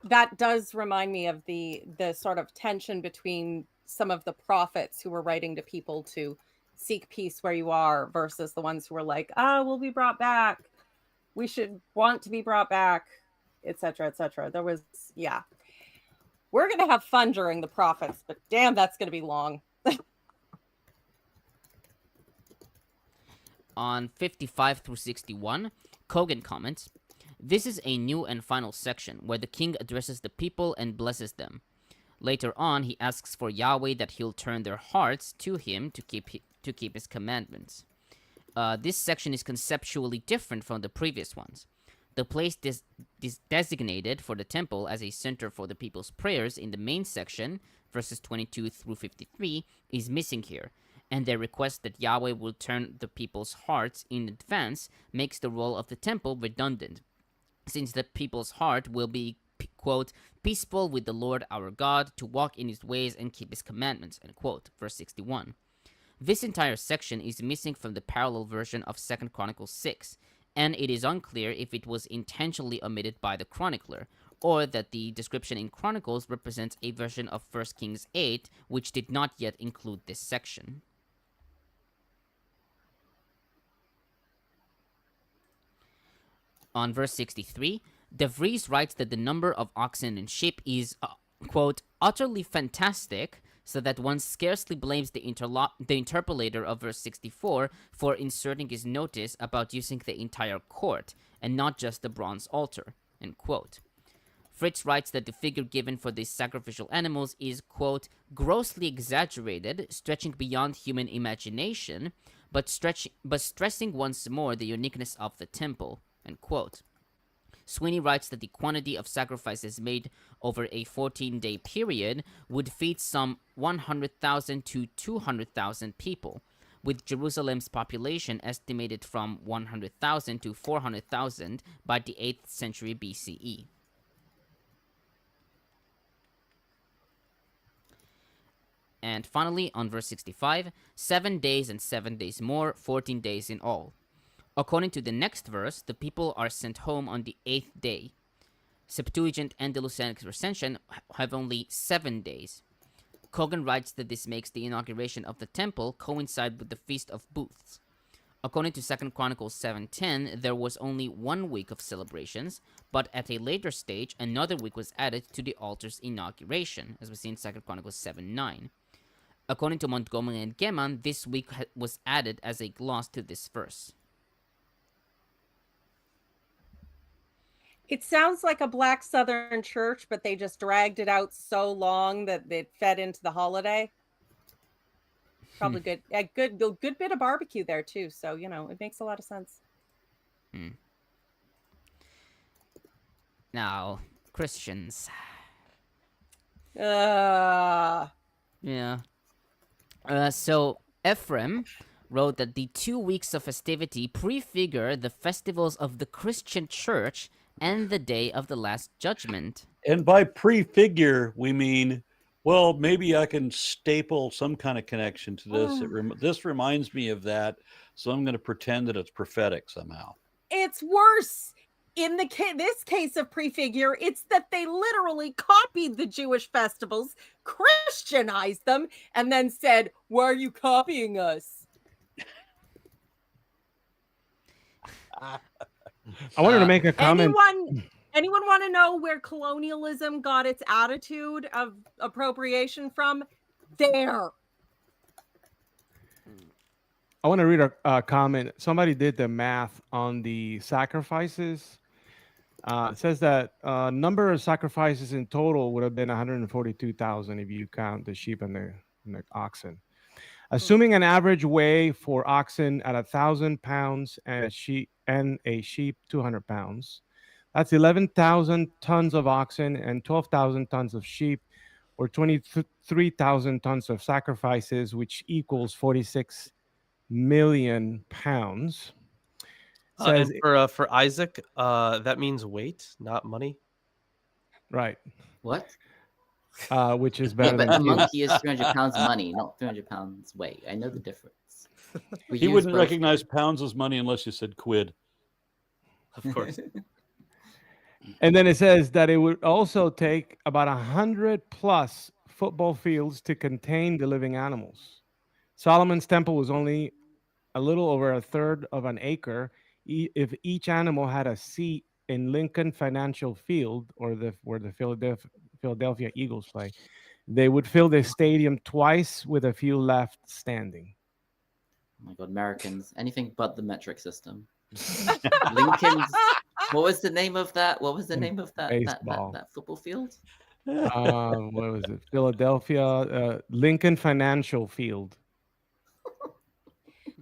That does remind me of the sort of tension between some of the prophets who were writing to people to seek peace where you are versus the ones who were like, we'll be brought back. We should want to be brought back, etc., etc. There was, we're going to have fun during the prophets, but damn, that's going to be long. On 55 through 61, Cogan comments, "This is a new and final section where the king addresses the people and blesses them. Later on, he asks for Yahweh that he'll turn their hearts to him to keep his commandments. This section is conceptually different from the previous ones. The place designated for the temple as a center for the people's prayers in the main section, verses 22 through 53, is missing here, and their request that Yahweh will turn the people's hearts in advance makes the role of the temple redundant, since the people's heart will be, quote, peaceful with the Lord our God, to walk in his ways and keep his commandments, end quote, verse 61. This entire section is missing from the parallel version of 2 Chronicles 6, and it is unclear if it was intentionally omitted by the chronicler, or that the description in Chronicles represents a version of 1 Kings 8, which did not yet include this section. On verse 63, DeVries writes that the number of oxen and sheep is, quote, utterly fantastic, so that one scarcely blames the interpolator of verse 64 for inserting his notice about using the entire court, and not just the bronze altar, end quote. Fritz writes that the figure given for these sacrificial animals is, quote, grossly exaggerated, stretching beyond human imagination, but stressing once more the uniqueness of the temple, end quote. Sweeney writes that the quantity of sacrifices made over a 14-day period would feed some 100,000 to 200,000 people, with Jerusalem's population estimated from 100,000 to 400,000 by the 8th century BCE. And finally, on verse 65, 7 days and 7 days more, 14 days in all. According to the next verse, the people are sent home on the 8th day. Septuagint and the Lucanic recension have only 7 days. Cogan writes that this makes the inauguration of the temple coincide with the Feast of Booths. According to 2 Chronicles 7:10, there was only 1 week of celebrations, but at a later stage, another week was added to the altar's inauguration, as we see in 2 Chronicles 7:9. According to Montgomery and Geman, this week was added as a gloss to this verse. It sounds like a black Southern church, but they just dragged it out so long that it fed into the holiday. Probably good. A good bit of barbecue there too. So it makes a lot of sense. Now, Christians. Uh, Yeah. So Ephraim wrote that the 2 weeks of festivity prefigure the festivals of the Christian church and the day of the Last Judgment. And by prefigure, we mean, well, maybe I can staple some kind of connection to this. This reminds me of that, so I'm going to pretend that it's prophetic somehow. it's worse. In this case of prefigure, it's that they literally copied the Jewish festivals, Christianized them, and then said, "Why are you copying us?" I wanted to make a comment. Anyone want to know where colonialism got its attitude of appropriation from? There. I want to read a comment. Somebody did the math on the sacrifices. It says that number of sacrifices in total would have been 142,000 if you count the sheep and the oxen. Assuming an average weight for oxen at 1,000 pounds and a sheep 200 pounds, that's 11,000 tons of oxen and 12,000 tons of sheep, or 23,000 tons of sacrifices, which equals 46 million pounds. And for Isaac, that means weight, not money. Right. What? Which is better but than a monkey is 300 pounds money, not 300 pounds weight. I know the difference. He wouldn't recognize pounds as money unless you said quid. Of course. And then it says that it would also take about 100 plus football fields to contain the living animals. Solomon's temple was only a little over a third of an acre. If each animal had a seat in Lincoln Financial Field, or where the Philadelphia Eagles play, they would fill the stadium twice with a few left standing. Oh my God, Americans, anything but the metric system. Lincoln's. What was the name of that? What was the name of that that football field? What was it? Philadelphia Lincoln Financial Field.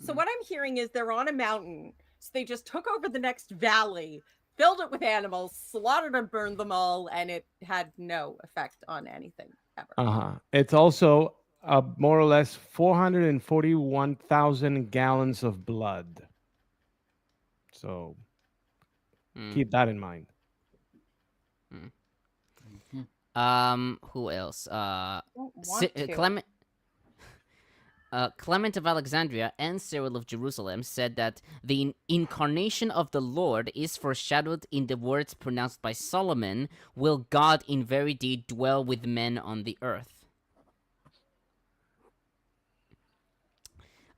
So what I'm hearing is they're on a mountain, so they just took over the next valley, filled it with animals, slaughtered and burned them all, and it had no effect on anything ever. It's also more or less 441,000 gallons of blood. So keep that in mind. Who else? Clement of Alexandria and Cyril of Jerusalem said that the incarnation of the Lord is foreshadowed in the words pronounced by Solomon, "Will God in very deed dwell with men on the earth?"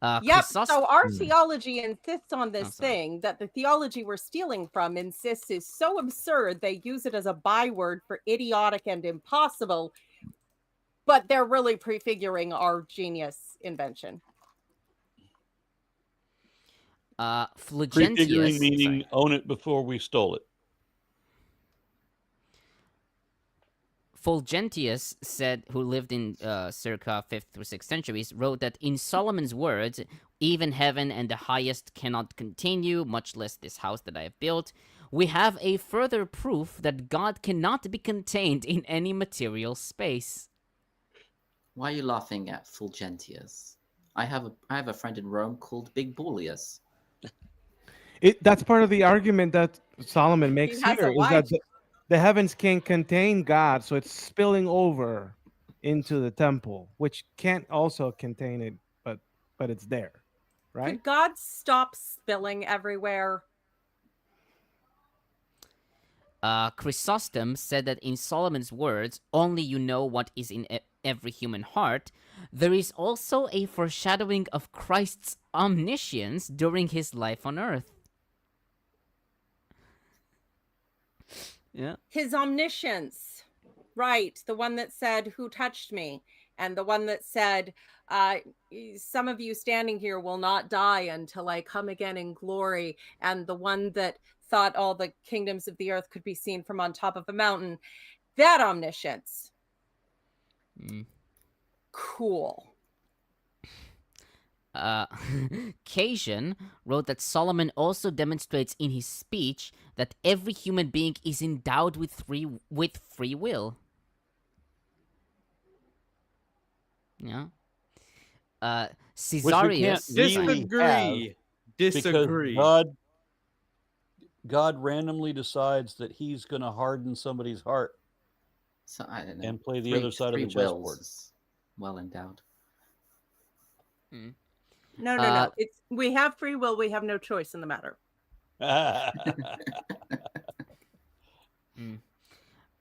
So archaeology insists on this thing that the theology we're stealing from insists is so absurd they use it as a byword for idiotic and impossible, but they're really prefiguring our genius invention. Prefiguring meaning own it before we stole it. Fulgentius said, who lived in circa 5th through 6th centuries, wrote that in Solomon's words, "Even heaven and the highest cannot contain you, much less this house that I have built," we have a further proof that God cannot be contained in any material space. Why are you laughing at Fulgentius? I have a friend in Rome called Big Bullius. That's part of the argument that Solomon makes has a here, is that wife. the heavens can contain God, so it's spilling over into the temple, which can't also contain it, but it's there, right? Could God stop spilling everywhere? Chrysostom said that in Solomon's words, only you know what is in every human heart, there is also a foreshadowing of Christ's omniscience during his life on earth. Yeah. His omniscience, right? The one that said, "Who touched me?" And the one that said, "Some of you standing here will not die until I come again in glory." And the one that thought all the kingdoms of the earth could be seen from on top of a mountain. That omniscience. Cool. Cajun wrote that Solomon also demonstrates in his speech that every human being is endowed with free will. Yeah. Caesarius. Really Disagree. because God randomly decides that he's going to harden somebody's heart So I don't know. and play the other side of the Wills chessboard. is well endowed. No. We have free will. We have no choice in the matter.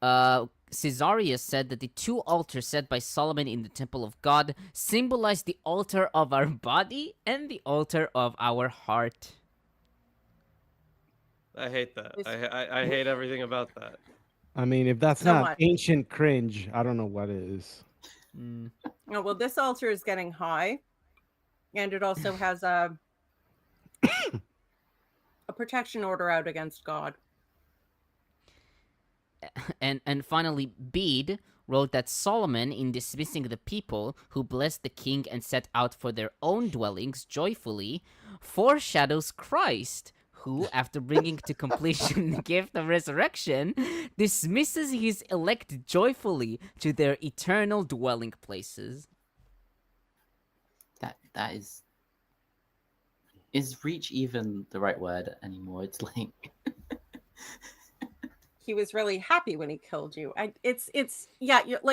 Caesarius said that the two altars set by Solomon in the temple of God symbolize the altar of our body and the altar of our heart. I hate that. I hate everything about that. I mean, if that's So not much. ancient cringe, I don't know what is. Oh, well, this altar is getting high, and it also has a protection order out against God. And finally, Bede wrote that Solomon, in dismissing the people who blessed the king and set out for their own dwellings joyfully, foreshadows Christ, who, after bringing to completion the gift of resurrection, dismisses his elect joyfully to their eternal dwelling places. That is reach even the right word anymore? It's like He was really happy when he killed you.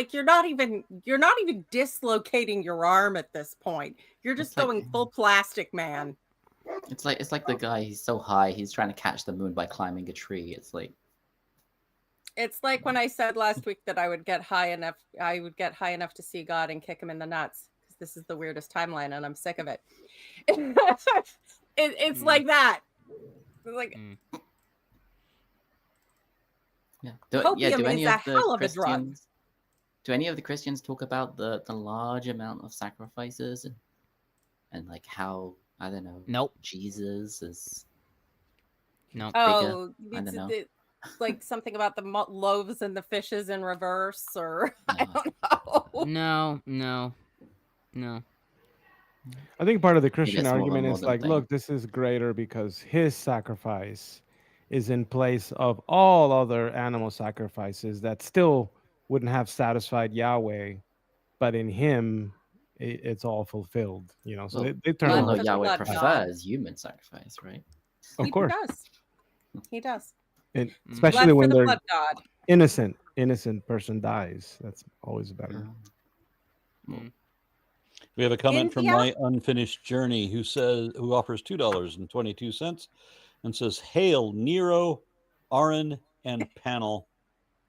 You're not even dislocating your arm at this point. You're just going full plastic, man. it's like the guy, he's so high, he's trying to catch the moon by climbing a tree. It's like when I said last week that I would get high enough to see God and kick him in the nuts, because this is the weirdest timeline and I'm sick of it. It's like that. Like yeah. Opium is a hell of a drug. Christians, do any of the Christians talk about the large amount of sacrifices and like how, I don't know, Nope. Jesus is No. Oh, I don't know. it's like something about the loaves and the fishes in reverse, or I don't know. No. I think part of the Maybe Christian it's more of a argument is modern like, thing. look, this is greater because his sacrifice is in place of all other animal sacrifices that still wouldn't have satisfied Yahweh, but in him, it's all fulfilled. You know, so Well, they turn Blood on Although for the Yahweh blood prefers human sacrifice, right? of course, He does. and Mm. especially Blood for when the they're blood god. innocent person dies. That's always better. We have a comment from India? My Unfinished Journey who offers $2.22 and says, "Hail Nero, Aaron, and Panel,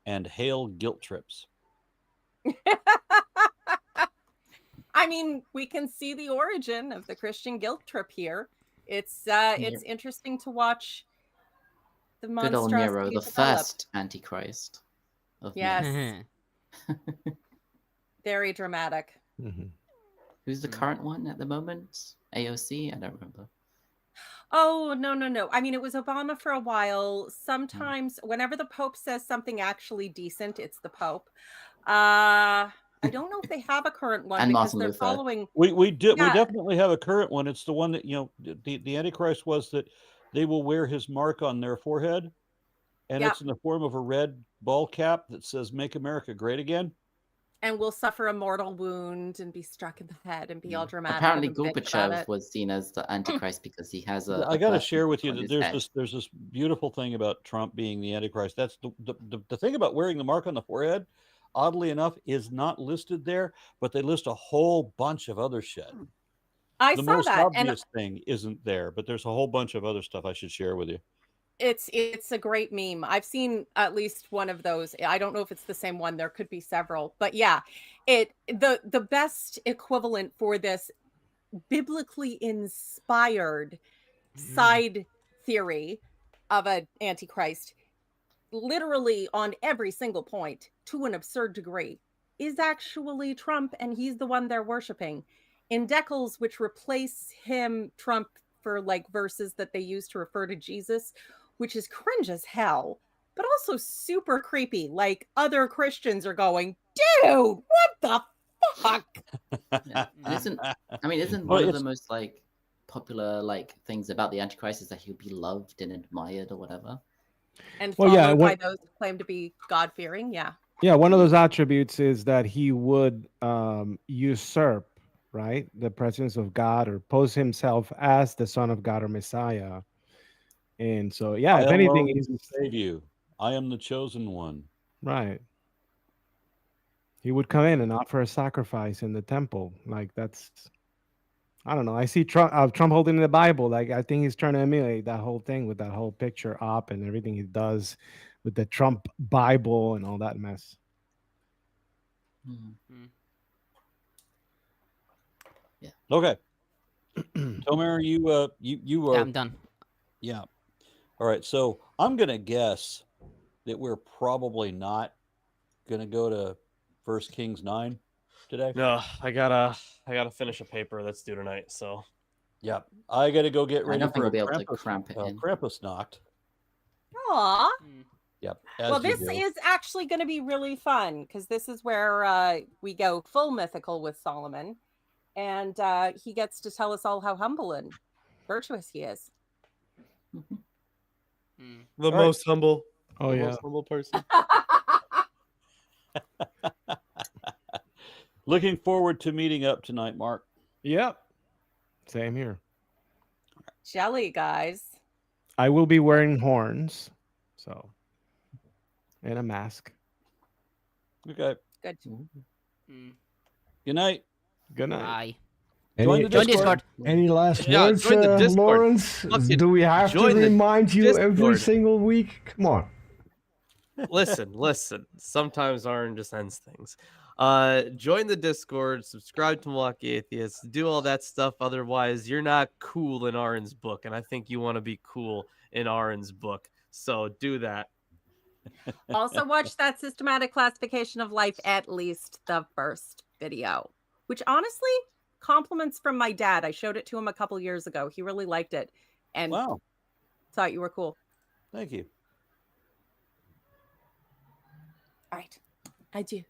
and hail guilt trips." I mean, we can see the origin of the Christian guilt trip here. It's interesting to watch the Good old monstrosity Nero, the develop. first Antichrist of men. Yes, very dramatic. Mhm. Who's the current one at the moment? AOC? I don't remember. Oh, no. I mean, it was Obama for a while. Sometimes, whenever the Pope says something actually decent, it's the Pope. I don't know if they have a current one And because Martin they're Luther. following. We Yeah. definitely have a current one. It's the one that, the Antichrist was that they will wear his mark on their forehead, and Yep. it's in the form of a red ball cap that says "Make America Great Again." And will suffer a mortal wound and be struck in the head and be all dramatic. Apparently, and bitch about Gorbachev it. was seen as the Antichrist because he has a. I got to birth share with you on that his there's head. this beautiful thing about Trump being the Antichrist. That's the thing about wearing the mark on the forehead. Oddly enough, is not listed there, but they list a whole bunch of other shit. I The saw most that, and obvious thing isn't there, but there's a whole bunch of other stuff I should share with you. it's a great meme. I've seen at least one of those. I don't know if it's the same one. There could be several, but yeah, the best equivalent for this biblically inspired side theory of an antichrist, literally on every single point to an absurd degree, is actually Trump, and he's the one they're worshiping. In decals, which replace him, Trump, for like verses that they use to refer to Jesus, which is cringe as hell, but also super creepy. Like other Christians are going, dude, what the fuck? Yeah. And isn't Well, one of the it's- most like popular like things about the Antichrist is that he'll be loved and admired or whatever? And Well, followed yeah, by those who claim to be God-fearing. Yeah. Yeah, one of those attributes is that he would usurp, right, the presence of God or pose himself as the Son of God or Messiah. And so, yeah, I if anything, alone he's can save you. I am the chosen one. right. He would come in and offer a sacrifice in the temple. Like that's, I don't know. I see Trump holding the Bible. Like I think he's trying to emulate that whole thing with that whole picture up and everything he does with the Trump Bible and all that mess. Yeah. Okay. Tomer, you Yeah, are. I'm done. Yeah. All right. So I'm gonna guess that we're probably not gonna go to 1 Kings 9 today. No, I gotta finish a paper that's due tonight. So Yeah. I gotta go get I ready don't think for we'll a be able to Krampus, cramp it in. Krampusnacht. Aw. Yep. Well, as you this do. is actually going to be really fun because this is where we go full mythical with Solomon, and he gets to tell us all how humble and virtuous he is. the right. most humble, Oh the yeah. most humble person. Looking forward to meeting up tonight, Mark. Yep. Same here. Jelly, guys. I will be wearing horns, so and a mask. Okay. Good. Good night. Good night. Bye. Join the Join Discord. Discord. Any last Yeah, words, join the Discord. Lawrence? Fucking Do we have to join the remind you every Discord. single week? Come on. Listen. Sometimes Aaron just ends things. Join the Discord, subscribe to Milwaukee Atheists, do all that stuff. Otherwise, you're not cool in Aaron's book, and I think you want to be cool in Aaron's book. So do that. Also, watch that systematic classification of life, at least the first video, which honestly, compliments from my dad. I showed it to him a couple years ago. He really liked it and Wow. thought you were cool. Thank you. All right. I do.